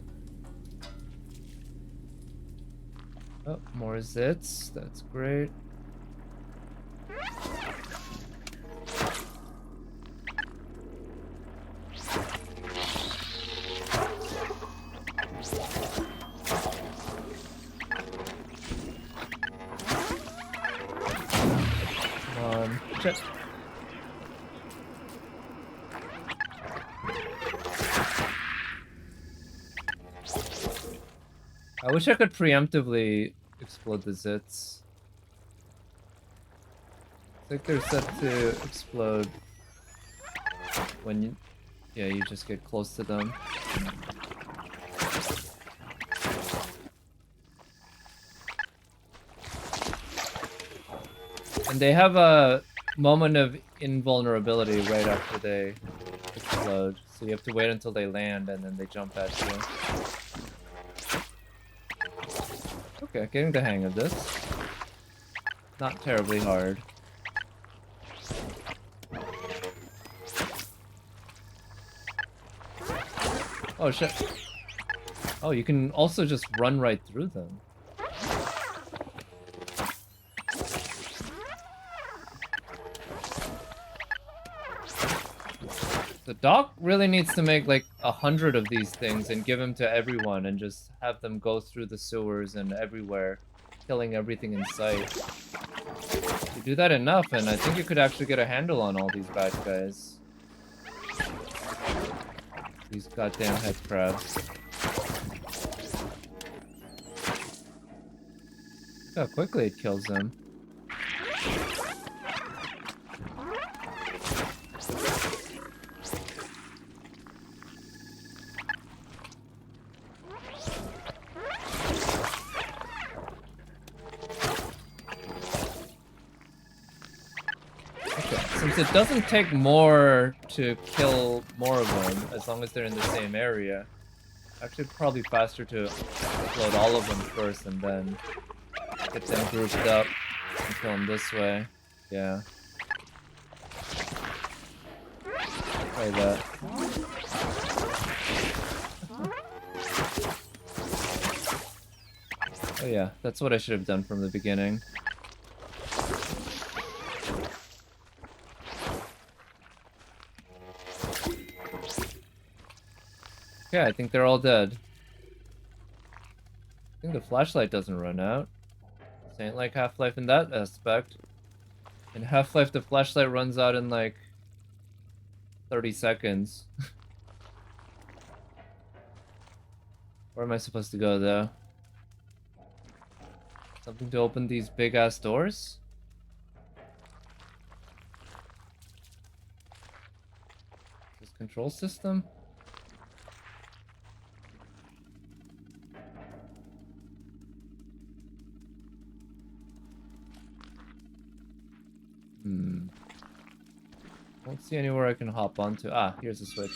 Oh, more zits. That's great. Shit. I wish I could preemptively explode the zits. I think they're set to explode when you just get close to them. And they have a moment of invulnerability right after they explode. So you have to wait until they land and then they jump at you. Okay, getting the hang of this. Not terribly hard. Oh shit. Oh, you can also just run right through them. The doc really needs to make like 100 of these things and give them to everyone and just have them go through the sewers and everywhere, killing everything in sight. You do that enough and I think you could actually get a handle on all these bad guys. These goddamn head crabs. Look how quickly it kills them. It doesn't take more to kill more of them as long as they're in the same area. Actually, probably faster to explode all of them first and then get them grouped up and kill them this way. Yeah. Try that. Oh yeah, that's what I should have done from the beginning. Okay, I think they're all dead. I think the flashlight doesn't run out. This ain't like Half-Life in that aspect. In Half-Life, the flashlight runs out in like 30 seconds. Where am I supposed to go, though? Something to open these big-ass doors? This control system? Don't see anywhere I can hop onto. Ah, here's a switch.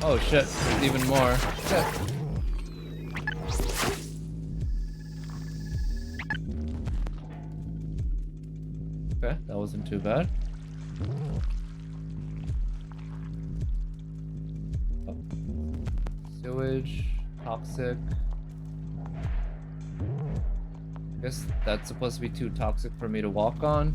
Oh shit, there's even more. Shit. Okay, that wasn't too bad. Oh. Sewage, toxic. I guess that's supposed to be too toxic for me to walk on.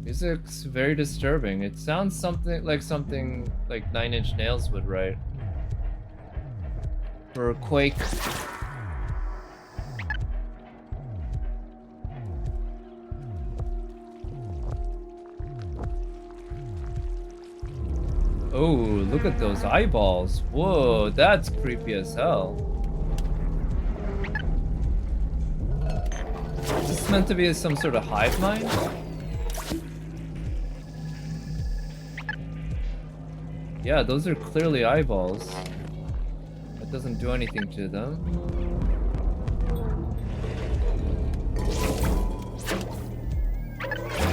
Music's very disturbing. It sounds something like 9 Inch Nails would write. For Quake. Oh, look at those eyeballs. Whoa, that's creepy as hell. Is this meant to be some sort of hive mind? Yeah, those are clearly eyeballs. It doesn't do anything to them.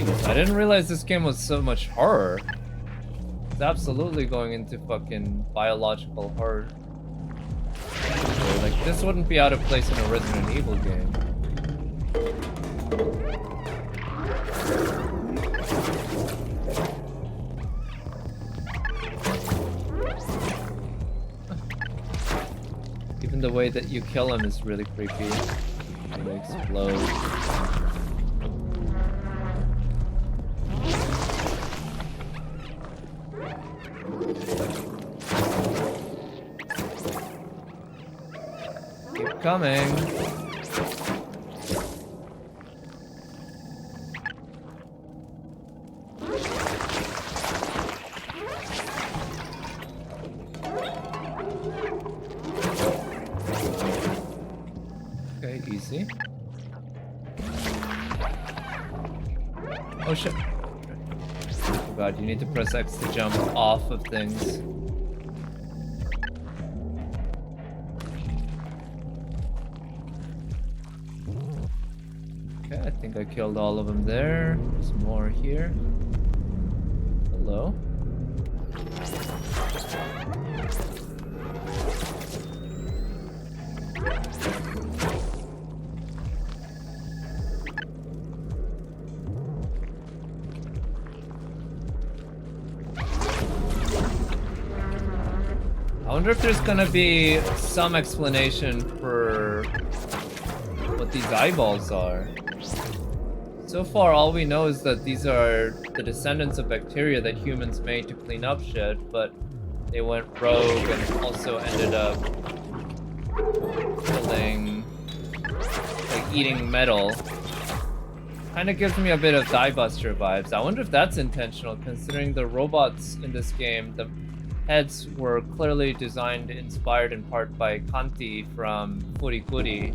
Jeez, I didn't realize this game was so much horror. It's absolutely going into fucking biological horror. Like, this wouldn't be out of place in a Resident Evil game. Even the way that you kill him is really creepy. They explode. Keep coming. Okay, easy. Oh shit. Oh god, you need to press X to jump off of things. Okay, I think I killed all of them there. There's more here. Hello? I wonder if there's gonna be some explanation for what these eyeballs are. So far, all we know is that these are the descendants of bacteria that humans made to clean up shit, but they went rogue and also ended up killing, like, eating metal. Kinda gives me a bit of Die Buster vibes. I wonder if that's intentional, considering the robots in this game, the heads were clearly designed, inspired in part by Kanti from Furikuri.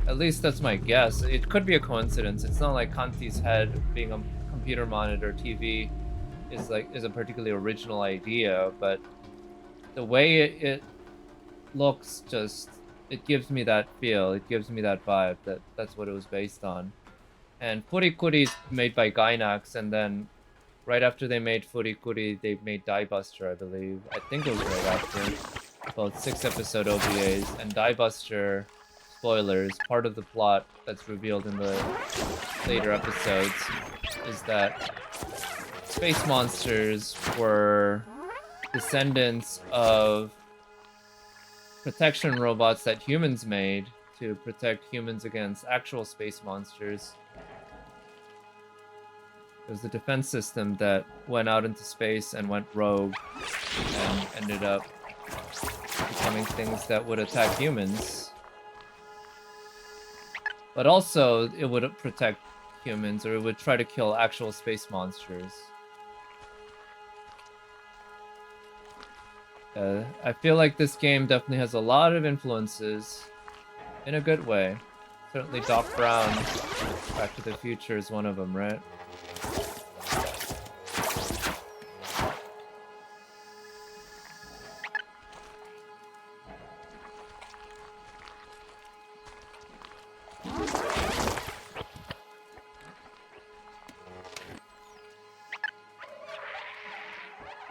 At least that's my guess. It could be a coincidence. It's not like Kanti's head being a computer monitor TV is a particularly original idea, but the way it looks, just, it gives me that feel. It gives me that vibe that that's what it was based on. And Furikuri is made by Gainax, and then right after they made Furikuri, they made Die Buster, I believe. I think it was right after. Both 6-episode OVAs. And Die Buster, spoilers, part of the plot that's revealed in the later episodes is that space monsters were descendants of protection robots that humans made to protect humans against actual space monsters. It was the defense system that went out into space and went rogue and ended up becoming things that would attack humans. But also, it would protect humans, or it would try to kill actual space monsters. I feel like this game definitely has a lot of influences in a good way. Certainly Doc Brown, Back to the Future is one of them, right?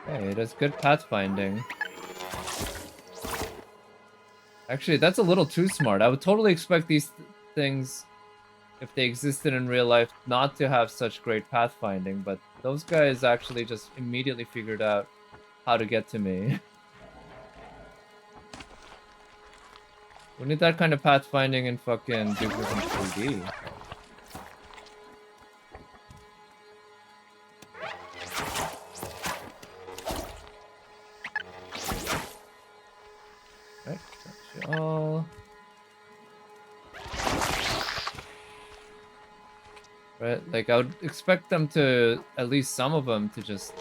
Hey, it has good pathfinding. Actually, that's a little too smart. I would totally expect these things, if they existed in real life, not to have such great pathfinding, but those guys actually just immediately figured out how to get to me. We need that kind of pathfinding in fucking Duke Nukem 3D. Right, got you all. Right, like I would expect them to, at least some of them, to just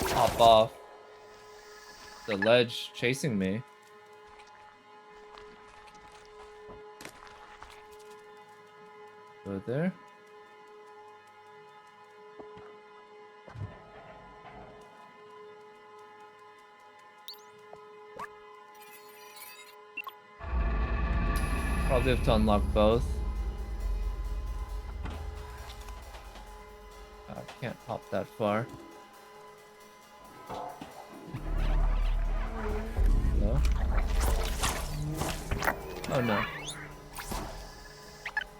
hop off the ledge chasing me. Go there. Probably have to unlock both. I can't hop that far. No? Oh no.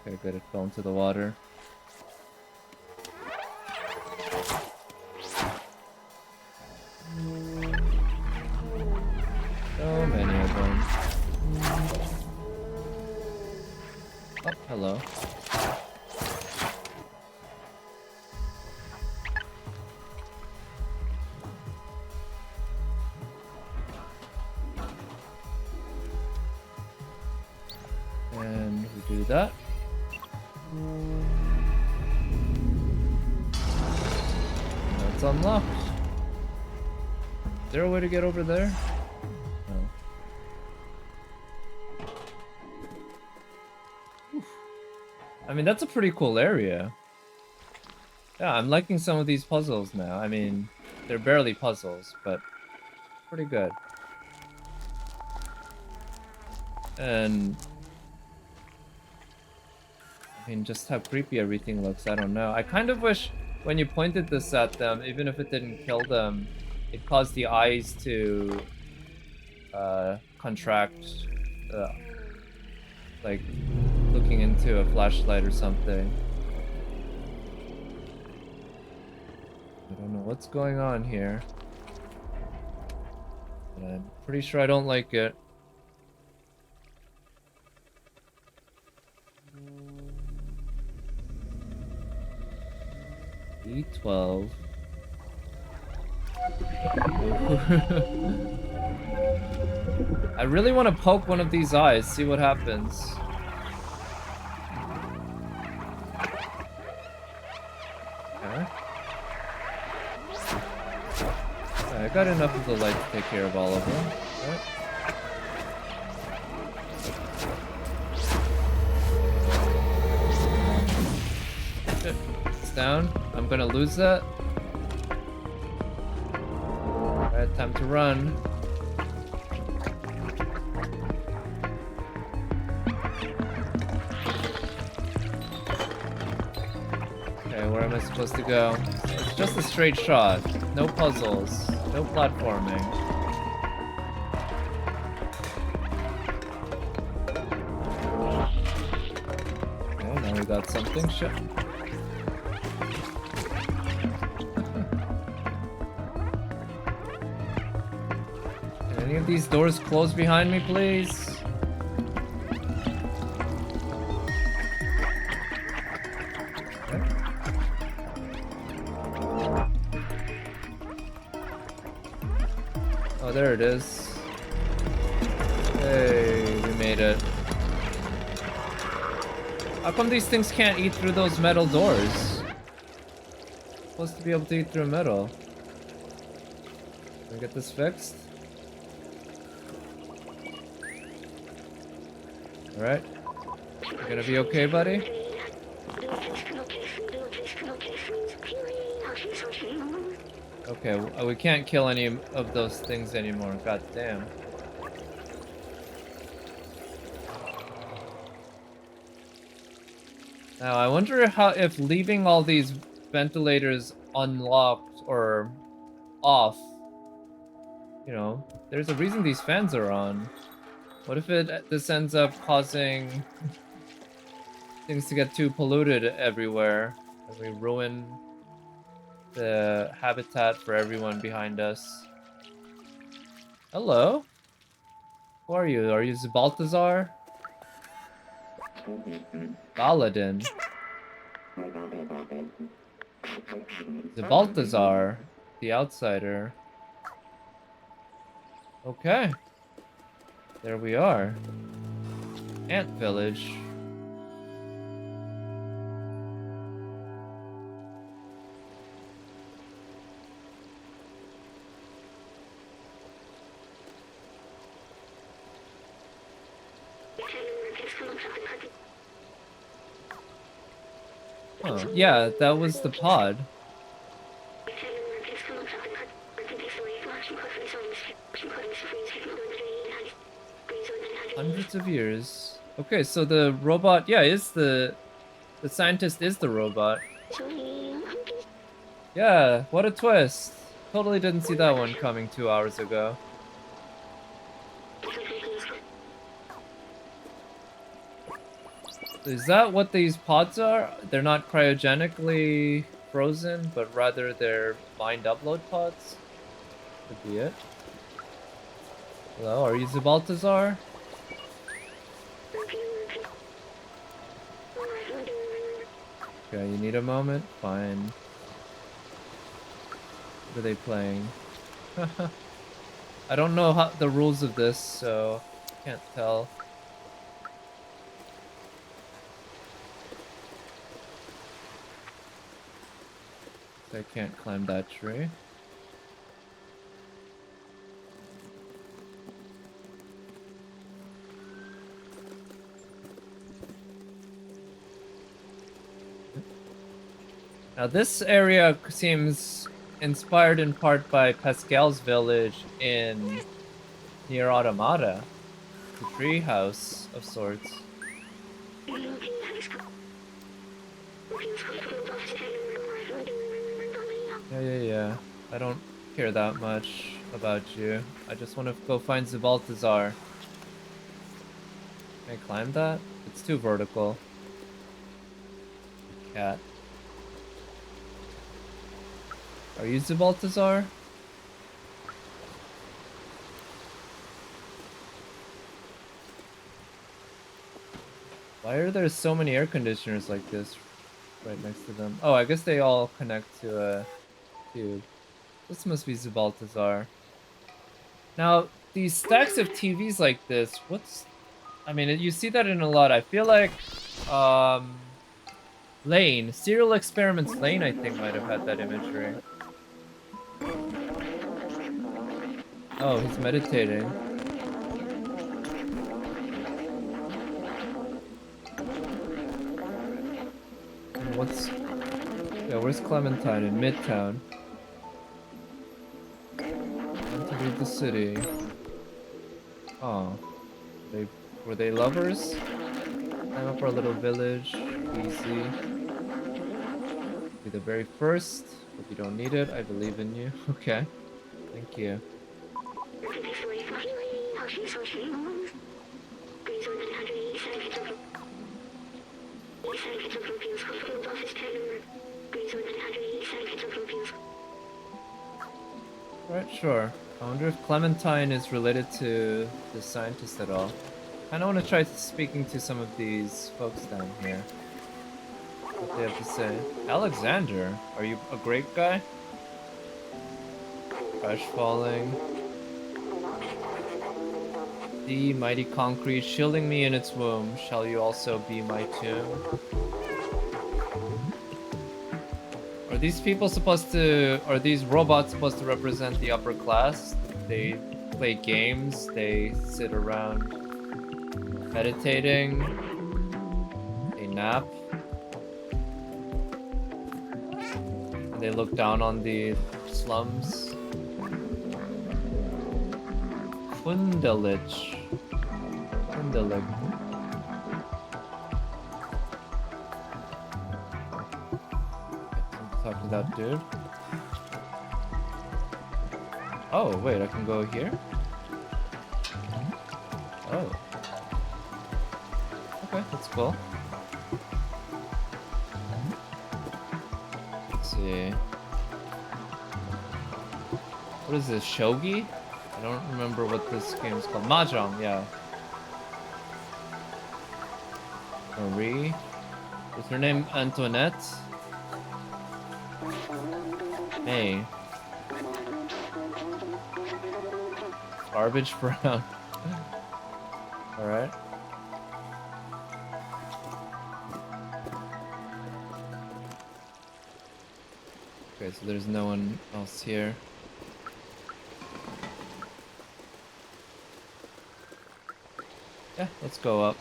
Okay, good, it fell into the water. So many of them. Oh, hello. And we do that. And that's unlocked. Is there a way to get over there? No. Oof. I mean, that's a pretty cool area. Yeah, I'm liking some of these puzzles now. I mean, they're barely puzzles, but pretty good. And I mean, just how creepy everything looks, I don't know. I kind of wish when you pointed this at them, even if it didn't kill them, it caused the eyes to contract, like looking into a flashlight or something. I don't know what's going on here, but I'm pretty sure I don't like it. E12. I really want to poke one of these eyes, see what happens. Okay. I got enough of the light to take care of all of them. Right. Shit. It's down. I'm gonna lose that. Alright, time to run. Okay, where am I supposed to go? It's just a straight shot. No puzzles. No platforming. Okay, now we got something. Shit. Can any of these doors close behind me, please? Oh, there it is. Hey, we made it. How come these things can't eat through those metal doors? Supposed to be able to eat through metal. Can we get this fixed? Alright. You gonna be okay, buddy? Okay, we can't kill any of those things anymore. God damn. Now, I wonder if leaving all these ventilators unlocked or off, you know, there's a reason these fans are on. What if this ends up causing things to get too polluted everywhere, and we ruin the habitat for everyone behind us? Hello? Who are you? Are you Balthazar? Baladin. Balthazar, the outsider. Okay. There we are. Antvillage. Huh. Yeah, that was the pod. Hundreds of years. Okay, so the robot, yeah, is the scientist is the robot. Yeah, what a twist. Totally didn't see that one coming 2 hours ago. Is that what these pods are? They're not cryogenically frozen, but rather they're mind upload pods? Could be it. Hello, are you Zabaltazar? Okay, you need a moment? Fine. What are they playing? I don't know the rules of this, so can't tell. I can't climb that tree. Now this area seems inspired in part by Pascal's village in near Automata. The tree house of sorts. Yeah. I don't care that much about you. I just want to go find Zabaltazar. Can I climb that? It's too vertical. Cat. Are you Zabaltazar? Why are there so many air conditioners like this right next to them? Oh, I guess they all connect to a tube. This must be Zabaltazar. Now, these stacks of TVs like this, I mean, you see that in a lot. I feel like, Lane, Serial Experiments Lane, I think might have had that imagery. Oh, he's meditating. Where's Clementine? In Midtown. Time to leave the city. Oh, were they lovers? Climb up our little village. Easy. Be the very first. Hope you don't need it. I believe in you. Okay. Thank you. Right, sure. I wonder if Clementine is related to the scientist at all. I kinda wanna try speaking to some of these folks down here. What they have to say. Alexander, are you a great guy? Crash falling. The mighty concrete shielding me in its womb. Shall you also be my tomb? Are these robots supposed to represent the upper class? They play games, they sit around meditating, they nap, and they look down on the slums. Antvillage. Talk to that dude. Oh, wait, I can go here? Oh. Okay, that's cool. Let's see. What is this, Shogi? I don't remember what this game is called. Mahjong, yeah. Marie. Is her name Antoinette? Hey. Garbage brown. Alright. Okay, so there's no one else here. Yeah, let's go up.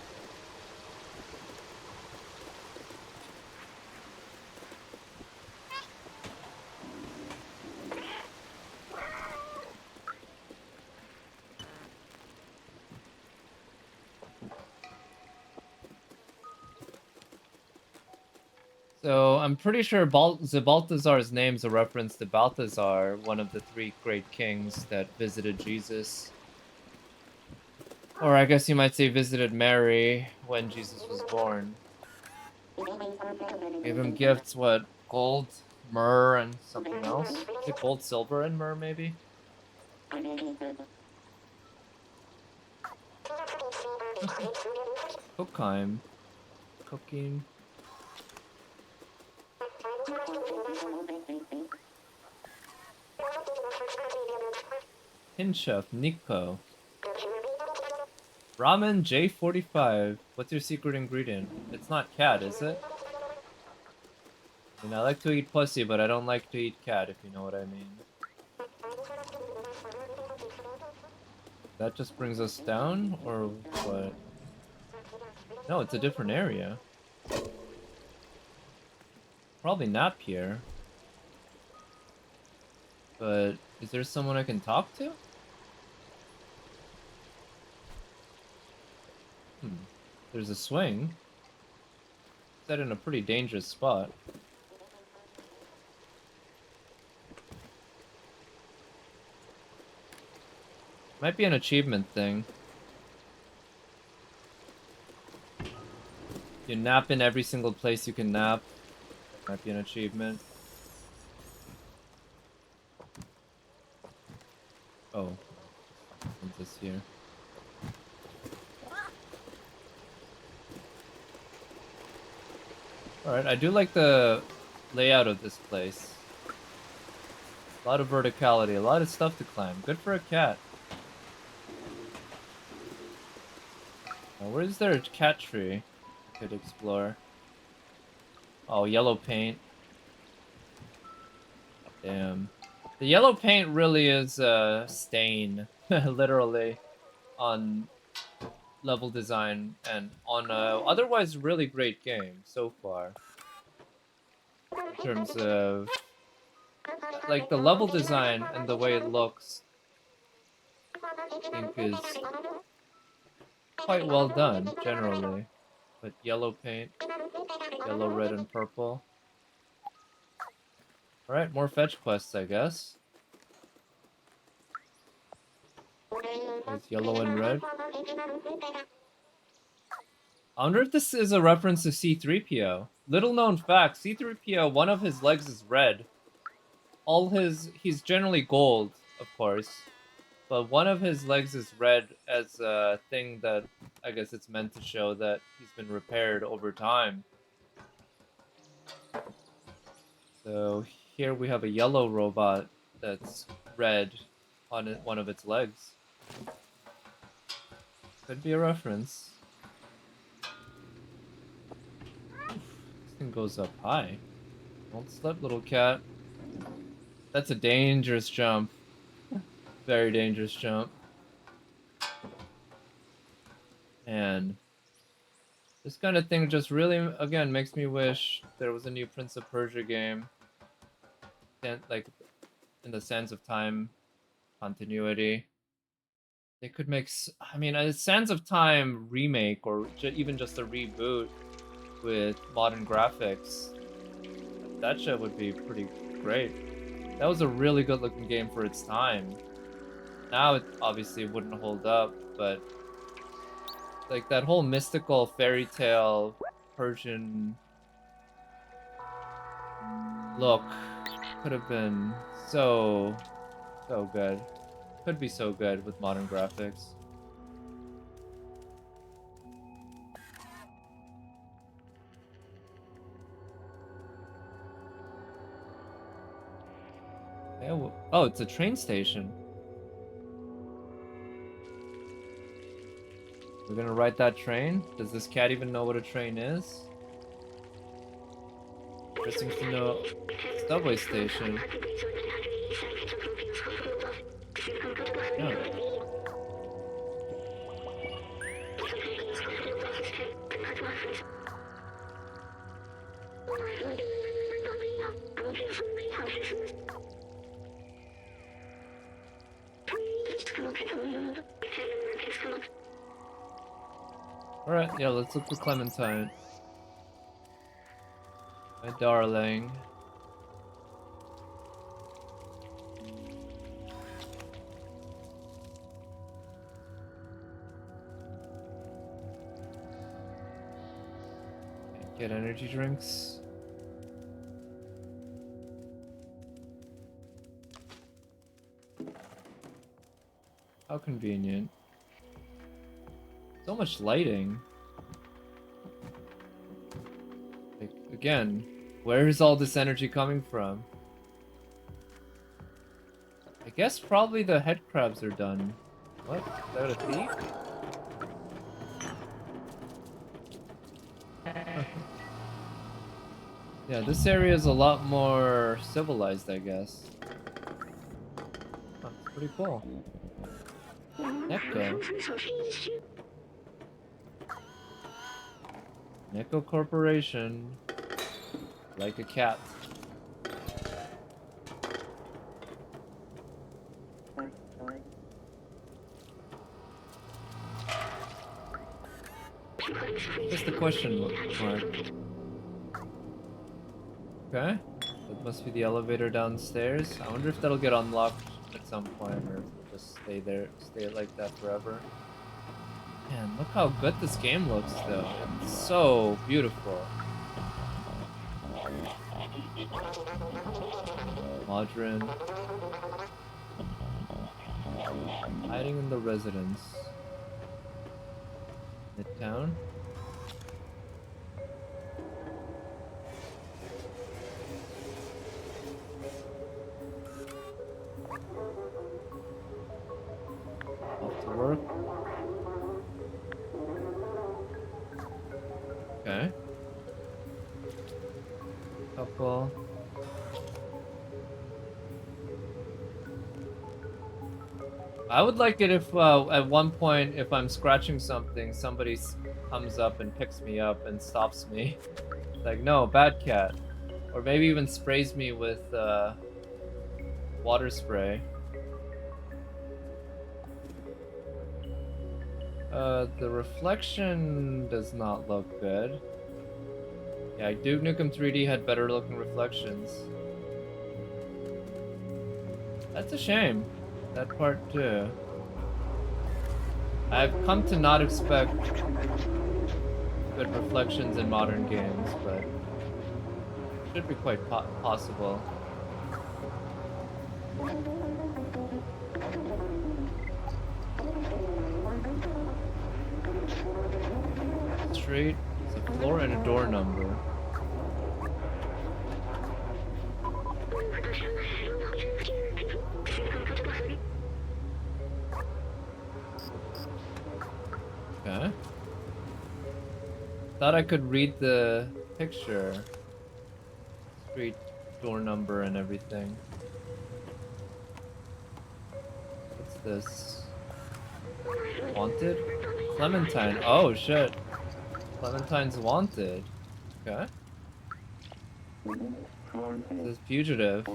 So I'm pretty sure Balthazar's name's a reference to Balthazar, one of the three great kings that visited Jesus. Or I guess you might say visited Mary when Jesus was born. Gave him gifts, what? Gold, myrrh, and something else? Is it gold, silver, and myrrh, maybe? Cookheim. Cooking. Hinchef, Nico. Ramen J45. What's your secret ingredient? It's not cat, is it? I mean, I like to eat pussy, but I don't like to eat cat, if you know what I mean. That just brings us down, or what? No, it's a different area. Probably nap here. But is there someone I can talk to? There's a swing. Set in a pretty dangerous spot. Might be an achievement thing. You nap in every single place you can nap. Might be an achievement. Oh. What's this here? Alright, I do like the layout of this place. A lot of verticality, a lot of stuff to climb. Good for a cat. Where is there a cat tree I could explore? Oh, yellow paint. Damn. The yellow paint really is a stain, literally, on level design and on a otherwise really great game so far. In terms of like the level design and the way it looks, I think is quite well done generally. But yellow paint, yellow, red, and purple. Alright, more fetch quests, I guess. There's yellow and red. I wonder if this is a reference to C-3PO. Little known fact, C-3PO, one of his legs is red. He's generally gold, of course. But one of his legs is red as a thing that I guess it's meant to show that he's been repaired over time. So here we have a yellow robot that's red on one of its legs. Could be a reference. This thing goes up high. Don't slip, little cat. That's a dangerous jump. Very dangerous jump. And this kind of thing just really, again, makes me wish there was a new Prince of Persia game. Like, in the Sands of Time continuity. They could make, I mean, a Sands of Time remake or even just a reboot with modern graphics. That shit would be pretty great. That was a really good looking game for its time. Now it obviously wouldn't hold up, but like that whole mystical fairy tale Persian look could have been so good. Could be so good with modern graphics. Yeah, oh, it's a train station. We're gonna ride that train? Does this cat even know what a train is? Interesting to know. Subway station. Yeah. Alright, yeah, let's look for Clementine. My darling. Get energy drinks. How convenient. So much lighting. Like, again, where is all this energy coming from? I guess probably the head crabs are done. What? Is that a thief? Yeah, this area is a lot more civilized, I guess. That's pretty cool. Neko. Neko Corporation. Like a cat. Just the question mark. Okay. That must be the elevator downstairs. I wonder if that'll get unlocked at some point, or if it'll just stay there, stay like that forever. Man, look how good this game looks, though. It's so beautiful. Modern. Hiding in the residence. Midtown. Off to work. Okay. Couple. I would like it if at one point, if I'm scratching something, somebody comes up and picks me up and stops me. Like, no, bad cat. Or maybe even sprays me with water spray. The reflection does not look good. Yeah, Duke Nukem 3D had better looking reflections. That's a shame. That part too. I've come to not expect good reflections in modern games, but it should be quite possible. Street, it's a floor and a door number. Okay. Thought I could read the picture. Street, door number, and everything. What's this? Wanted? Clementine. Oh shit. Clementine's wanted. Okay. This is fugitive.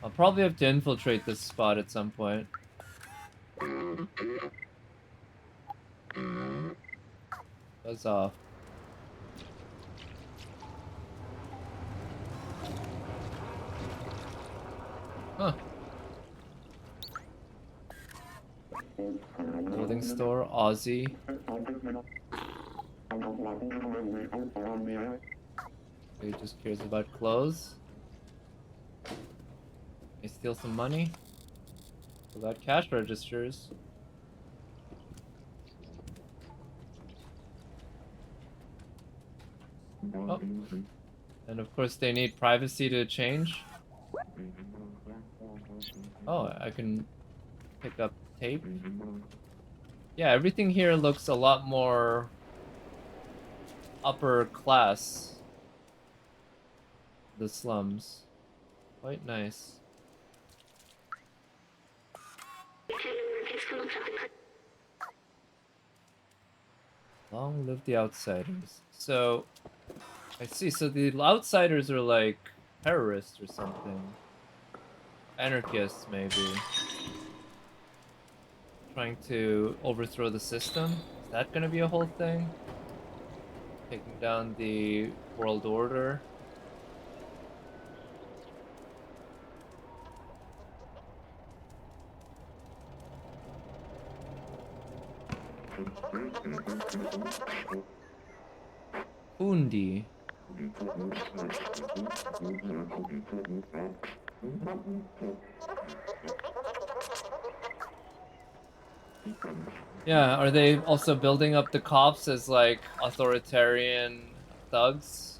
I'll probably have to infiltrate this spot at some point. Buzz off. Huh. Clothing store, Aussie. He just cares about clothes. Can I steal some money? Without cash registers. Oh. And of course they need privacy to change. Oh, I can pick up tape. Yeah, everything here looks a lot more upper class. The slums. Quite nice. Long live the outsiders. So, I see. So the outsiders are like terrorists or something. Anarchists, maybe. trying to overthrow the system. Is that gonna be a whole thing? Taking down the world order. Undi. Yeah, are they also building up the cops as like authoritarian thugs?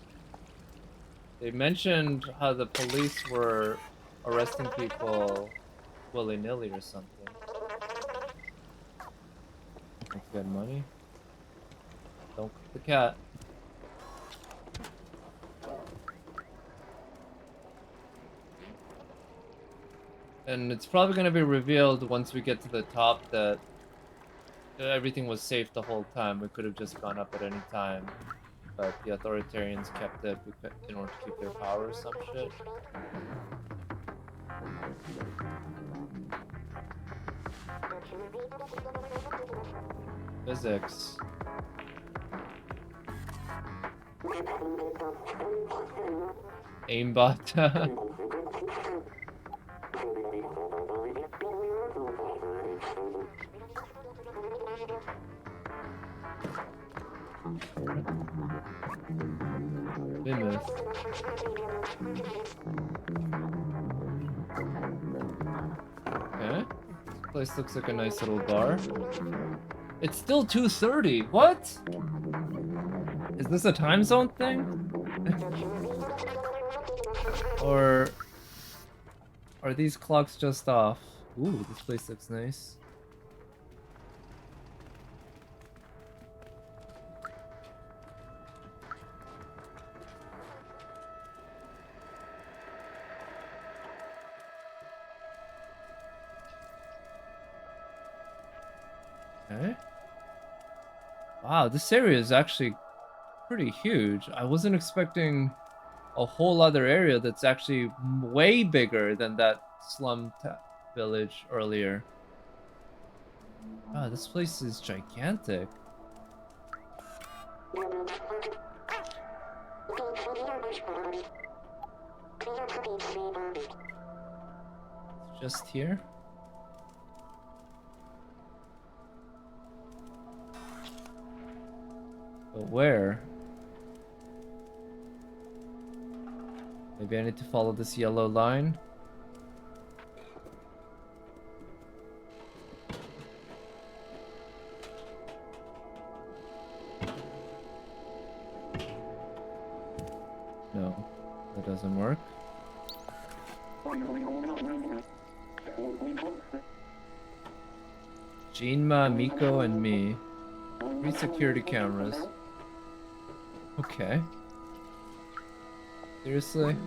They mentioned how the police were arresting people willy-nilly or something. Don't get money. Don't cook the cat. And it's probably going to be revealed once we get to the top that everything was safe the whole time. We could have just gone up at any time. But the authoritarians kept it in order to keep their power or some shit. Physics. Aimbot. Behemoth. Okay. This place looks like a nice little bar. It's still 2:30. What? Is this a time zone thing? Or are these clocks just off? Ooh, this place looks nice. Okay. Wow, this area is actually pretty huge. I wasn't expecting a whole other area that's actually way bigger than that village earlier. Wow, this place is gigantic. It's just here? But where? Maybe I need to follow this yellow line. No, that doesn't work. Jinma, Miko, and me. 3 security cameras. Okay. Seriously?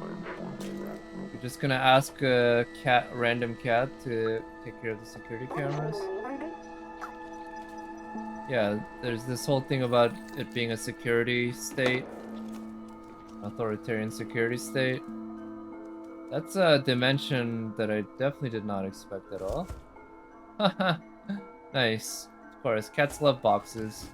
You're just gonna ask a random cat to take care of the security cameras? Yeah, there's this whole thing about it being a security state. Authoritarian security state. That's a dimension that I definitely did not expect at all. Haha. Nice. Of course, cats love boxes.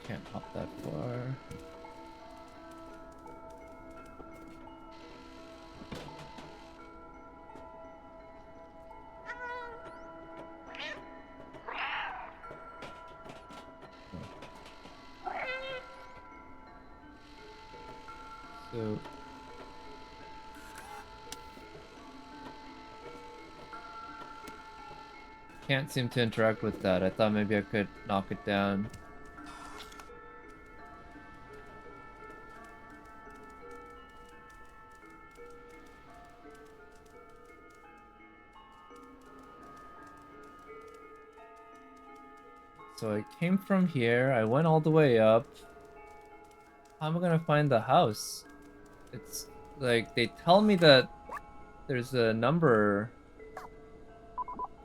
Can't hop that far. So can't seem to interact with that. I thought maybe I could knock it down. So I came from here, I went all the way up. How am I gonna find the house? It's like they tell me that there's a number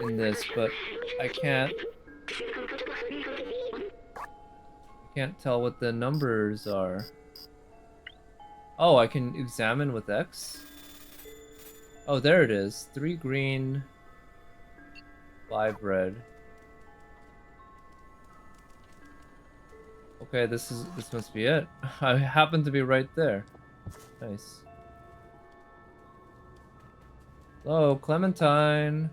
in this, but I can't tell what the numbers are. Oh, I can examine with X? Oh, there it is. 3 green, 5 red. Okay, this must be it. I happen to be right there. Nice. Hello, Clementine.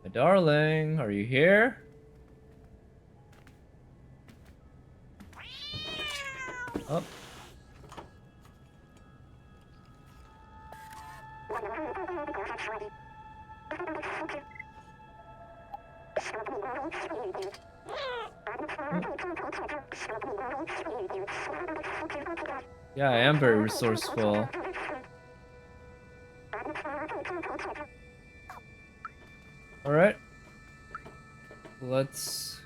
My darling, are you here? Oh. Yeah, I am very resourceful. Alright. Let's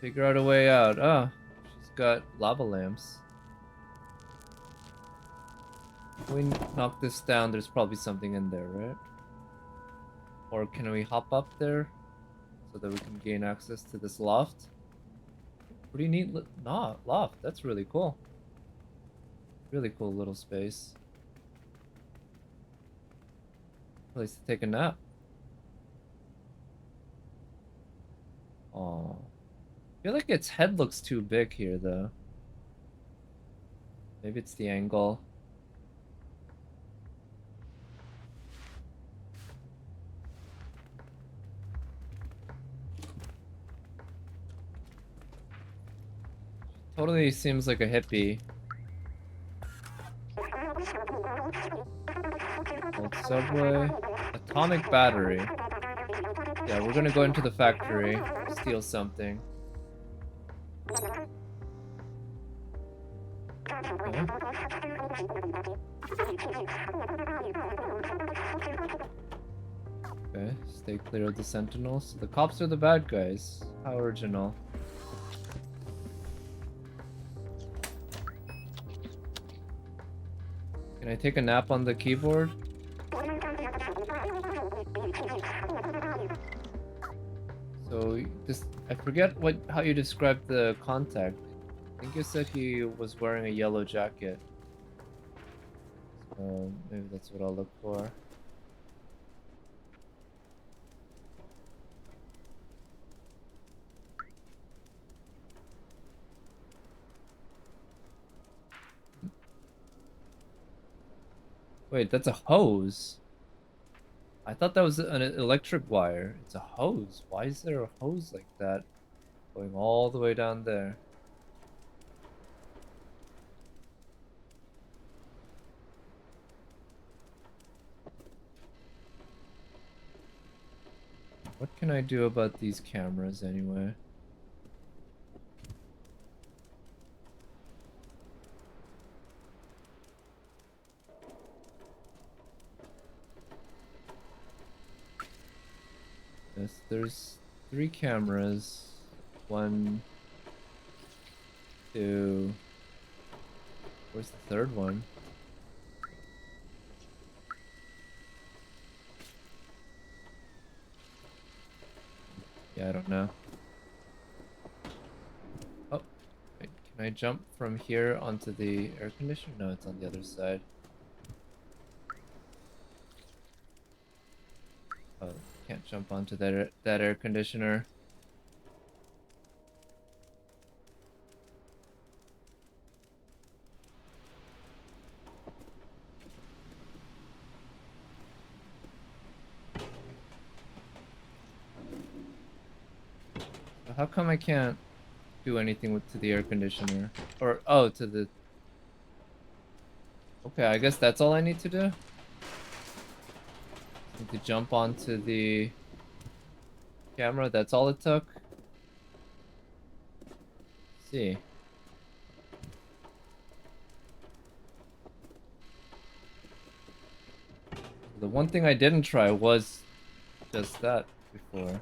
figure out a way out. Ah, she's got lava lamps. If we knock this down, there's probably something in there, right? Or can we hop up there so that we can gain access to this loft? Pretty neat loft. That's really cool. Really cool little space. Place to take a nap. Oh, I feel like its head looks too big here, though. Maybe it's the angle. Totally seems like a hippie. Old subway. Atomic battery. Yeah, we're gonna go into the factory, steal something. Okay. Okay, stay clear of the sentinels. The cops are the bad guys. How original. Can I take a nap on the keyboard? So this, I forget how you described the contact. I think you said he was wearing a yellow jacket. So maybe that's what I'll look for. Wait, that's a hose. I thought that was an electric wire. It's a hose. Why is there a hose like that going all the way down there? What can I do about these cameras anyway? Yes, there's 3 cameras. 1, 2. Where's the 3rd one? Yeah, I don't know. Oh, wait, can I jump from here onto the air conditioner? No, it's on the other side. Oh, can't jump onto that air conditioner. How come I can't do anything to the air conditioner? Or, oh, to the... Okay, I guess that's all I need to do? Need to jump onto the camera, that's all it took? Let's see. The one thing I didn't try was just that before.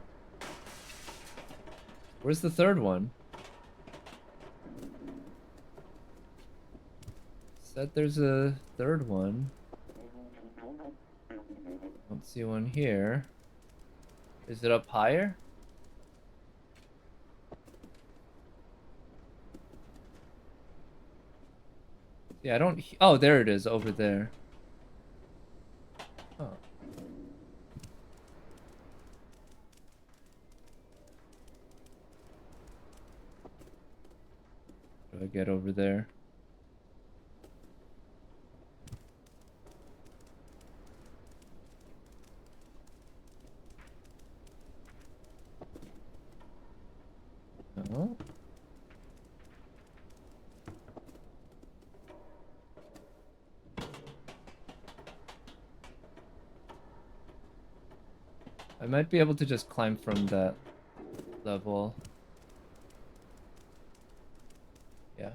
Where's the 3rd one? Said there's a 3rd one. Don't see one here. Is it up higher? Yeah, I don't. Oh, there it is over there. Oh. How do I get over there? Oh. I might be able to just climb from that level. Yeah.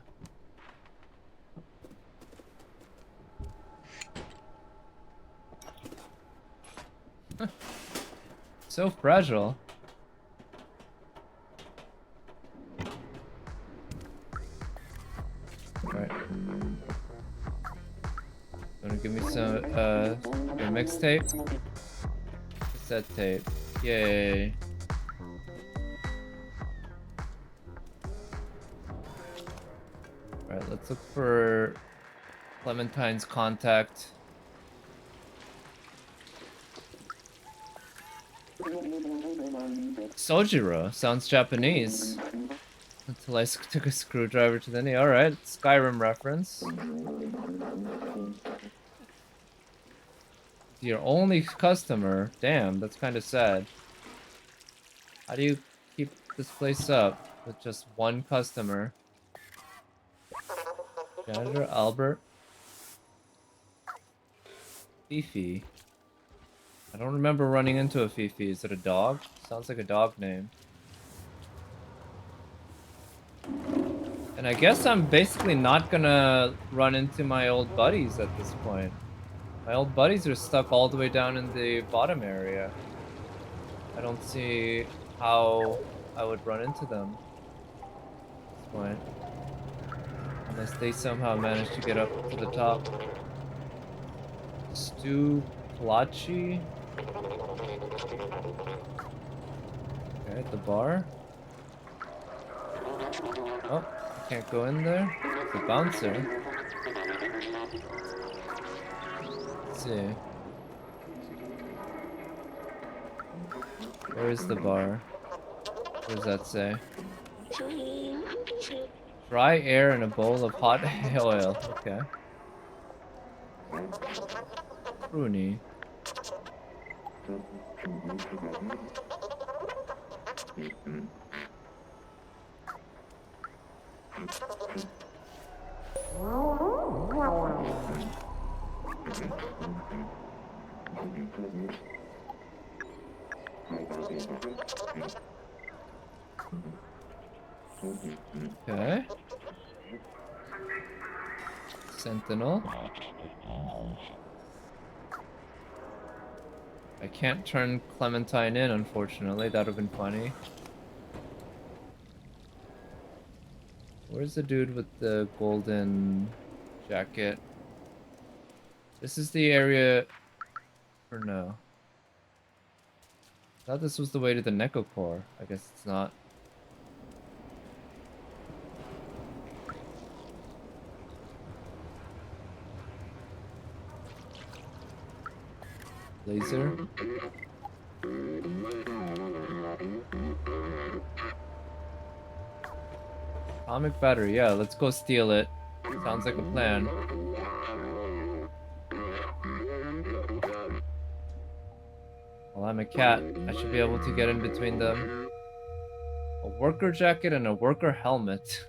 So fragile. Alright. Wanna give me some, your mixtape? Cassette tape. Yay. Alright, let's look for Clementine's contact. Sojiro sounds Japanese. Until I took a screwdriver to the knee. Alright, Skyrim reference. Your only customer. Damn, that's kind of sad. How do you keep this place up with just one customer? Janitor Albert. Fifi. I don't remember running into a Fifi. Is it a dog? Sounds like a dog name. And I guess I'm basically not gonna run into my old buddies at this point. My old buddies are stuck all the way down in the bottom area. I don't see how I would run into them at this point. Unless they somehow manage to get up to the top. Stu Plachi? Okay, at the bar. Oh, I can't go in there. It's a bouncer. Let's see. Where is the bar? What does that say? Dry air in a bowl of hot oil. Okay. Rooney. Okay. Sentinel. I can't turn Clementine in, unfortunately. That would have been funny. Where's the dude with the golden jacket? This is the area... Or no? I thought this was the way to the Neko Core. I guess it's not. Laser. Atomic battery, yeah, let's go steal it. Sounds like a plan. Well, I'm a cat. I should be able to get in between them. A worker jacket and a worker helmet.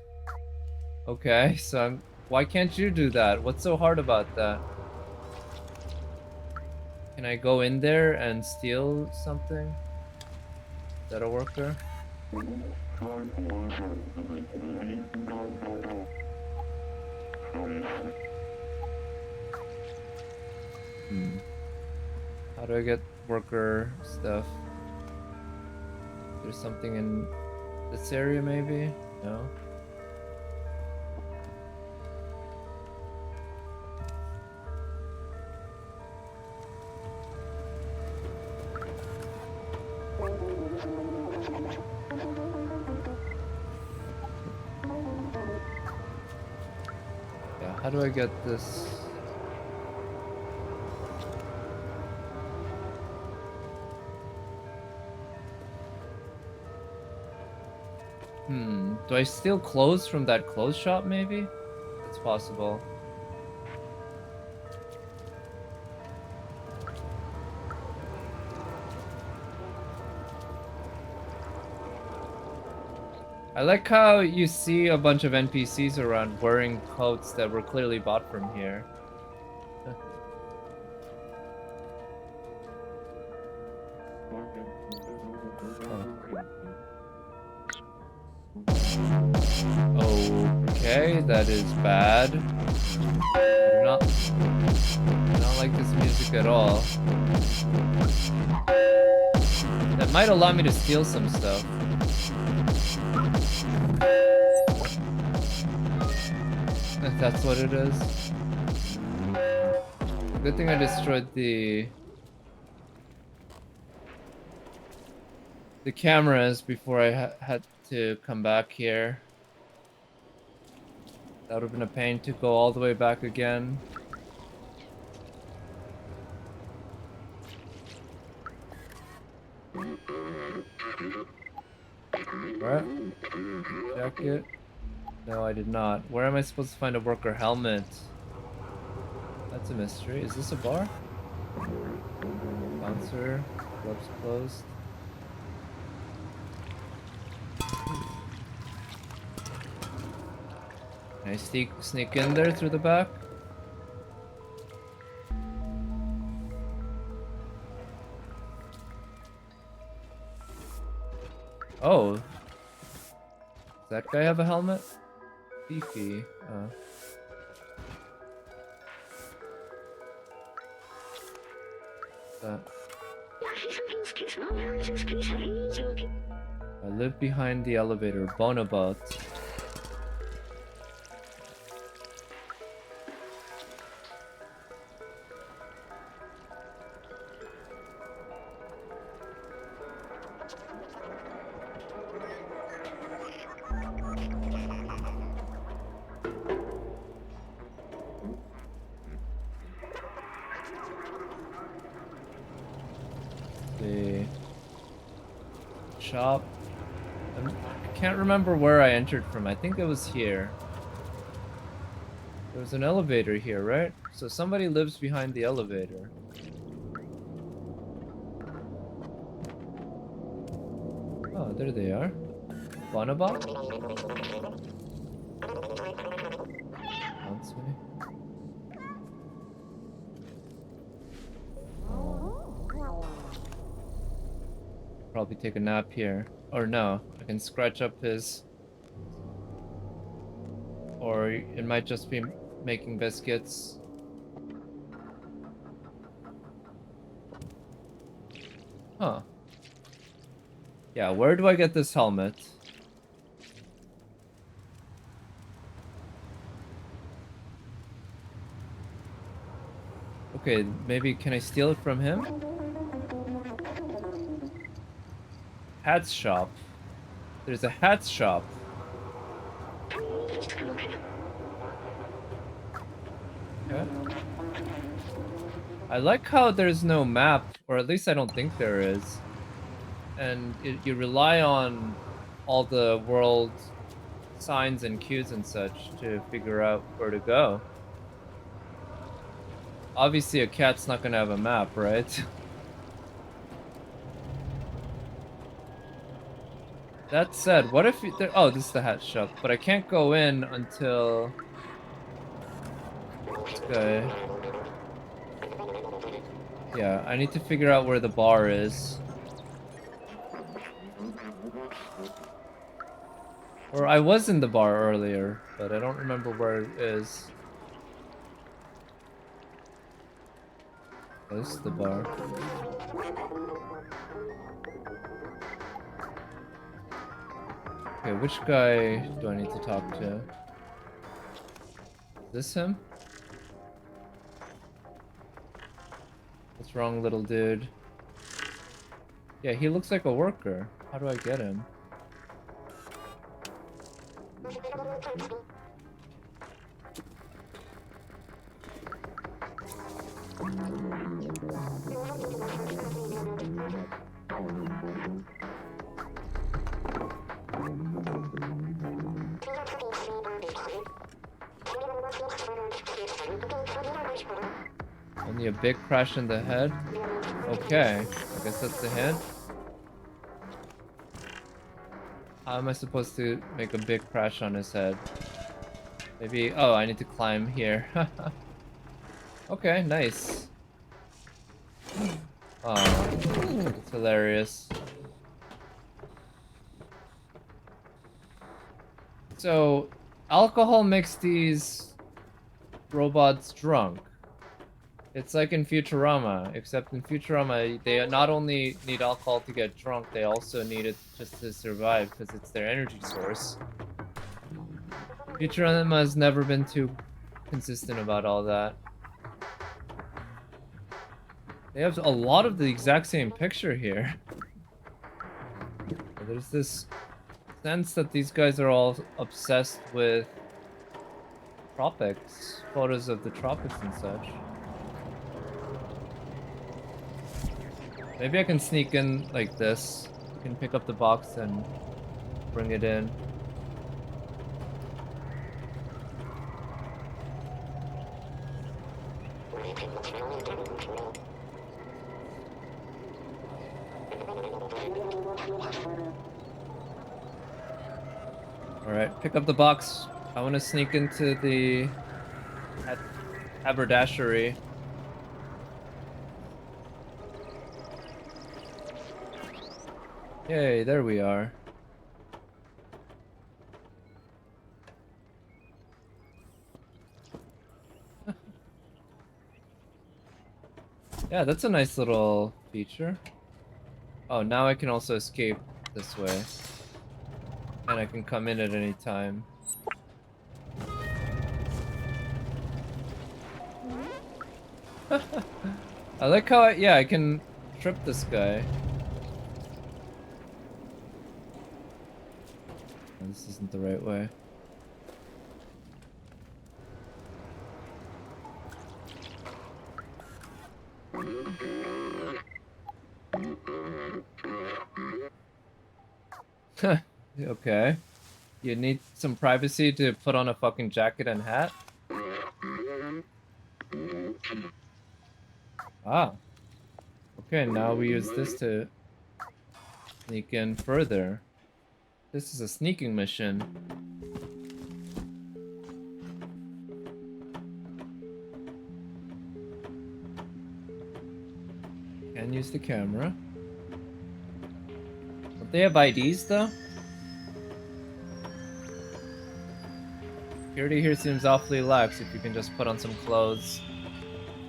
Okay, so why can't you do that? What's so hard about that? Can I go in there and steal something? Is that a worker? How do I get worker stuff? There's something in this area maybe? No? How How do I get this? Do I steal clothes from that clothes shop, maybe? That's possible. I like how you see a bunch of NPCs around wearing coats that were clearly bought from here. Okay, that is bad. I do not like this music at all. That might allow me to steal some stuff. If that's what it is. Good thing I destroyed the cameras before I had to come back here. That would have been a pain to go all the way back again. What? Jacket? No, I did not. Where am I supposed to find a worker helmet? That's a mystery. Is this a bar? Bouncer. Gloves closed. Can I sneak in there through the back? Oh. Does that guy have a helmet? Beefy. I live behind the elevator. Bonabout. The shop. I can't remember where I entered from. I think it was here. There was an elevator here, right? So somebody lives behind the elevator. Oh, there they are. Bonabout? Bounce me. Probably take a nap here. Or no, I can scratch up his... Or it might just be making biscuits. Huh. Yeah, where do I get this helmet? Okay, maybe can I steal it from him? Hats shop. There's a hats shop. Okay. I like how there's no map, or at least I don't think there is. And you rely on all the world signs and cues and such to figure out where to go. Obviously a cat's not gonna have a map, right? That said, what if oh, this is the hat shop, but I can't go in until this guy. Yeah, I need to figure out where the bar is. Or I was in the bar earlier, but I don't remember where it is. This is the bar. Okay, which guy do I need to talk to? Is this him? What's wrong, little dude? Yeah, he looks like a worker. How do I get him? Only a big crash in the head? Okay, I guess that's the hint. How am I supposed to make a big crash on his head? Maybe... Oh, I need to climb here. Okay, nice. Oh, it's hilarious. So, alcohol makes these robots drunk. It's like in Futurama, except in Futurama, they not only need alcohol to get drunk, they also need it just to survive, because it's their energy source. Futurama has never been too consistent about all that. They have a lot of the exact same picture here. There's this sense that these guys are all obsessed with tropics, photos of the tropics and such. Maybe I can sneak in like this. I can pick up the box and bring it in. Alright, pick up the box. I want to sneak into the haberdashery. Yay, there we are. Yeah, that's a nice little feature. Oh, now I can also escape this way. And I can come in at any time. I like how I can trip this guy. Oh, this isn't the right way. Okay. You need some privacy to put on a fucking jacket and hat? Ah. Okay, now we use this to sneak in further. This is a sneaking mission. Can use the camera. Don't they have IDs though? Security here seems awfully lax if you can just put on some clothes.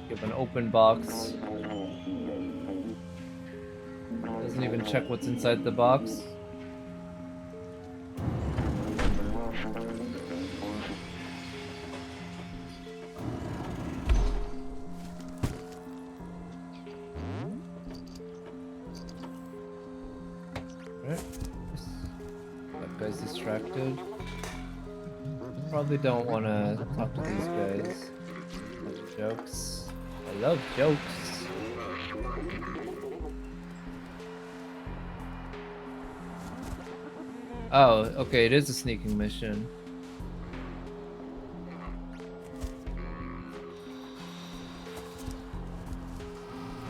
Give an open box. Doesn't even check what's inside the box. Right. That guy's distracted. Probably don't want to talk to these guys. Jokes. I love jokes. Oh, okay, it is a sneaking mission.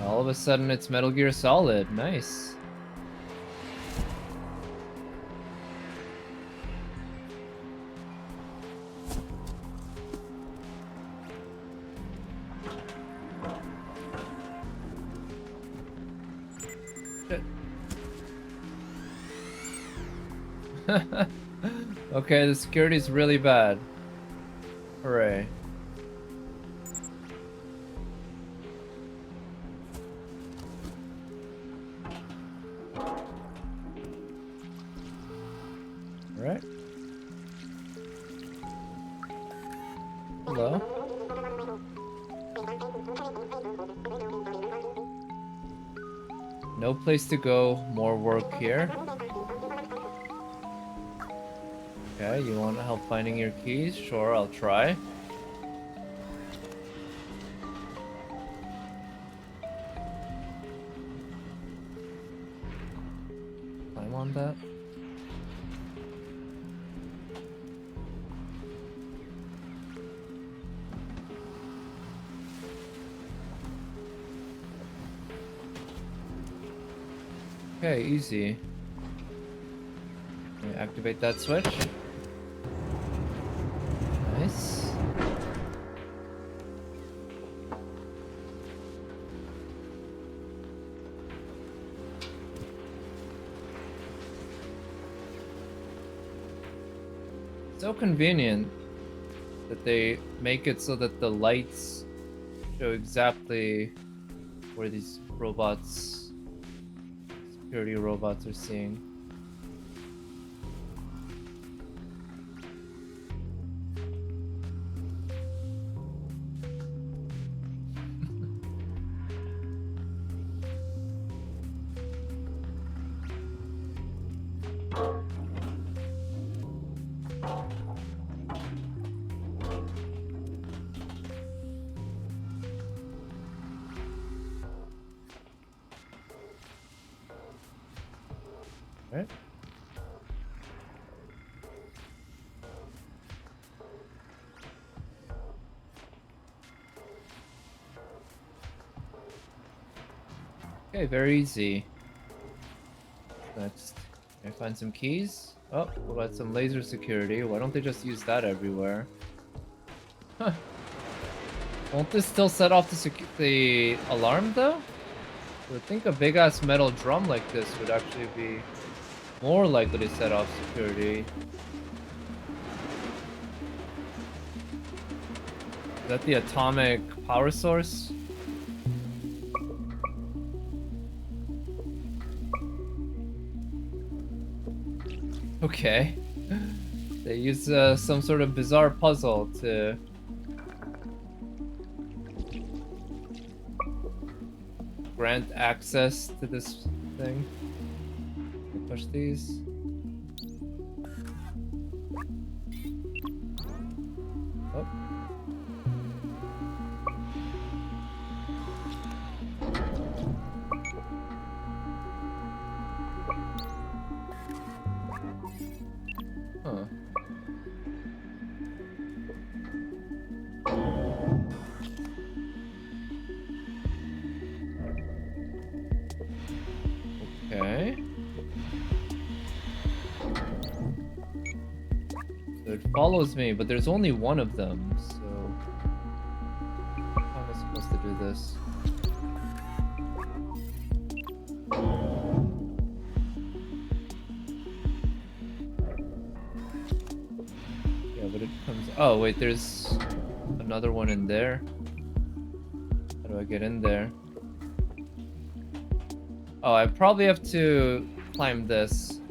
All of a sudden it's Metal Gear Solid. Nice. Okay, the security's really bad. Hooray. Alright. Hello. No place to go, more work here. Okay, you want help finding your keys? Sure, I'll try. time on that? Okay, easy. Okay, activate that switch. Nice. So convenient that they make it so that the lights show exactly where these robots, security robots, are seeing. Right? Okay, very easy. Next, can I find some keys? Oh, what about some laser security? Why don't they just use that everywhere? Huh. Won't this still set off the alarm though? I would think a big ass metal drum like this would actually be more likely to set off security. Is that the atomic power source? Okay. They use some sort of bizarre puzzle to grant access to this thing. Push these. Oh. Huh. Okay. So it follows me, but there's only one of them, so how am I supposed to do this? Yeah, but it comes... Oh, wait, there's another one in there. How do I get in there? Oh, I probably have to climb this.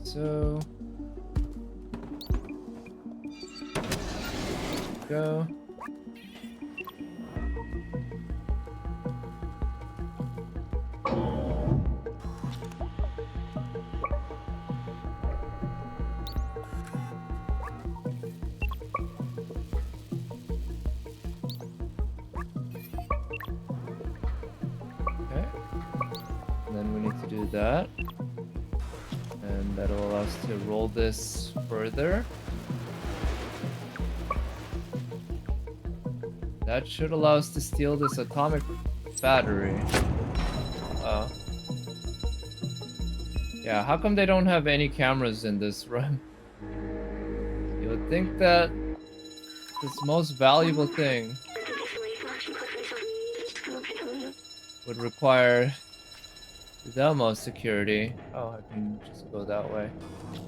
So... Go. That, and that'll allow us to roll this further. That should allow us to steal this atomic battery. Yeah, how come they don't have any cameras in this room? You would think that this most valuable thing would require the most security. Oh, I can just go that way.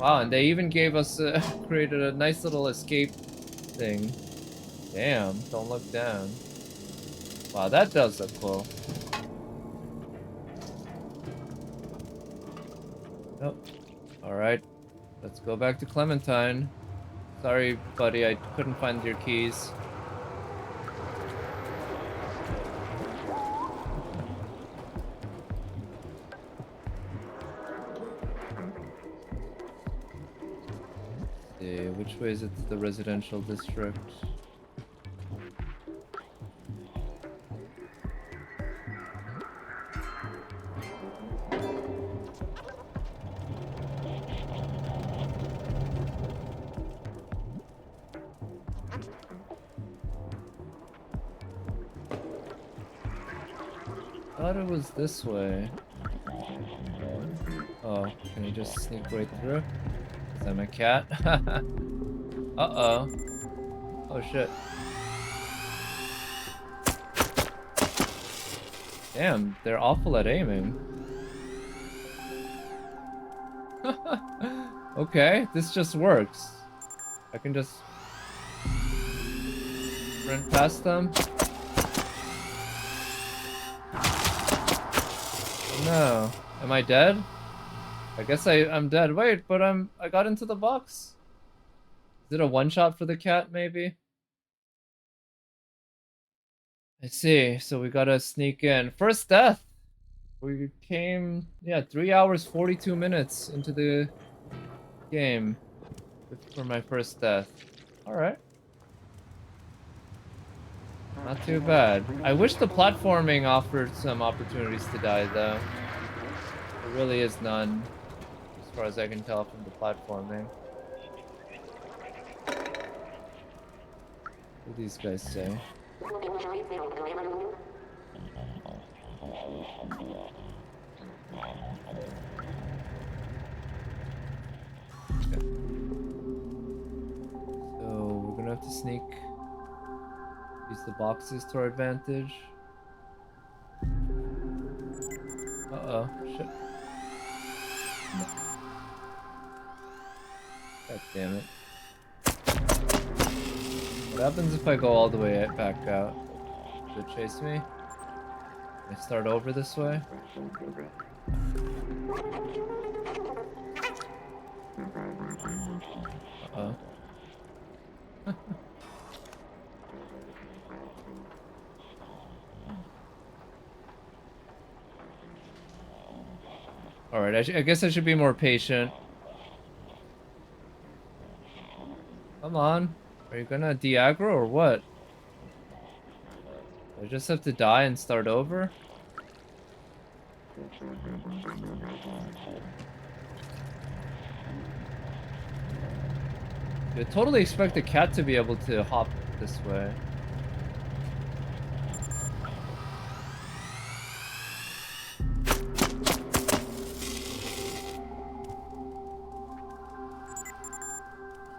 Wow, and they even gave us created a nice little escape thing. Damn, don't look down. Wow, that does look cool. Oh, alright. Let's go back to Clementine. Sorry, buddy, I couldn't find your keys. see, which way is it to the residential district? Thought it was this way. Oh, can you just sneak right through? Is that my cat? Uh-oh. Oh shit. Damn, they're awful at aiming. Okay, this just works. I can just sprint past them. Oh, no. Am I dead? I guess I'm dead. Wait, but I got into the box. Is it a one-shot for the cat, maybe? I see. So we gotta sneak in. First death! We came, yeah, 3 hours, 42 minutes into the game for my first death. Alright. Not too bad. I wish the platforming offered some opportunities to die, though. There really is none, as far as I can tell from the platforming. What do these guys say? Okay. So we're gonna have to sneak. Use the boxes to our advantage. Uh-oh, shit. God damn it. What happens if I go all the way back out? Does it chase me? Can I start over this way? Uh-oh. Alright, I guess I should be more patient. Come on. Are you gonna de-aggro or what? I just have to die and start over? I totally expect the cat to be able to hop this way.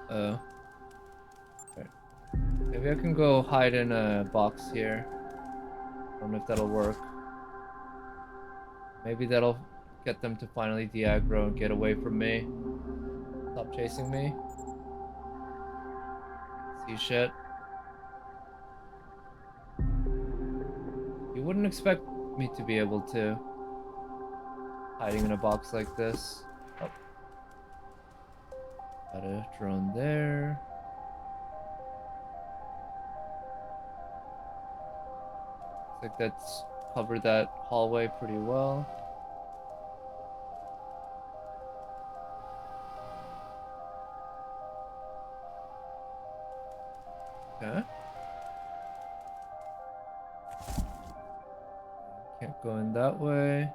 Oh. Okay. Maybe I can go hide in a box here. I don't know if that'll work. Maybe that'll get them to finally de-aggro and get away from me. Stop chasing me. See shit. You wouldn't expect me to be able to. Hiding in a box like this. Oh. Got a drone there. Looks like that's covered that hallway pretty well. Okay. Can't go in that way.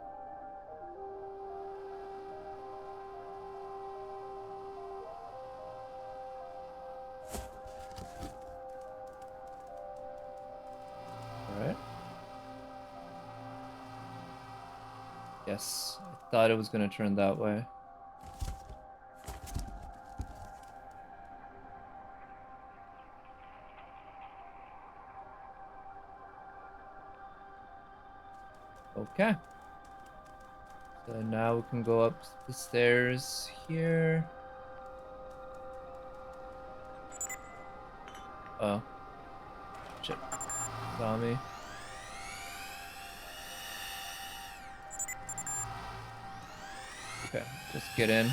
Alright. Yes, I thought it was gonna turn that way. Okay. So now we can go up the stairs here. Oh. Shit. Saw me. Okay, just get in.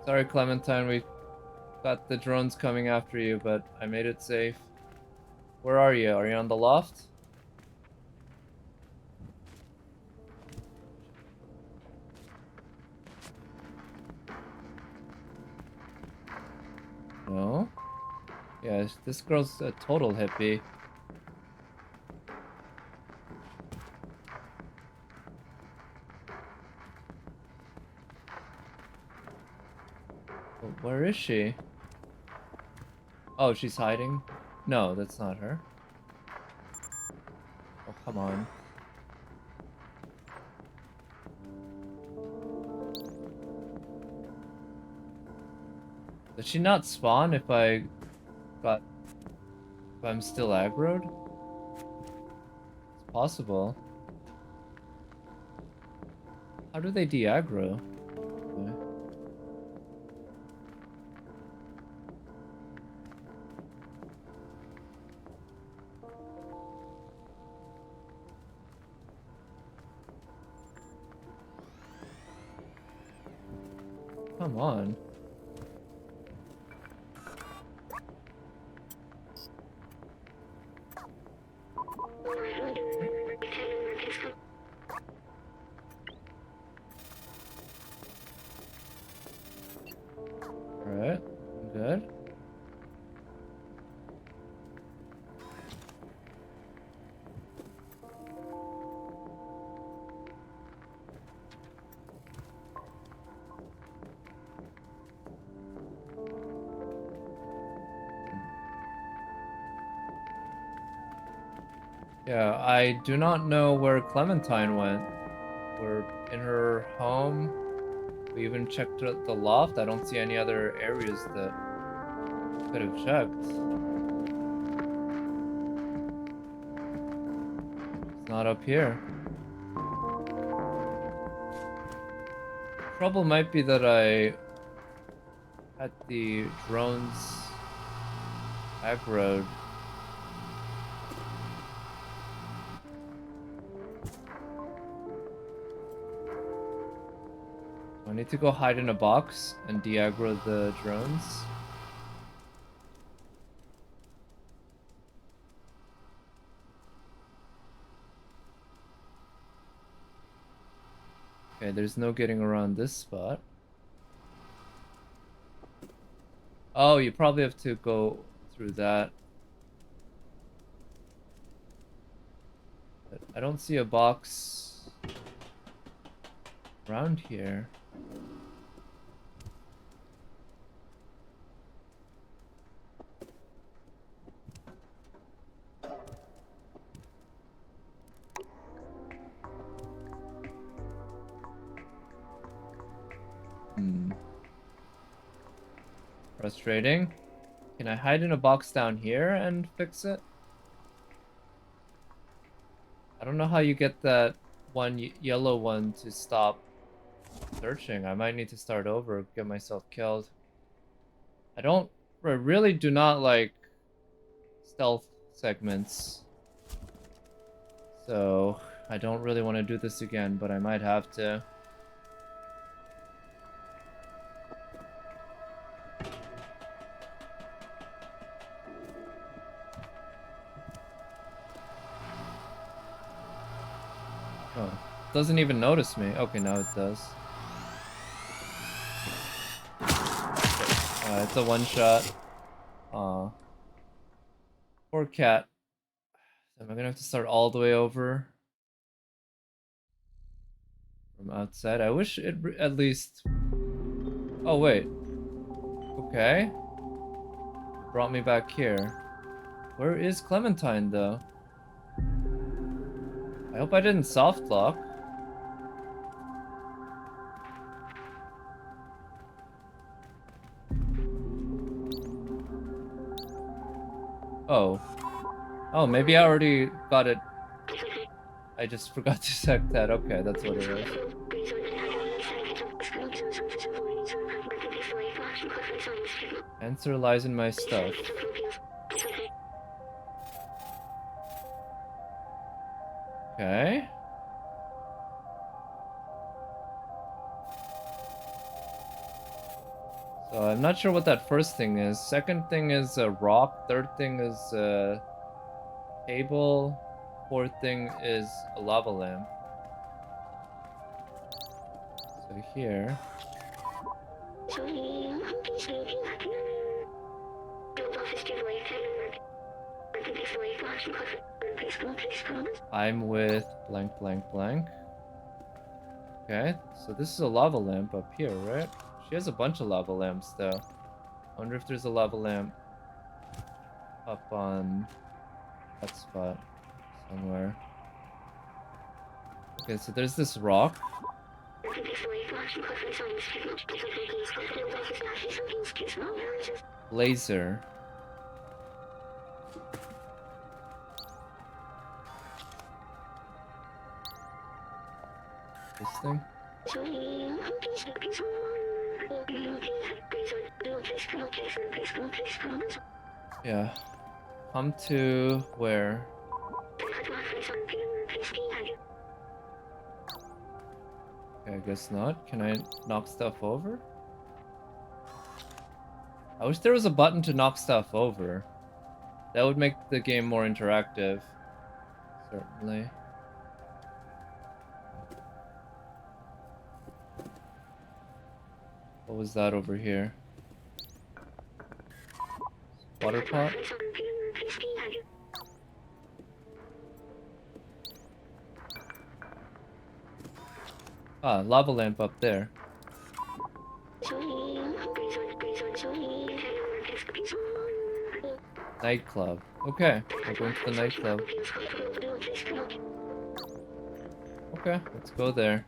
Sorry, Clementine, we got the drones coming after you, but I made it safe. Where are you? Are you on the loft? Yeah, this girl's a total hippie. But where is she? Oh, she's hiding? No, that's not her. Oh, come on. Does she not spawn if I'm still aggroed? It's possible. How do they de-aggro? Okay. Come on. Alright, good. Yeah, I do not know where Clementine went. We're in her home. We even checked the loft. I don't see any other areas that could have checked. It's not up here. Trouble might be that I had the drones aggroed. I need to go hide in a box and de-aggro the drones. Okay, there's no getting around this spot. Oh, you probably have to go through that. But I don't see a box around here. Frustrating. Can I hide in a box down here and fix it? I don't know how you get that one yellow one to stop searching. I might need to start over, get myself killed. I really do not like stealth segments. So, I don't really want to do this again, but I might have to. Oh, doesn't even notice me. Okay, now it does. It's a one shot. Aw. Poor cat. Am I gonna have to start all the way over from outside? I wish it at least... Oh, wait. Okay. Brought me back here. Where is Clementine, though? I hope I didn't soft lock. Oh. Oh, maybe I already got it. I just forgot to check that. Okay, that's what it was. Answer lies in my stuff. Okay. So I'm not sure what that first thing is. Second thing is a rock. Third thing is a table. Fourth thing is a lava lamp. So here. I'm with blank blank blank. Okay, so this is a lava lamp up here, right? She has a bunch of lava lamps though. I wonder if there's a lava lamp up on that spot somewhere. Okay, so there's this rock. Laser. This thing? Yeah. Come to where? Okay, I guess not. Can I knock stuff over? I wish there was a button to knock stuff over. That would make the game more interactive. Certainly. What was that over here? Water pot? Ah, lava lamp up there. Nightclub. Okay, we're going to the nightclub. Okay, let's go there.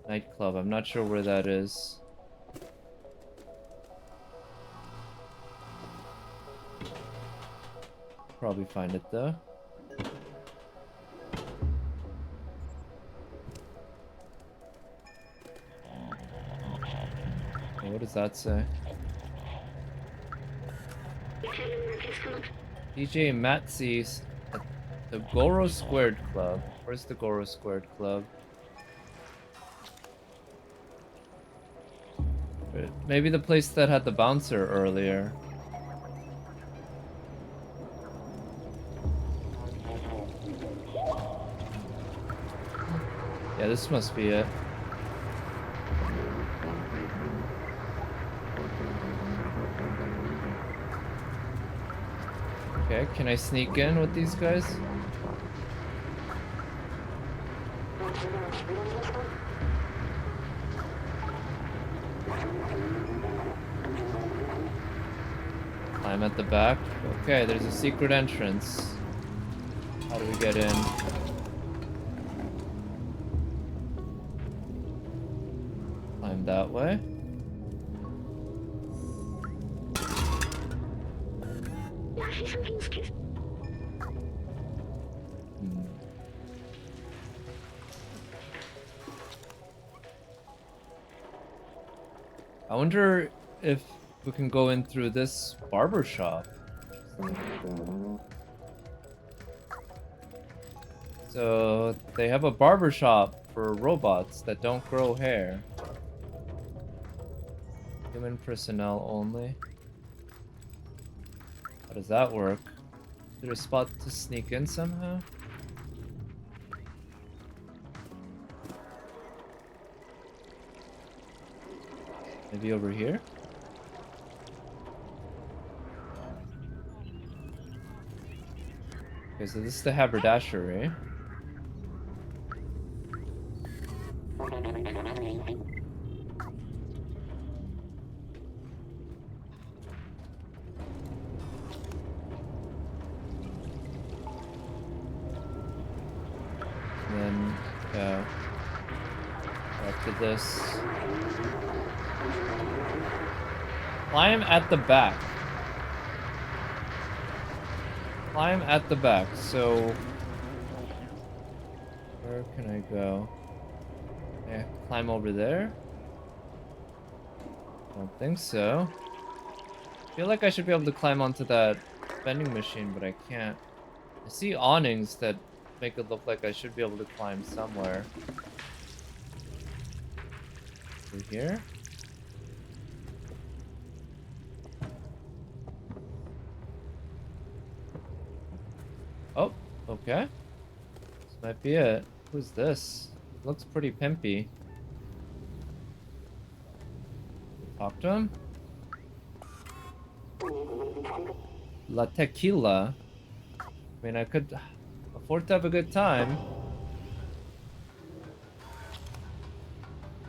Nightclub, I'm not sure where that is. Probably find it though. Okay, what does that say? DJ Matsi's at the Goro Squared Club. Where's the Goro Squared Club? Maybe the place that had the bouncer earlier. Yeah, this must be it. Okay, can I sneak in with these guys? I'm at the back. Okay, there's a secret entrance. How do we get in? Climb that way. I wonder if we can go in through this barber shop. So they have a barber shop for robots that don't grow hair. Human personnel only. How does that work? Is there a spot to sneak in somehow? Maybe over here? Okay, so this is the haberdashery. And then, back to this. Climb at the back. Climb at the back, so... Where can I go? Can I climb over there? Don't think so. I feel like I should be able to climb onto that vending machine, but I can't. I see awnings that make it look like I should be able to climb somewhere. Over here? Oh, okay. This might be it. Who's this? It looks pretty pimpy. Talk to him? La Tequila. I mean, I could afford to have a good time.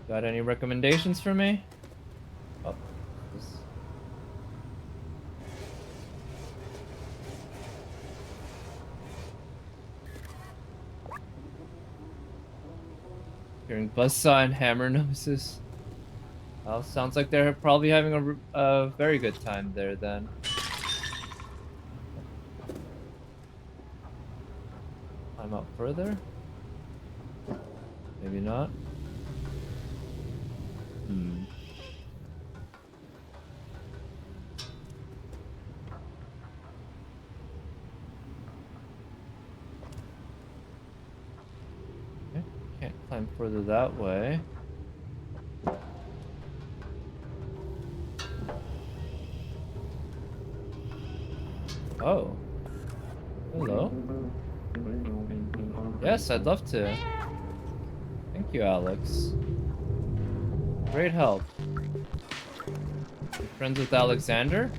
Got any recommendations for me? Oh, this. Hearing buzzsaw and hammer noises. Well, sounds like they're probably having a very good time there then. Climb up further? Maybe not. Hmm. Okay. Can't climb further that way. Oh. Hello. Yes, I'd love to. Thank you, Alex. Great help. You're friends with Alexander?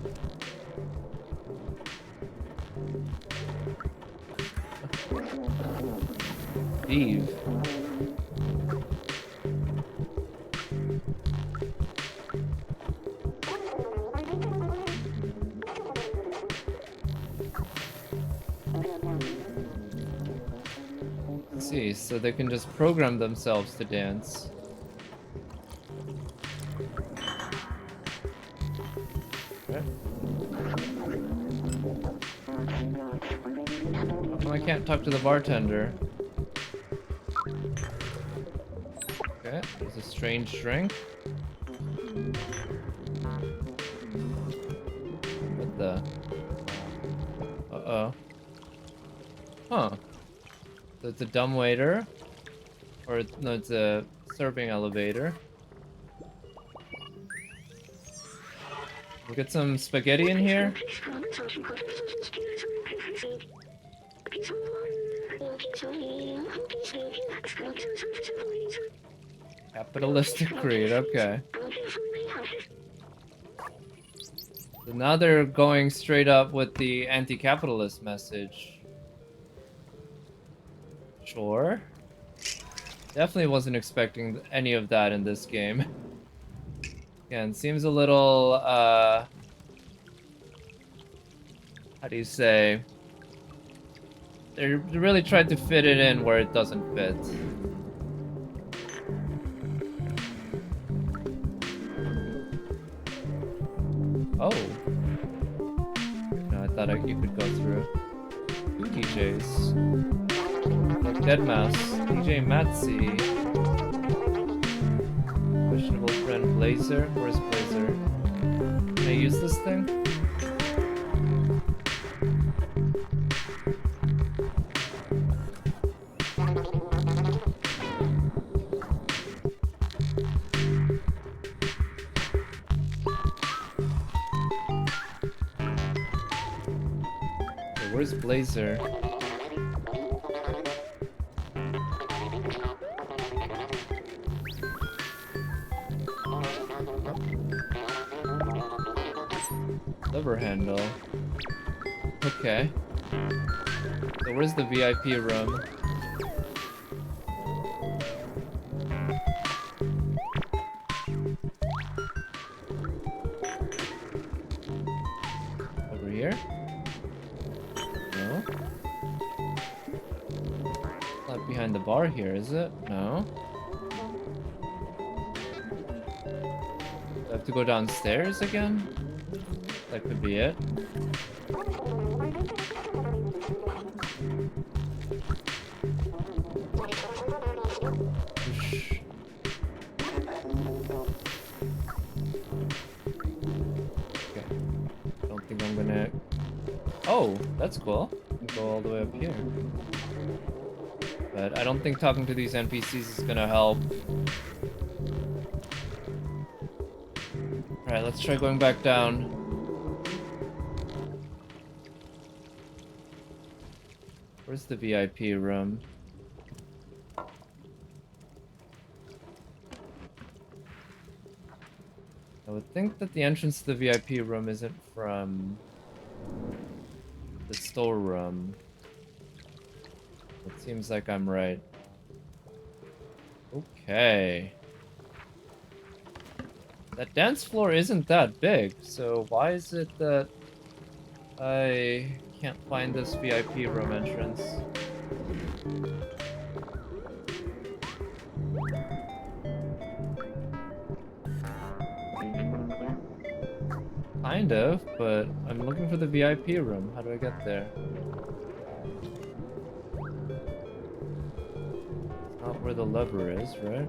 Steve. Let's see, so they can just program themselves to dance. Okay. Oh, I can't talk to the bartender. Okay, there's a strange drink. What the? Uh-oh. Huh. So it's a dumbwaiter. Or, no, it's a serving elevator. We'll get some spaghetti in here. Capitalistic greed, okay. So now they're going straight up with the anti-capitalist message. Sure. Definitely wasn't expecting any of that in this game. Again, seems a little, how do you say? They really tried to fit it in where it doesn't fit. Oh. No, I thought you could go through. Two DJs. Like Deadmau5, DJ Matzy. Questionable friend Blazer. Where's Blazer? Can I use this thing? Okay, where's Blazer? Lever handle. Okay. So where's the VIP room? Over here? No. Not behind the bar here, is it? No. Do I have to go downstairs again? That could be it. Whoosh. Okay. Don't think I'm gonna... Oh, that's cool. I can go all the way up here. But I don't think talking to these NPCs is gonna help. Alright, let's try going back down. Where's the VIP room? Oh, I would think that the entrance to the VIP room isn't from the storeroom. It seems like I'm right. Okay. That dance floor isn't that big, so why is it that I can't find this VIP room entrance? Kind of, but I'm looking for the VIP room. How do I get there? It's not where the lever is, right?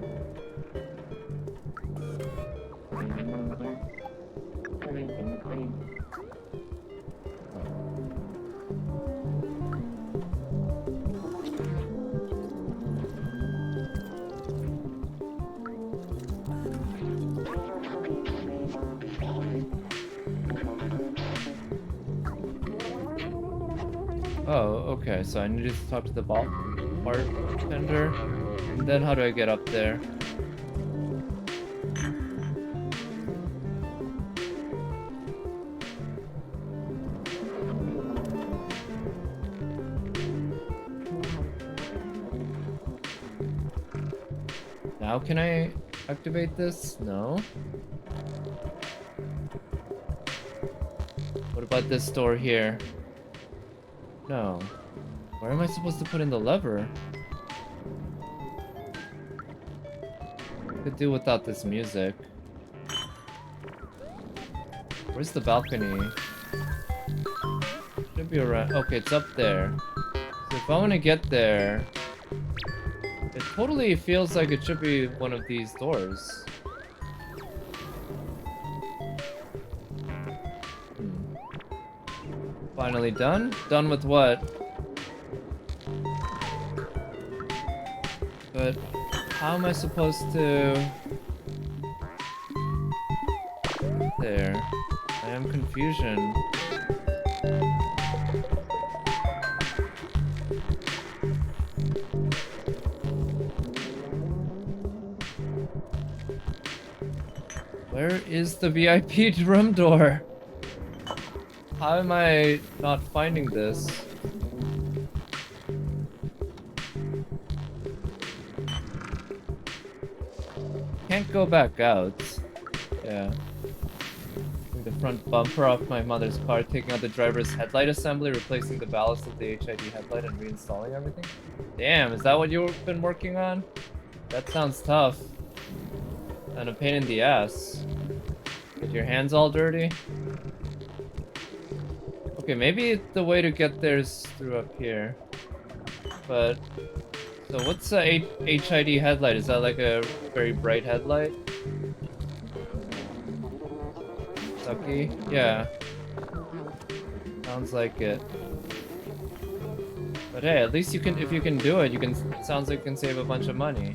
Oh, okay, so I need to talk to the bartender. And then how do I get up there? Now can I activate this? No. What about this door here? No. Where am I supposed to put in the lever? Could do without this music. Where's the balcony? Should be around. Okay, it's up there. So if I want to get there, it totally feels like it should be one of these doors. Finally done? Done with what? But how am I supposed to... There. I am confusion. Where is the VIP room door? How am I not finding this? Can't go back out. Yeah. Taking the front bumper off my mother's car, taking out the driver's headlight assembly, replacing the ballast of the HID headlight, and reinstalling everything. Damn, is that what you've been working on? That sounds tough. And a pain in the ass. Get your hands all dirty. Okay, maybe the way to get there is through up here. But, so what's a HID headlight? Is that like a very bright headlight? Sucky? Yeah. Sounds like it. But hey, at least you can, if you can do it, you can, sounds like you can save a bunch of money.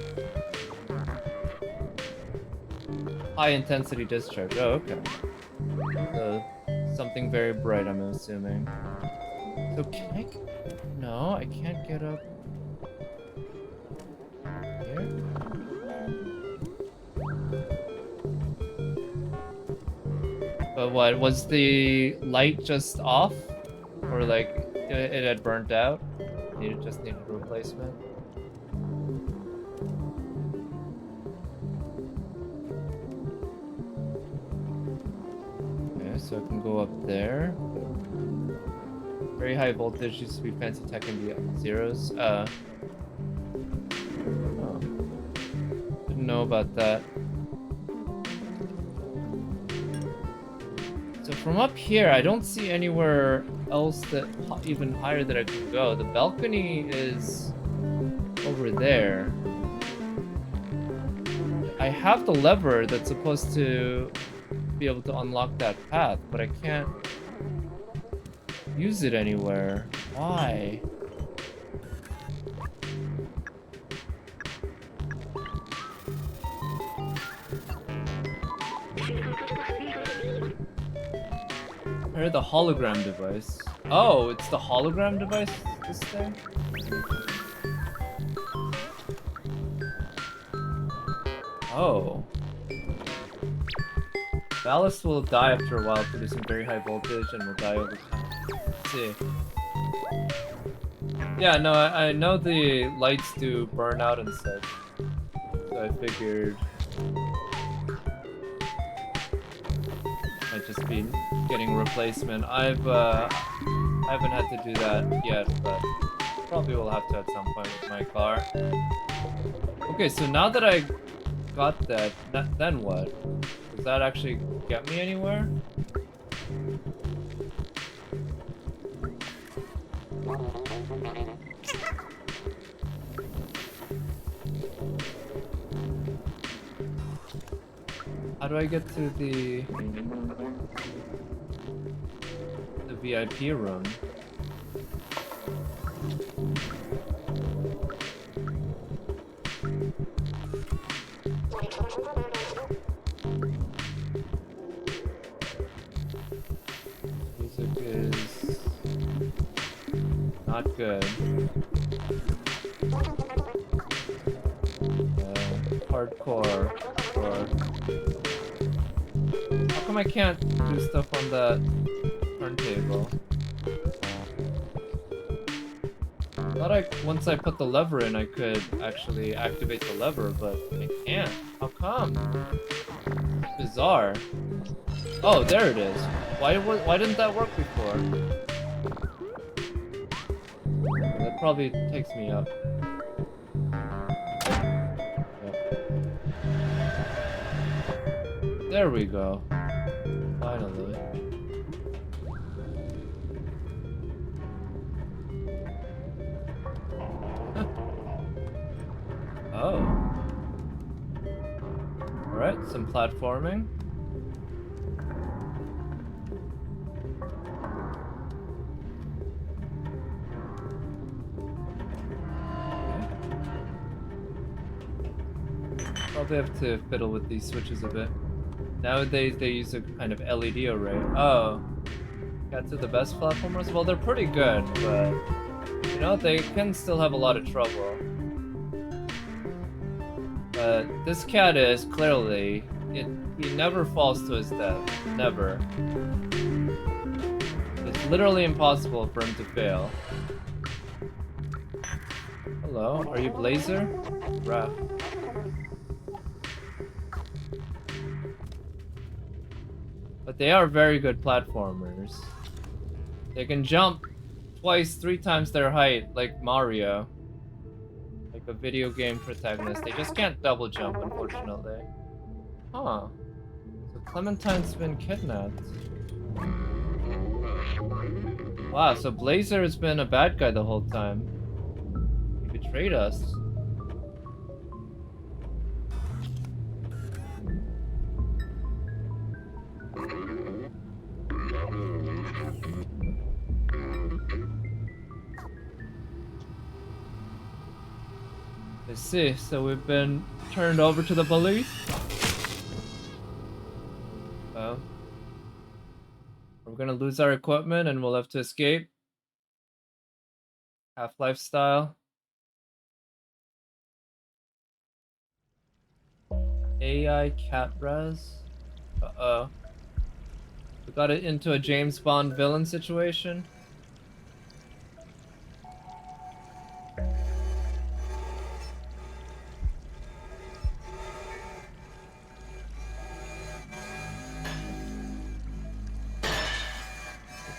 High intensity discharge. Oh, okay. So, something very bright, I'm assuming. So can I... No, I can't get up... Here? But what, was the light just off? Or like, it had burnt out? Just needed a replacement? So I can go up there. Very high voltage used to be fancy tech in the zeros. Oh. Didn't know about that. So from up here, I don't see anywhere else that even higher that I can go. The balcony is over there. I have the lever that's supposed to be able to unlock that path, but I can't use it anywhere. Why? Or the hologram device. Oh, it's the hologram device, this thing? Oh. Ballast will die after a while, producing very high voltage, and will die over time. Let's see. Yeah, no, I know the lights do burn out and such. So I figured might just be getting a replacement. I haven't had to do that yet, but probably will have to at some point with my car. Okay, so now that I got that, then what? Does that actually get me anywhere? How do I get to the VIP room? Music is not good. Hardcore. How come I can't do stuff on that turntable? Thought once I put the lever in, I could actually activate the lever, but I can't. How come? Bizarre. Oh, there it is. Why didn't that work before? That probably takes me up. Yep. There we go. Finally. Oh. Alright, some platforming. Probably have to fiddle with these switches a bit. Nowadays they use a kind of LED array. Oh. Got to the best platformers? Well, they're pretty good, but you know, they can still have a lot of trouble. But this cat is clearly, he never falls to his death. Never. It's literally impossible for him to fail. Hello, are you Blazer? Raph. But they are very good platformers. They can jump twice, 3 times their height, like Mario. Like a video game protagonist. They just can't double jump, unfortunately. Huh. So Clementine's been kidnapped. Wow, so Blazer has been a bad guy the whole time. He betrayed us. I see, so we've been turned over to the police? Oh. We're gonna lose our equipment and we'll have to escape? Half-Life style? AI cat res? Uh-oh. We got it into a James Bond villain situation?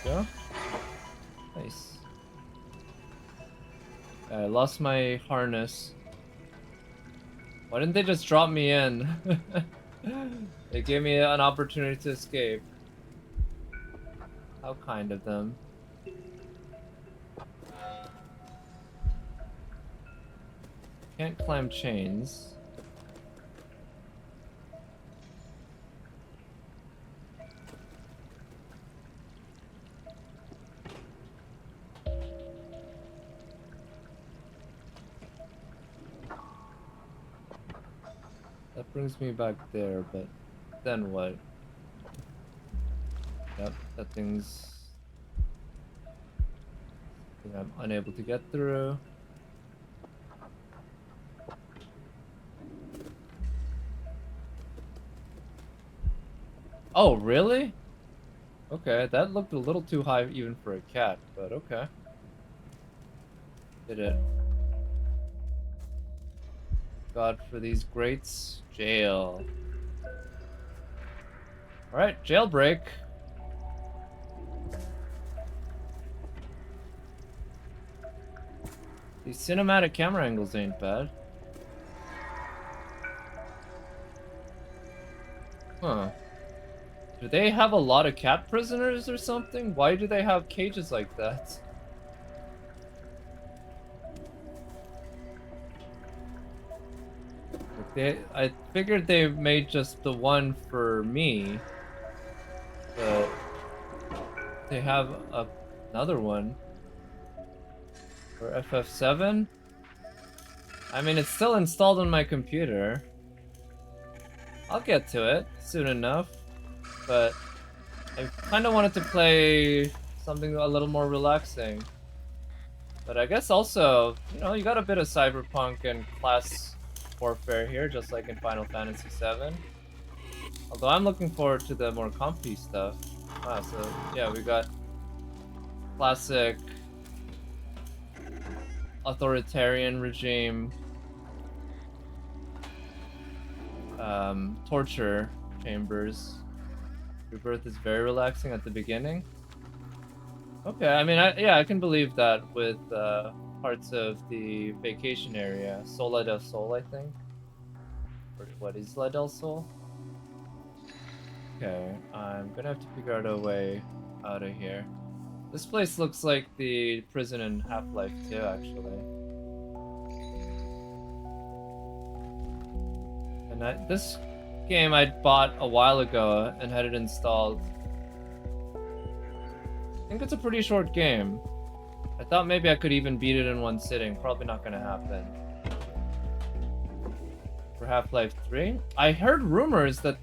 Go. Nice. I lost my harness. Why didn't they just drop me in? They gave me an opportunity to escape. How kind of them. Can't climb chains. That brings me back there, but then what? Yep, that thing's... I'm unable to get through. Oh, really? Okay, that looked a little too high even for a cat, but okay. Did it. God, for these greats. Jail. Alright, jailbreak. These cinematic camera angles ain't bad. Huh. Do they have a lot of cat prisoners or something? Why do they have cages like that? I figured they made just the one for me, but they have another one for FF7. I mean, it's still installed on my computer. I'll get to it soon enough, but I kind of wanted to play something a little more relaxing. But I guess also, you know, you got a bit of cyberpunk and class warfare here, just like in Final Fantasy VII. Although I'm looking forward to the more comfy stuff. Ah, so yeah, we got classic authoritarian regime torture chambers. Rebirth is very relaxing at the beginning. Okay, I mean, I can believe that with parts of the vacation area. Sola del Sol, I think. Or what is La del Sol? Okay, I'm gonna have to figure out a way out of here. This place looks like the prison in Half-Life 2, actually. And this game I bought a while ago and had it installed. I think it's a pretty short game. I thought maybe I could even beat it in one sitting. Probably not gonna happen. For Half-Life 3? I heard rumors that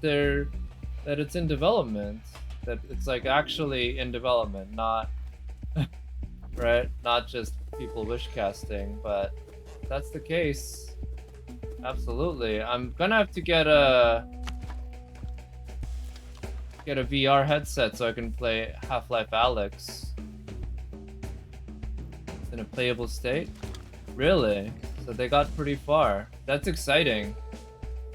it's in development. That it's like actually in development, not right? Not just people wish casting, but if that's the case, absolutely. I'm gonna have to get a VR headset so I can play Half-Life Alyx. It's in a playable state? Really? So they got pretty far. That's exciting.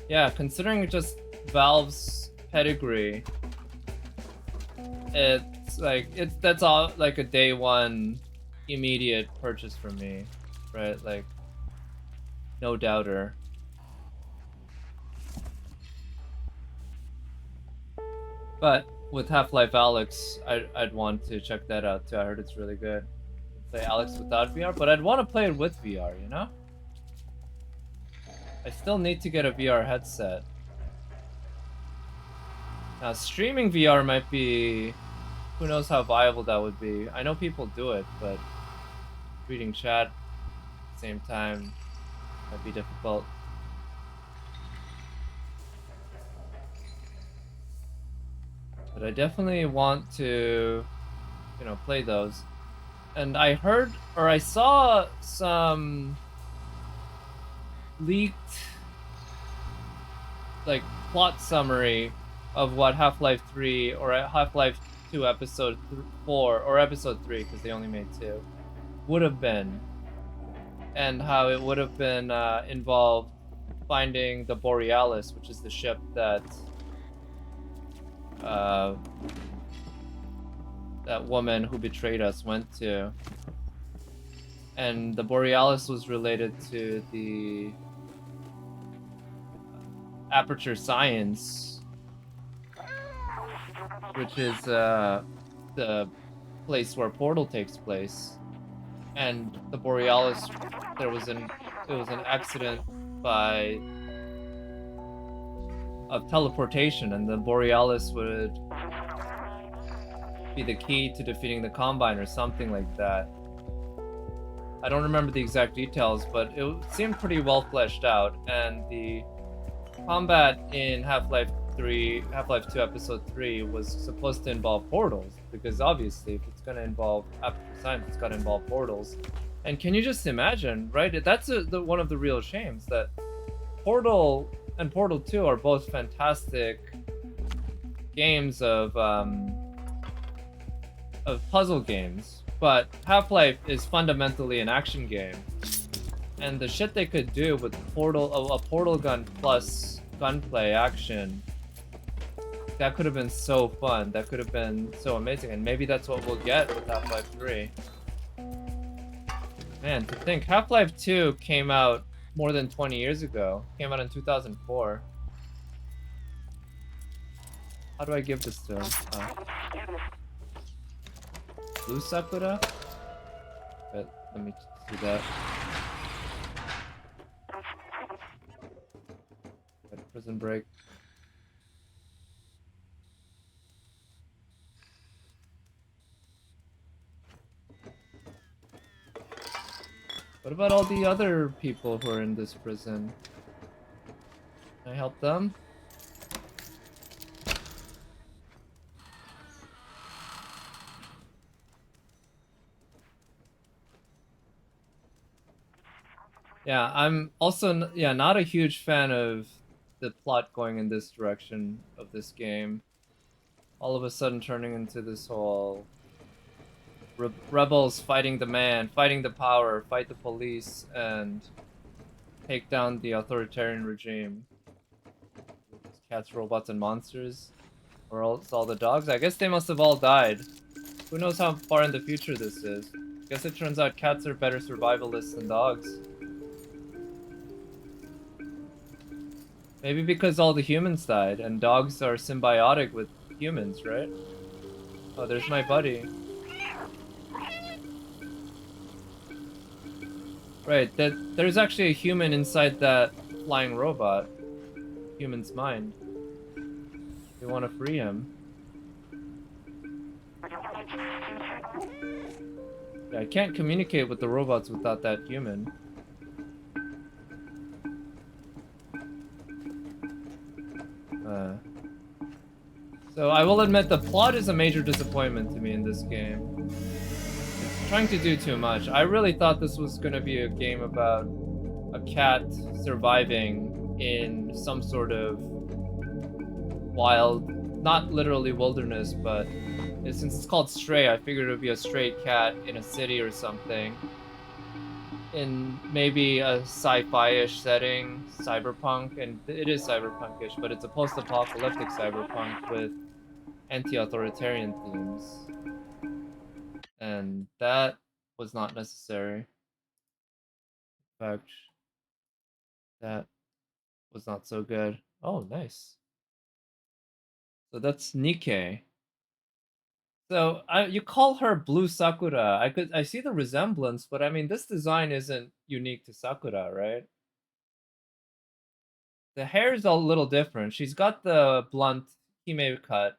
Yeah, considering just Valve's pedigree, that's all like a day one immediate purchase for me, right? Like, no doubter. But with Half-Life Alyx, I'd want to check that out too. I heard it's really good. Play Alyx without VR, but I'd want to play it with VR, you know? I still need to get a VR headset. Now, streaming VR might be... Who knows how viable that would be. I know people do it, but reading chat at the same time might be difficult. But I definitely want to, you know, play those. And I heard, or I saw some leaked, like, plot summary of what Half-Life 3 or Half-Life 2 Episode 4 or Episode 3, because they only made 2, would have been. And how it would have been involved finding the Borealis, which is the ship that that woman who betrayed us went to. And the Borealis was related to the Aperture Science, which is the place where Portal takes place. And the Borealis, it was an accident of teleportation, and the Borealis would be the key to defeating the Combine or something like that. I don't remember the exact details, but it seemed pretty well fleshed out, and the combat in Half-Life 2 Episode 3 was supposed to involve portals, because obviously if it's going to involve Aperture Science, it's got to involve portals. And can you just imagine, right? That's one of the real shames, that Portal and Portal 2 are both fantastic games of puzzle games, but Half-Life is fundamentally an action game. And the shit they could do with a portal gun plus gunplay action, that could have been so fun. That could have been so amazing. And maybe that's what we'll get with Half-Life 3. Man, to think Half-Life 2 came out more than 20 years ago. Came out in 2004. How do I give this to him? Blue Sakura? But let me see that. Prison Break. What about all the other people who are in this prison? Can I help them? Yeah, I'm also not a huge fan of the plot going in this direction of this game. All of a sudden turning into this whole rebels fighting the man, fighting the power, fight the police, and take down the authoritarian regime. Cats, robots, and monsters. Or else all the dogs? I guess they must have all died. Who knows how far in the future this is? I guess it turns out cats are better survivalists than dogs. Maybe because all the humans died, and dogs are symbiotic with humans, right? Oh, there's my buddy. Right, there's actually a human inside that flying robot. Human's mind. We want to free him. Yeah, I can't communicate with the robots without that human. So I will admit the plot is a major disappointment to me in this game. It's trying to do too much. I really thought this was going to be a game about a cat surviving in some sort of wild, not literally wilderness, but since it's called Stray, I figured it would be a stray cat in a city or something. In maybe a sci-fi-ish setting, cyberpunk, and it is cyberpunk-ish, but it's a post-apocalyptic cyberpunk with anti-authoritarian themes. And that was not necessary. In fact, that was not so good. Oh, nice. So that's Nikkei. So you call her Blue Sakura. I see the resemblance, but I mean this design isn't unique to Sakura, right? The hair is a little different. She's got the blunt hime cut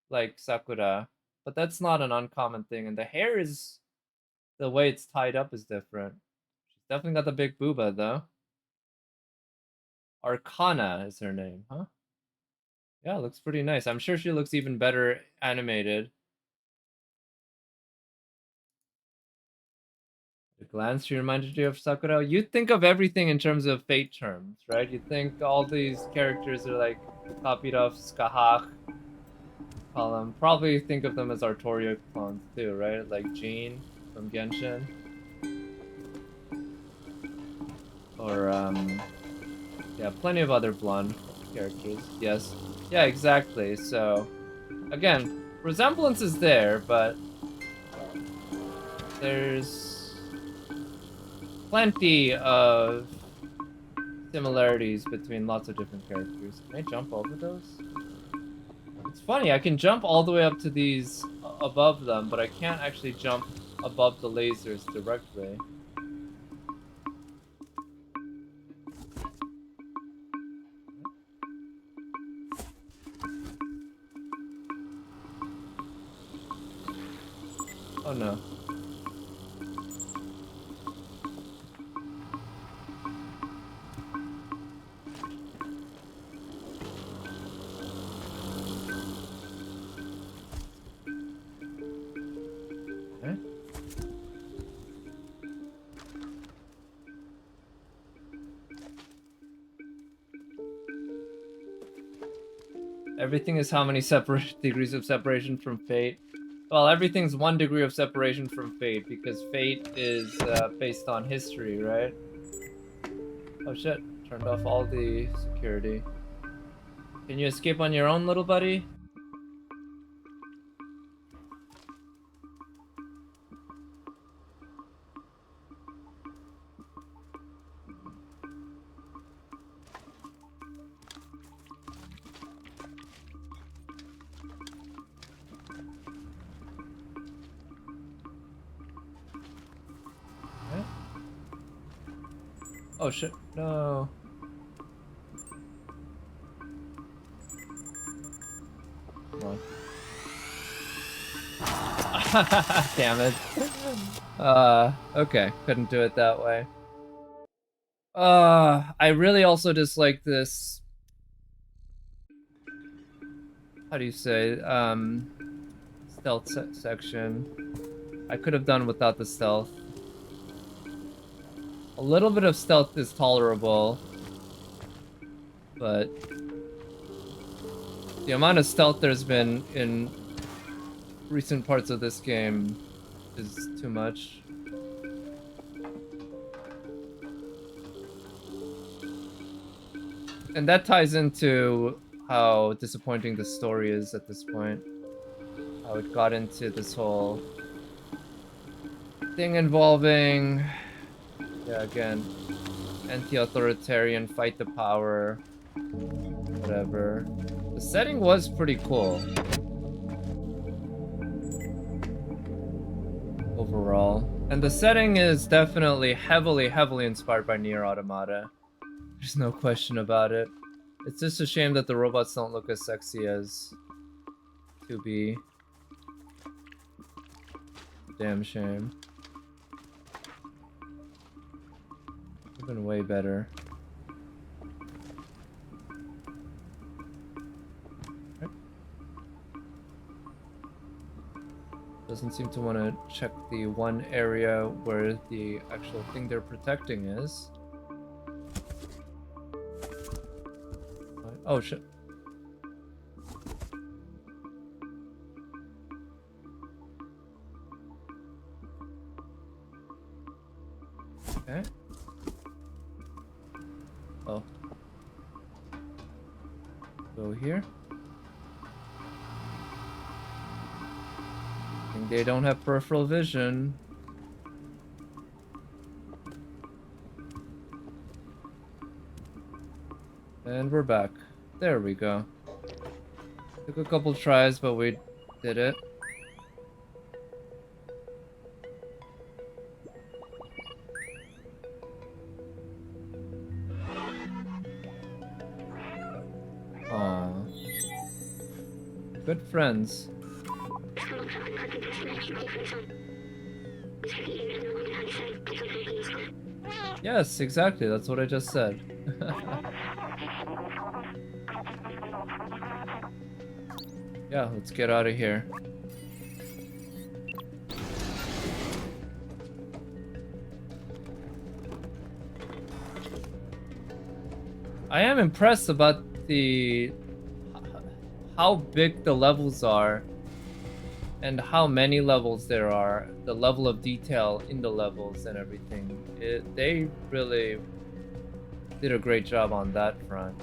like Sakura, but that's not an uncommon thing. And the hair is the way it's tied up is different. She's definitely got the big booba though. Arcana is her name, huh? Yeah, looks pretty nice. I'm sure she looks even better animated. A glance, she reminded you of Sakura. You think of everything in terms of fate terms, right? You think all these characters are like copied off Skahak. Probably think of them as Artoria clones too, right? Like Jean from Genshin. Or, yeah, plenty of other blonde characters. Yes. Yeah, exactly. So, again, resemblance is there, but there's plenty of similarities between lots of different characters. Can I jump over those? It's funny, I can jump all the way up to these above them, but I can't actually jump above the lasers directly. Oh no. Okay. Everything is how many degrees of separation from fate? Well, everything's 1 degree of separation from fate because fate is based on history, right? Oh shit! Turned off all the security. Can you escape on your own, little buddy? Oh shit, no. Come on. Damn it. Okay, couldn't do it that way. I really also dislike this. How do you say? Stealth section. I could have done without the stealth. A little bit of stealth is tolerable, but the amount of stealth there's been in recent parts of this game is too much. And that ties into how disappointing the story is at this point. How it got into this whole thing involving, yeah, again, anti-authoritarian, fight the power, whatever. The setting was pretty cool overall. And the setting is definitely heavily inspired by Nier Automata. There's no question about it. It's just a shame that the robots don't look as sexy as 2B. Damn shame. Could've been way better. Doesn't seem to want to check the one area where the actual thing they're protecting is. Oh shit. Okay. Oh. Go here. I think they don't have peripheral vision. And we're back. There we go. Took a couple tries, but we did it. Aww. Good friends. Yes, exactly. That's what I just said. Yeah, let's get out of here. I am impressed about how big the levels are and how many levels there are, the level of detail in the levels and everything. They really did a great job on that front.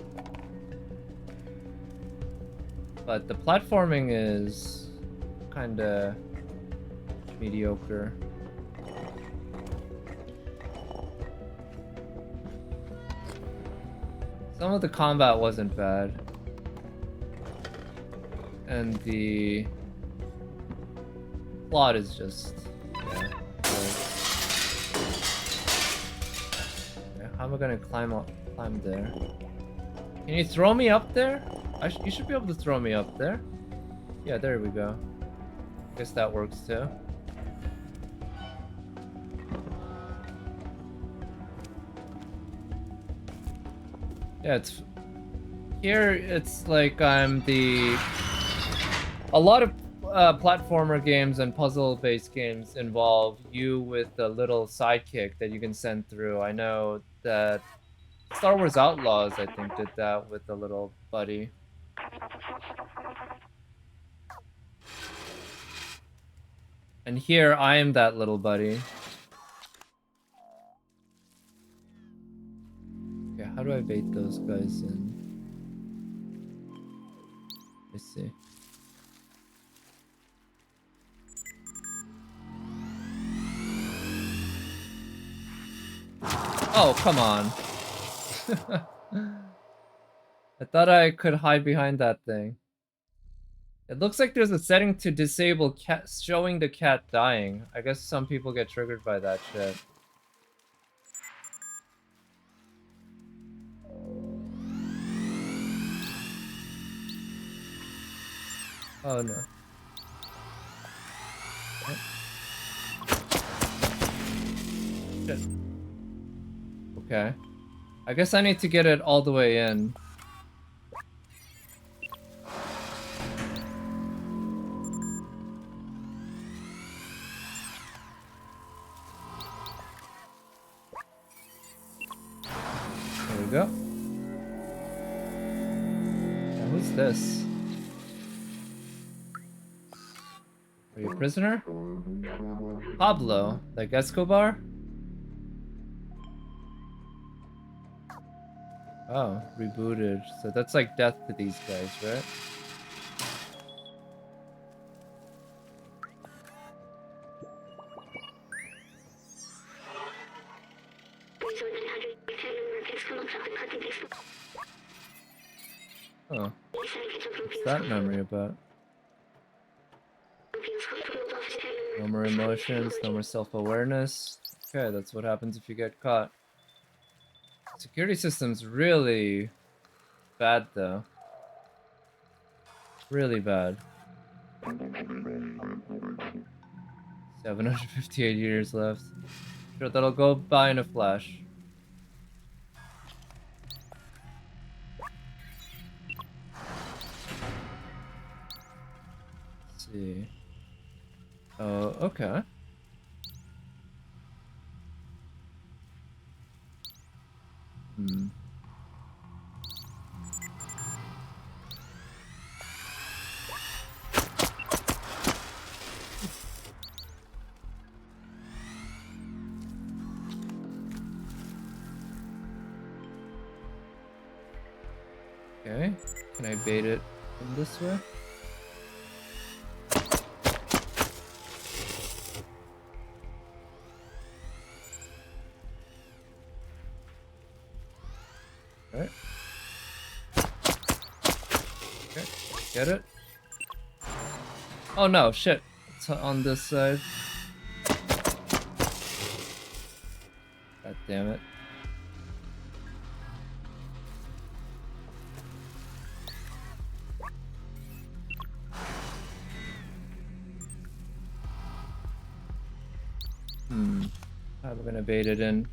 But the platforming is kinda mediocre. Some of the combat wasn't bad. And the plot is just, yeah. How am I gonna climb there? Can you throw me up there? You should be able to throw me up there. Yeah, there we go. Guess that works too. Yeah, it's like I'm a lot of platformer games and puzzle-based games involve you with a little sidekick that you can send through. I know that Star Wars Outlaws, I think, did that with a little buddy. And here I am that little buddy. Okay, how do I bait those guys in? Let's see. Oh, come on. I thought I could hide behind that thing. It looks like there's a setting to disable cat showing the cat dying. I guess some people get triggered by that shit. Oh no. Shit. Okay. I guess I need to get it all the way in. There we go. Now, who's this? Are you a prisoner? Pablo, like Escobar? Oh, rebooted. So that's like death to these guys, right? Oh. What's that memory about? No more emotions, no more self-awareness. Okay, that's what happens if you get caught. Security system's really bad, though. Really bad. 758 years left. Sure, that'll go by in a flash. Let's see. Oh, okay. Hmm. Okay. Can I bait it in this way? Alright. Okay, get it? Oh no, shit. It's on this side. God damn it. How am I gonna bait it in?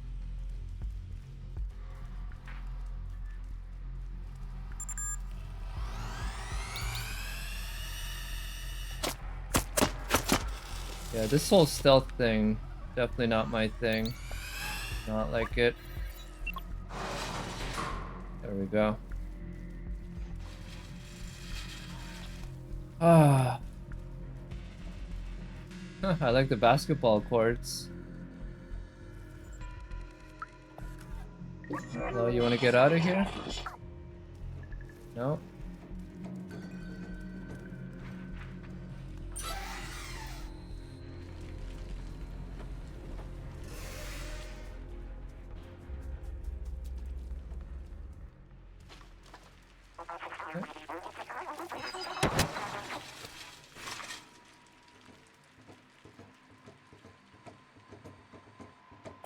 Yeah, this whole stealth thing, definitely not my thing. Not like it. There we go. Ah. I like the basketball courts. Hello, you want to get out of here? No? Okay.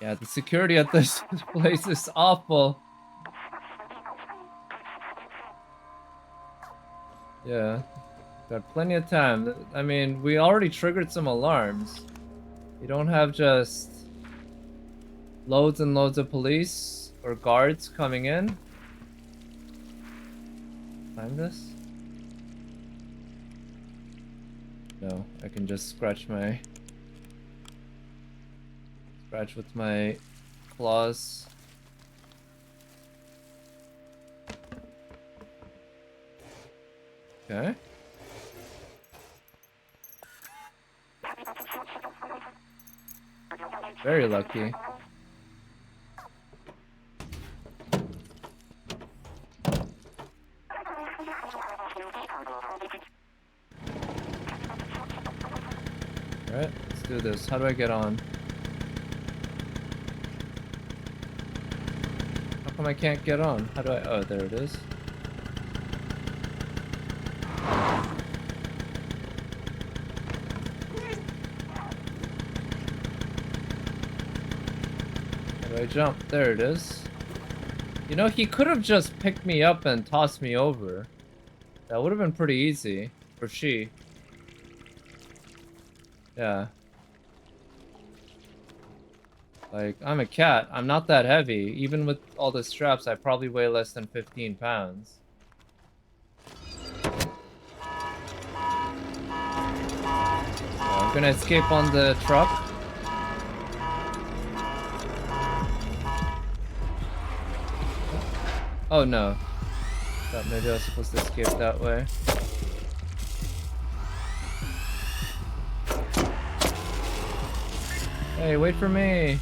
Yeah, the security at this place is awful. Yeah, got plenty of time. I mean, we already triggered some alarms. You don't have just loads and loads of police or guards coming in. Climb this? No, I can just scratch with my claws. Okay. Very lucky. Alright, let's do this. How do I get on? How come I can't get on? How do I... Oh, there it is. How do I jump? There it is. You know, he could have just picked me up and tossed me over. That would have been pretty easy. Or she. Yeah. Like, I'm a cat. I'm not that heavy. Even with all the straps, I probably weigh less than 15 pounds. I'm gonna escape on the truck. Oh no. Thought maybe I was supposed to escape that way. Hey, wait for me.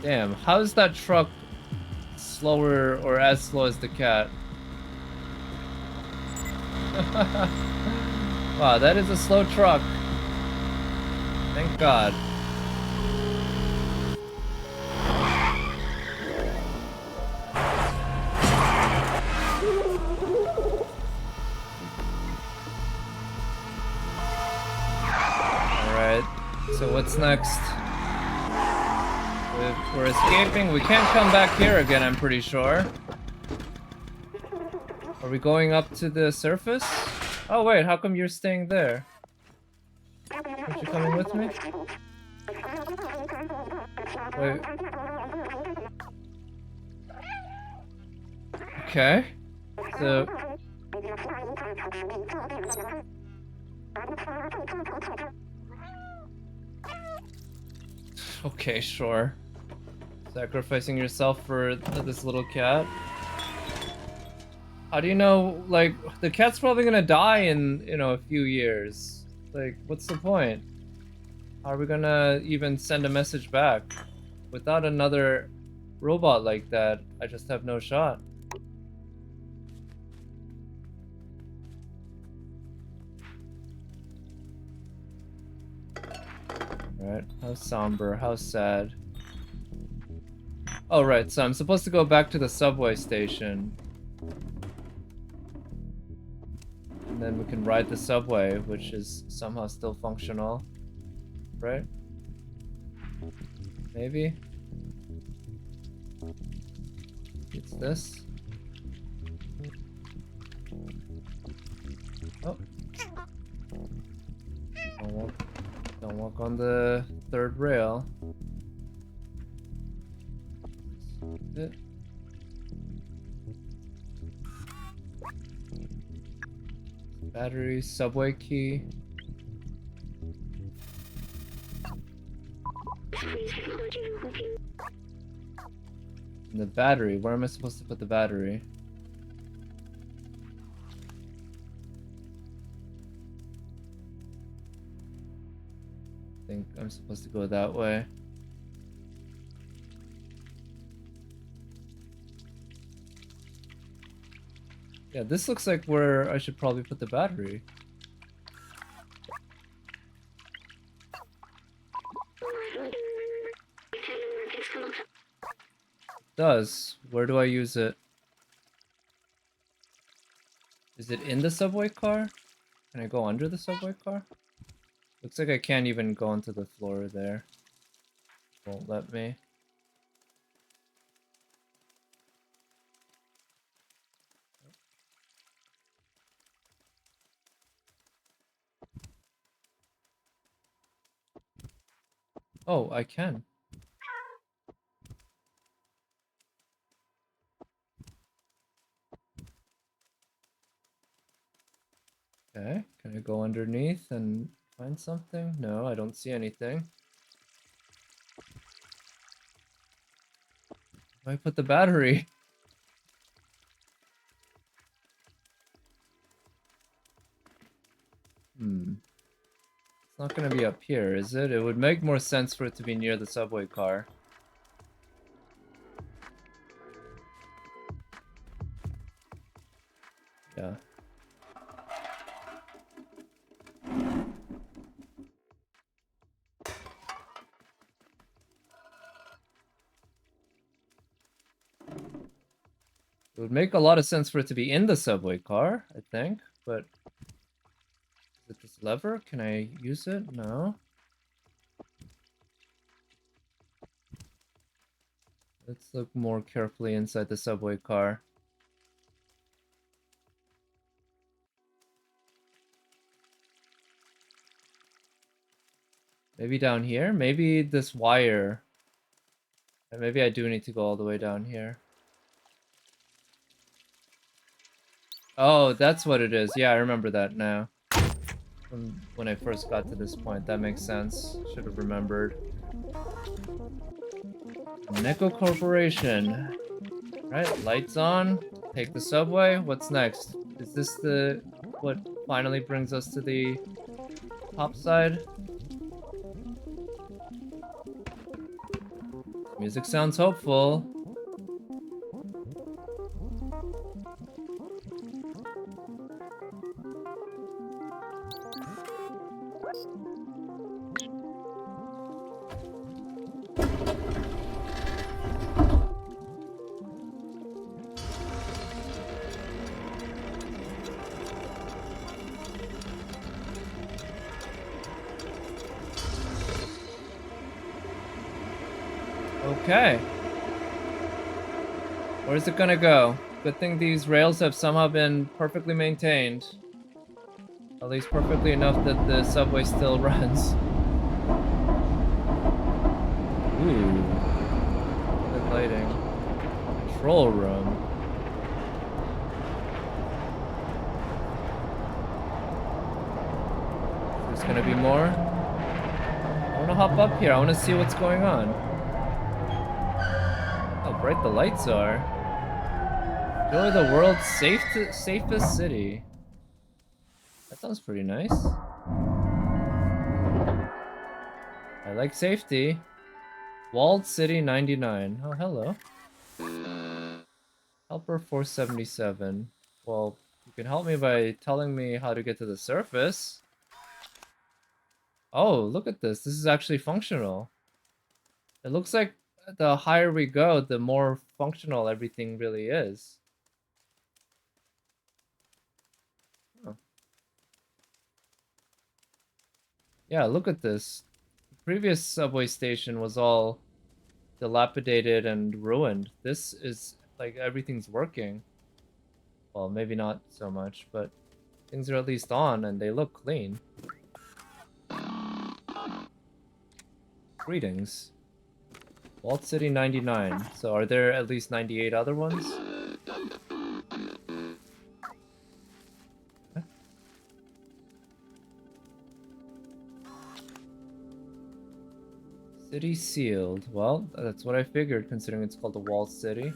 Damn, how's that truck slower or as slow as the cat? Wow, that is a slow truck. Thank God. Alright, so what's next? If we're escaping, we can't come back here again, I'm pretty sure. Are we going up to the surface? Oh wait, how come you're staying there? Aren't you coming with me? Wait. Okay. So... Okay, sure. Sacrificing yourself for this little cat. How do you know, like, the cat's probably gonna die in, you know, a few years. Like, what's the point? How are we gonna even send a message back? Without another robot like that, I just have no shot. Alright, how somber, how sad. Oh, right, so I'm supposed to go back to the subway station. And then we can ride the subway, which is somehow still functional. Right? Maybe? It's this? Oh. Don't walk on the third rail. It. Battery, subway key. And the battery, where am I supposed to put the battery? I think I'm supposed to go that way. Yeah, this looks like where I should probably put the battery. It does. Where do I use it? Is it in the subway car? Can I go under the subway car? Looks like I can't even go onto the floor there. Won't let me. Oh, I can. Okay, can I go underneath and find something? No, I don't see anything. Why put the battery? not gonna be up here, is it? It would make more sense for it to be near the subway car. Yeah. It would make a lot of sense for it to be in the subway car, I think, but... Is it this lever? Can I use it? No. Let's look more carefully inside the subway car. Maybe down here? Maybe this wire. Maybe I do need to go all the way down here. Oh, that's what it is. Yeah, I remember that now. When I first got to this point, that makes sense. Should have remembered. Neko Corporation. Right, lights on. Take the subway. What's next? Is this the... what finally brings us to the top side? Music sounds hopeful. Okay. Where's it gonna go? Good thing these rails have somehow been perfectly maintained. At least perfectly enough that the subway still runs. Ooh. Good lighting. Control room. There's gonna be more? I wanna hop up here. I wanna see what's going on. How bright the lights are. Enjoy the world's safest city. That sounds pretty nice. I like safety. Walled City 99. Oh, hello. Helper 477. Well, you can help me by telling me how to get to the surface. Oh, look at this. This is actually functional. It looks like the higher we go, the more functional everything really is. Oh. Yeah, look at this. The previous subway station was all dilapidated and ruined. This is like everything's working. Well, maybe not so much, but things are at least on and they look clean. Greetings. Walled City 99. So are there at least 98 other ones? Huh? City sealed. Well, that's what I figured considering it's called the Walled City.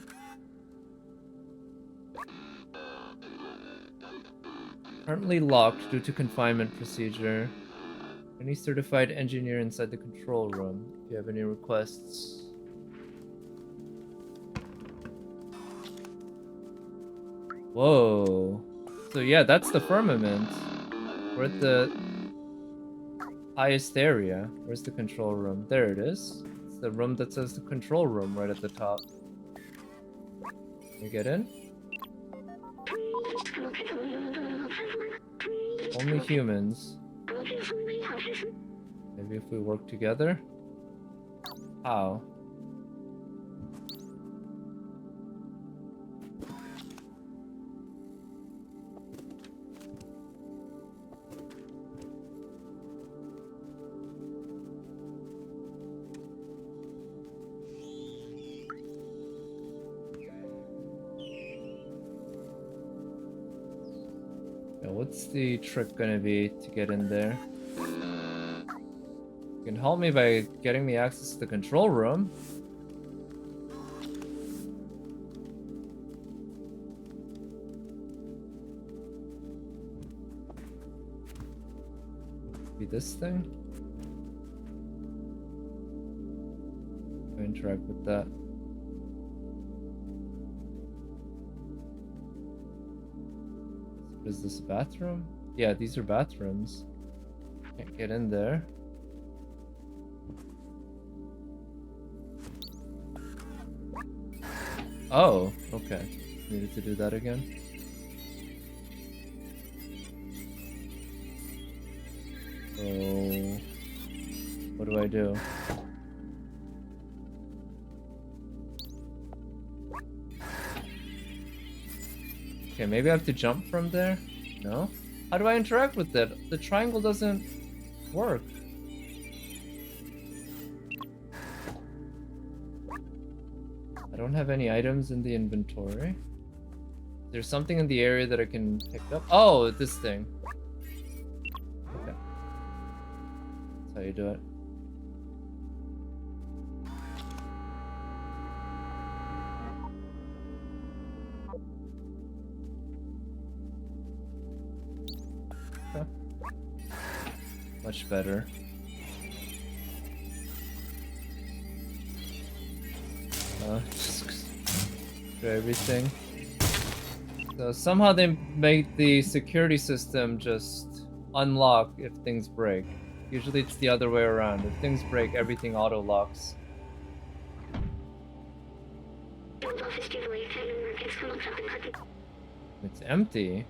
Currently locked due to confinement procedure. Any certified engineer inside the control room. If you have any requests. Whoa. So yeah, that's the firmament. We're at the highest area. Where's the control room? There it is. It's the room that says the control room right at the top. Can you get in? Only humans. Maybe if we work together? How? What's the trick gonna be to get in there? You can help me by getting me access to the control room. Maybe this thing? I interact with that. Is this a bathroom? Yeah, these are bathrooms. Can't get in there. Oh, okay. Needed to do that again. So, what do I do? Okay, maybe I have to jump from there? No? How do I interact with it? The triangle doesn't work. I don't have any items in the inventory. There's something in the area that I can pick up. Oh, this thing. Okay. That's how you do it. Okay. Much better. Just do everything. So somehow they make the security system just unlock if things break. Usually it's the other way around. If things break, everything auto locks. It's empty.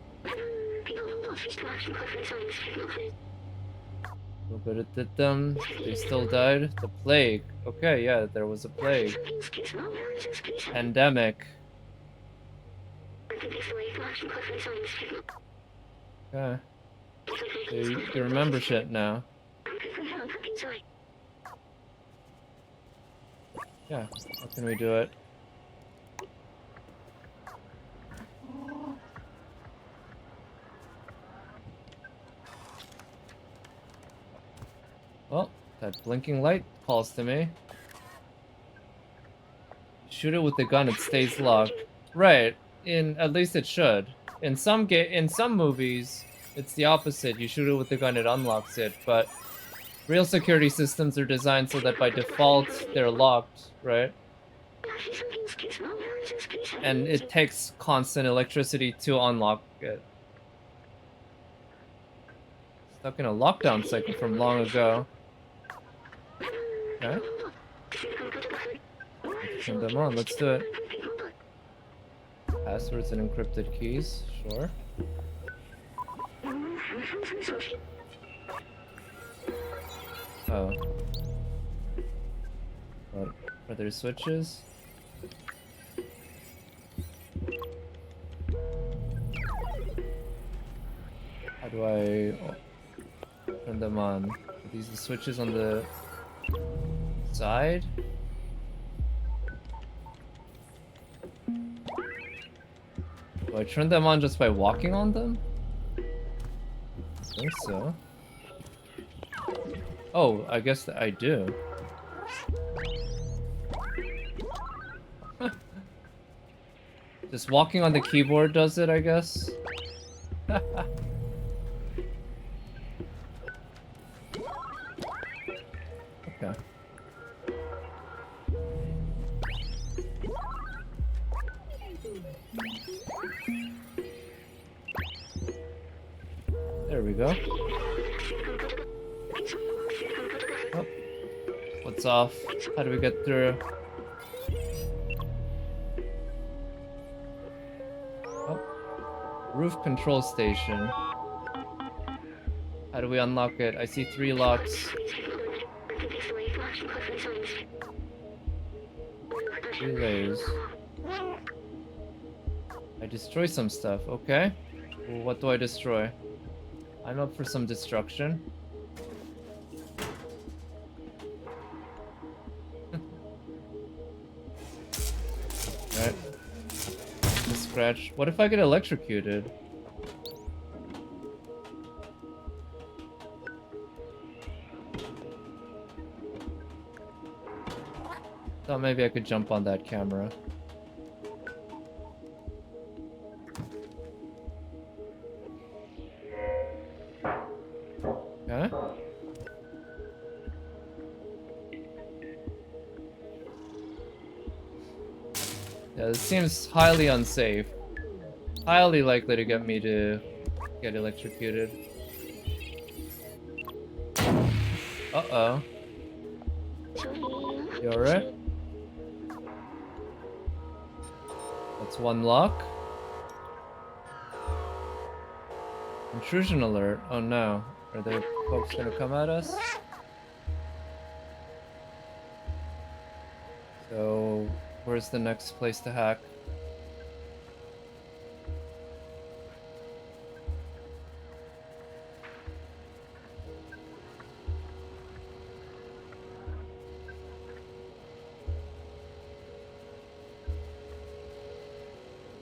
But it did them. They still died. The plague. Okay, yeah, there was a plague. Pandemic. Okay. So you remember shit now. Yeah, how can we do it? Well, that blinking light calls to me. Shoot it with the gun, it stays locked. Right. At least it should. In some movies, it's the opposite. You shoot it with the gun, it unlocks it. But real security systems are designed so that by default they're locked, right? And it takes constant electricity to unlock it. Stuck in a lockdown cycle from long ago. Okay. Turn them on. Let's do it. Passwords and encrypted keys. Sure. Oh. What? Are there switches? How do I turn them on? Are these the switches on the side? Do I turn them on just by walking on them? I think so. Oh, I guess I do. Just walking on the keyboard does it, I guess. Okay. There we go. Oh. What's off? How do we get through? Oh. Roof control station. How do we unlock it? I see 3 locks. Relays. I destroy some stuff. Okay. Well, what do I destroy? I'm up for some destruction. Right. The scratch. What if I get electrocuted? Thought maybe I could jump on that camera. Okay. Yeah, this seems highly unsafe. Highly likely to get me to get electrocuted. Uh-oh. You alright? That's one lock. Intrusion alert. Oh no. Are there folks gonna come at us? So, where's the next place to hack?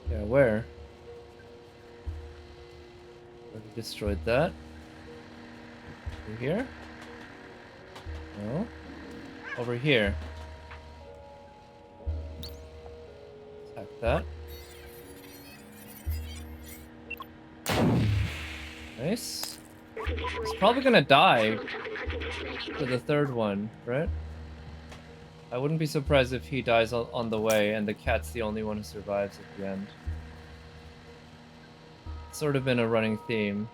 Yeah, where? Already destroyed that. Over here? No. Over here. Attack that. Nice. He's probably gonna die for the third one, right? I wouldn't be surprised if he dies on the way and the cat's the only one who survives at the end. It's sort of been a running theme.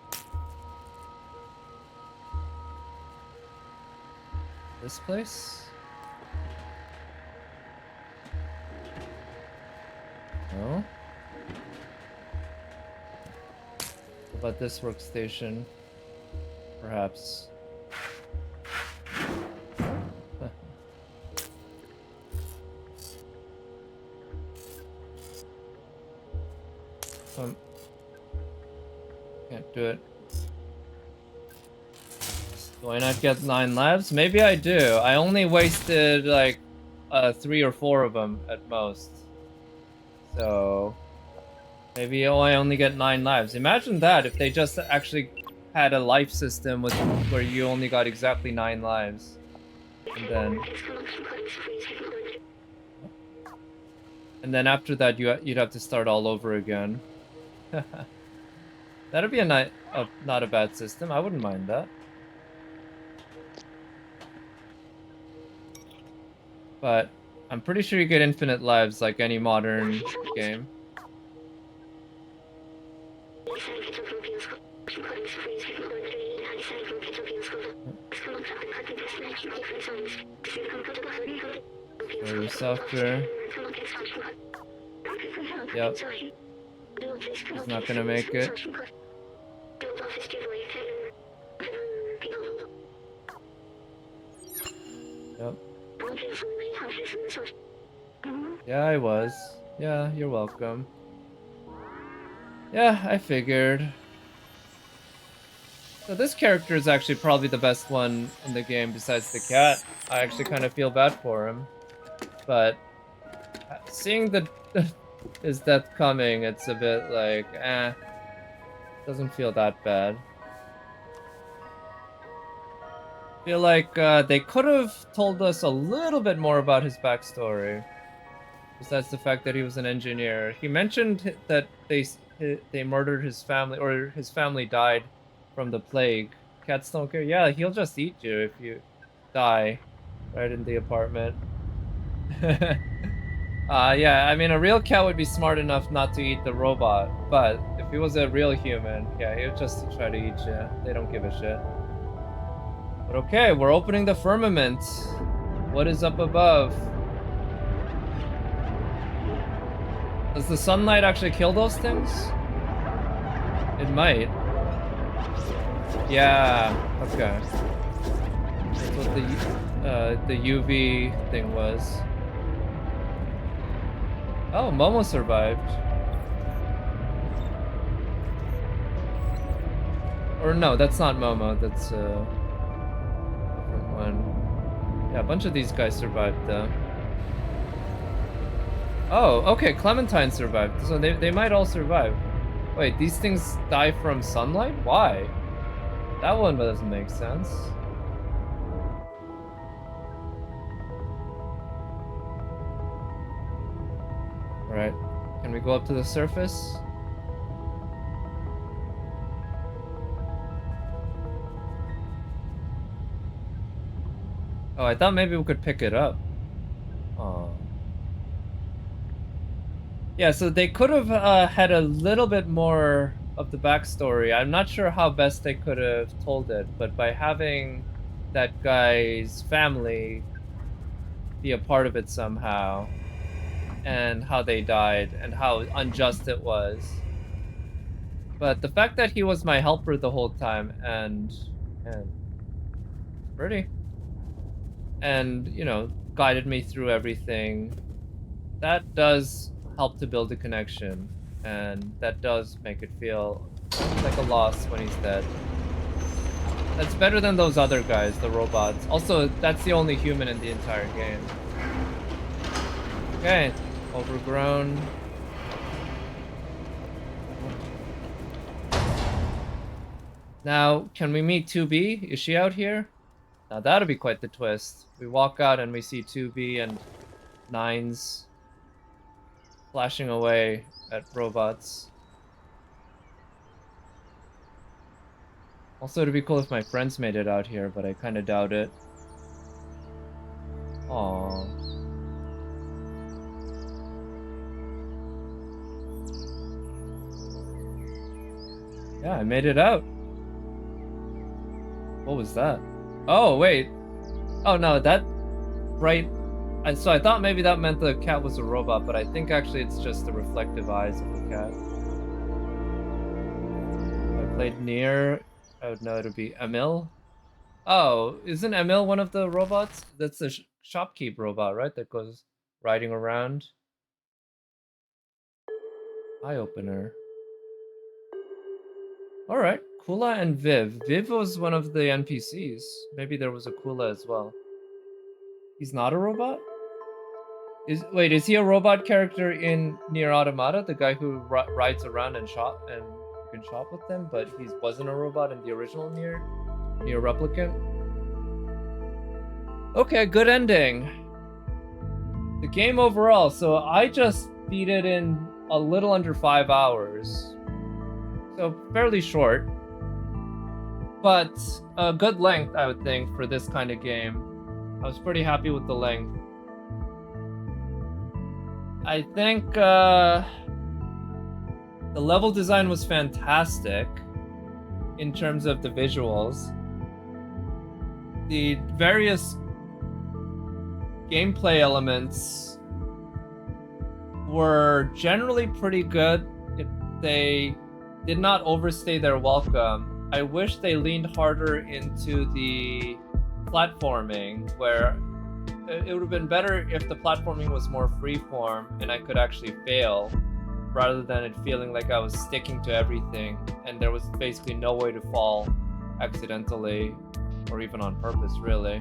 This place? No? What about this workstation? Perhaps. Can't do it. Do I not get 9 lives? Maybe I do. I only wasted like 3 or 4 of them at most. So maybe I only get 9 lives. Imagine that if they just actually had a life system with where you only got exactly 9 lives. And then after that you'd have to start all over again. That'd be not a bad system. I wouldn't mind that. But I'm pretty sure you get infinite lives like any modern game. Very softer. Yep. He's not gonna make it. Yep. Yeah, I was. Yeah, you're welcome. Yeah, I figured. So this character is actually probably the best one in the game besides the cat. I actually kind of feel bad for him. But seeing his death coming, it's a bit like, doesn't feel that bad. I feel like they could have told us a little bit more about his backstory. Besides the fact that he was an engineer. He mentioned that they murdered his family, or his family died from the plague. Cats don't care. Yeah, he'll just eat you if you die right in the apartment. Yeah, I mean, a real cat would be smart enough not to eat the robot, but if he was a real human, yeah, he would just try to eat you. They don't give a shit. But okay, we're opening the firmament. What is up above? Does the sunlight actually kill those things? It might. Yeah, okay. That's what the UV thing was. Oh, Momo survived. Or no, that's not Momo, that's a different one. Yeah, a bunch of these guys survived though. Oh, okay, Clementine survived, so they might all survive. Wait, these things die from sunlight? Why? That one doesn't make sense. Alright, can we go up to the surface? Oh, I thought maybe we could pick it up. Oh. Yeah, so they could have had a little bit more of the backstory. I'm not sure how best they could have told it, but by having that guy's family be a part of it somehow, and how they died, and how unjust it was. But the fact that he was my helper the whole time, and pretty, and guided me through everything, that does help to build a connection, and that does make it feel like a loss when he's dead. That's better than those other guys, the robots. Also, that's the only human in the entire game. Okay, overgrown. Now, can we meet 2B? Is she out here? Now that'll be quite the twist. We walk out and we see 2B and Nines flashing away at robots. Also, it'd be cool if my friends made it out here, but I kind of doubt it. Aww. Yeah, I made it out. What was that? Oh, wait. Oh, no, that bright... So I thought maybe that meant the cat was a robot, but I think actually it's just the reflective eyes of the cat. If I played near, I would know it would be Emil. Oh, isn't Emil one of the robots? That's the shopkeep robot, right? That goes riding around. Eye opener. Alright, Kula and Viv. Viv was one of the NPCs. Maybe there was a Kula as well. He's not a robot? Wait, is he a robot character in Nier Automata? The guy who rides around and shop and you can shop with them, but he wasn't a robot in the original Nier Replicant? Okay, good ending. The game overall, so I just beat it in a little under 5 hours. So fairly short. But a good length, I would think, for this kind of game. I was pretty happy with the length. I think the level design was fantastic in terms of the visuals. The various gameplay elements were generally pretty good. They did not overstay their welcome. I wish they leaned harder into the platforming, where it would have been better if the platforming was more freeform and I could actually fail, rather than it feeling like I was sticking to everything and there was basically no way to fall accidentally or even on purpose, really.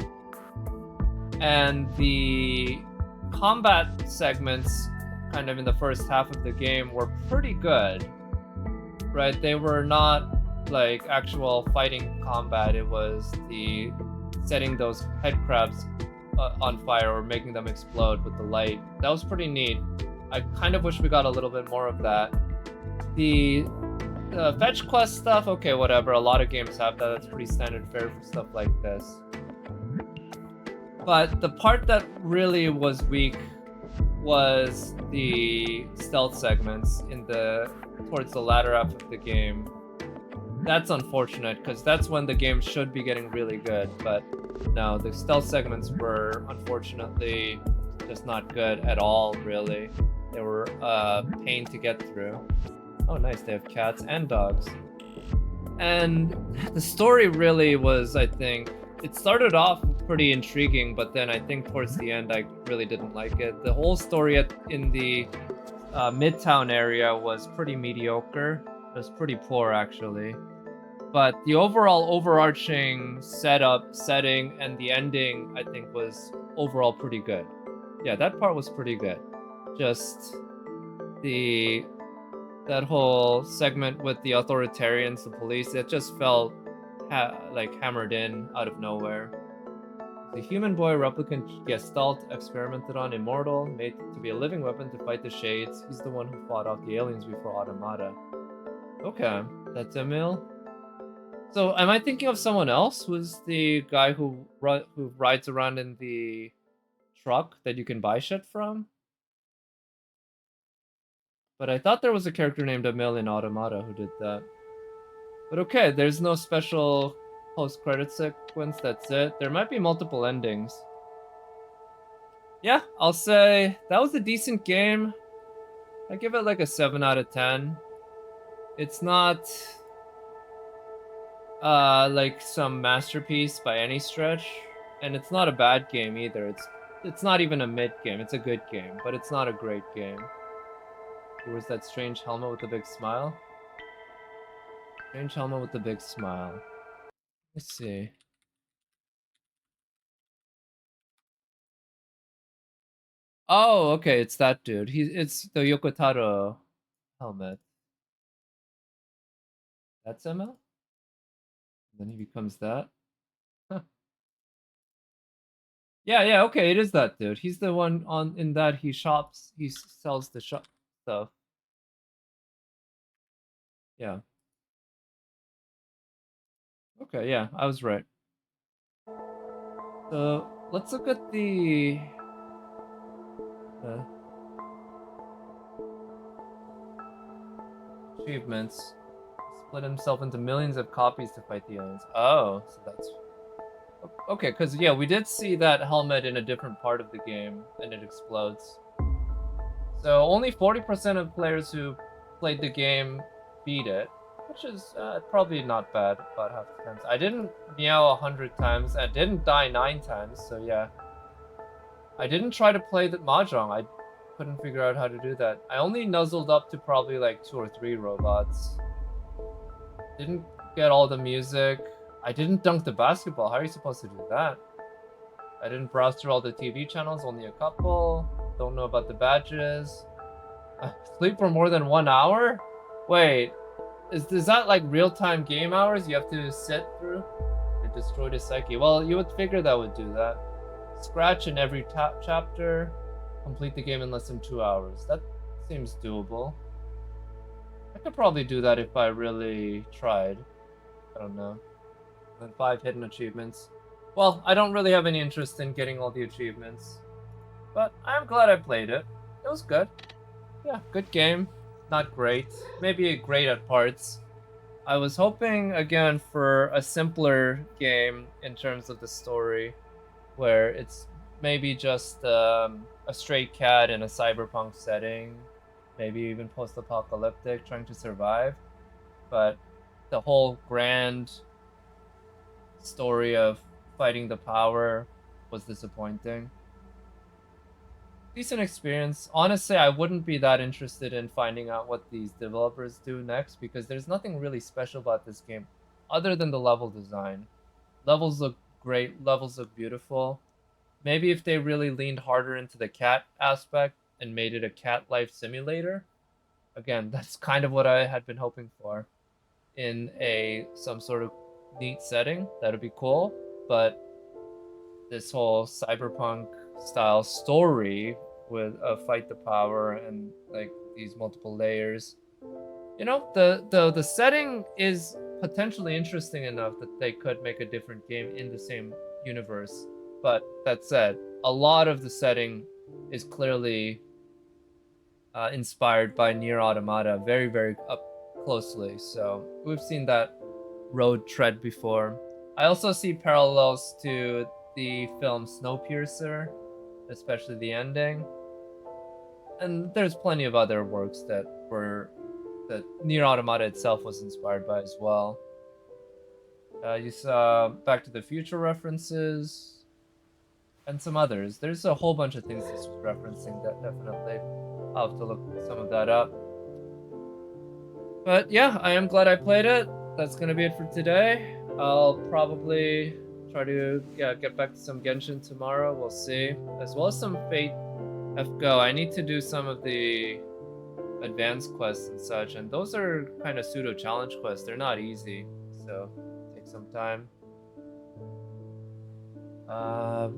And the combat segments kind of in the first half of the game were pretty good, right? They were not like actual fighting combat. It was the setting those head crabs on fire or making them explode with the light. That was pretty neat. I kind of wish we got a little bit more of that. The fetch quest stuff, okay, whatever. A lot of games have that. That's pretty standard fare for stuff like this. But the part that really was weak was the stealth segments towards the latter half of the game. That's unfortunate, because that's when the game should be getting really good, but no, the stealth segments were unfortunately just not good at all, really. They were a pain to get through. Oh nice, they have cats and dogs. And the story really was, I think, it started off pretty intriguing, but then I think towards the end I really didn't like it. The whole story in the Midtown area was pretty mediocre. It was pretty poor, actually. But the overall overarching setting, and the ending, I think, was overall pretty good. Yeah, that part was pretty good. Just that whole segment with the authoritarians, the police, it just felt like hammered in out of nowhere. The human boy replicant Gestalt experimented on, immortal, made to be a living weapon to fight the shades. He's the one who fought off the aliens before Automata. Okay, that's Emil. So am I thinking of someone else? Who's the guy who rides around in the truck that you can buy shit from? But I thought there was a character named Emil in Automata who did that. But okay, there's no special post-credit sequence, that's it. There might be multiple endings. Yeah, I'll say that was a decent game. I give it like a 7 out of 10. It's not like some masterpiece by any stretch, and it's not a bad game either. It's not even a mid game. It's a good game, but it's not a great game. There was that strange helmet with the big smile. Strange helmet with the big smile. Let's see. Oh, okay, it's that dude. It's the Yokotaro helmet. That's ML? Then he becomes that. Huh. Yeah, yeah, okay, it is that dude. He's the one on in that he shops, he sells the shop stuff. Yeah. Okay, yeah, I was right. So let's look at the uh, achievements. Split himself into millions of copies to fight the aliens. Oh, so that's okay. Because yeah, we did see that helmet in a different part of the game, and it explodes. So only 40% of players who played the game beat it, which is probably not bad. About half the times. I didn't meow 100 times. I didn't die 9 times. So yeah, I didn't try to play the mahjong. I couldn't figure out how to do that. I only nuzzled up to probably like 2 or 3 robots. Didn't get all the music. I didn't dunk the basketball. How are you supposed to do that? I didn't browse through all the TV channels, only a couple. Don't know about the badges. Sleep for more than 1 hour? Wait, is that like real-time game hours you have to sit through? It destroyed his psyche. Well, you would figure that would do that. Scratch in every chapter. Complete the game in less than 2 hours. That seems doable. I could probably do that if I really tried. I don't know. And 5 hidden achievements. Well, I don't really have any interest in getting all the achievements. But I'm glad I played it. It was good. Yeah, good game. Not great. Maybe great at parts. I was hoping, again, for a simpler game in terms of the story, where it's maybe just a stray cat in a cyberpunk setting, maybe even post-apocalyptic, trying to survive. But the whole grand story of fighting the power was disappointing. Decent experience. Honestly, I wouldn't be that interested in finding out what these developers do next because there's nothing really special about this game other than the level design. Levels look great, levels look beautiful. Maybe if they really leaned harder into the cat aspect and made it a cat life simulator. Again, that's kind of what I had been hoping for in some sort of neat setting. That would be cool, but this whole cyberpunk style story with a fight the power and like these multiple layers. You know, the setting is potentially interesting enough that they could make a different game in the same universe. But that said, a lot of the setting is clearly inspired by Nier Automata very, very up closely. So we've seen that road tread before. I also see parallels to the film Snowpiercer, especially the ending. And there's plenty of other works that Nier Automata itself was inspired by as well. You saw Back to the Future references and some others. There's a whole bunch of things this was referencing that definitely I'll have to look some of that up. But yeah, I am glad I played it. That's gonna be it for today. I'll probably try to get back to some Genshin tomorrow. We'll see, as well as some Fate FGO. I need to do some of the advanced quests and such, and those are kind of pseudo challenge quests. They're not easy, so take some time. There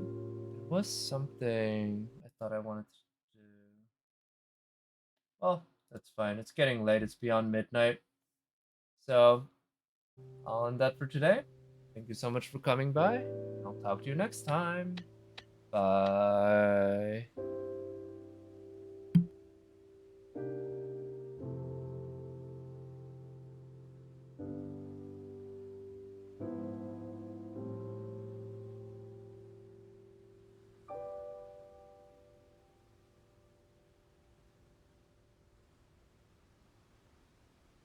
was something I thought I wanted to do. Well, that's fine. It's getting late. It's beyond midnight. So I'll end that for today. Thank you so much for coming by. I'll talk to you next time. Bye.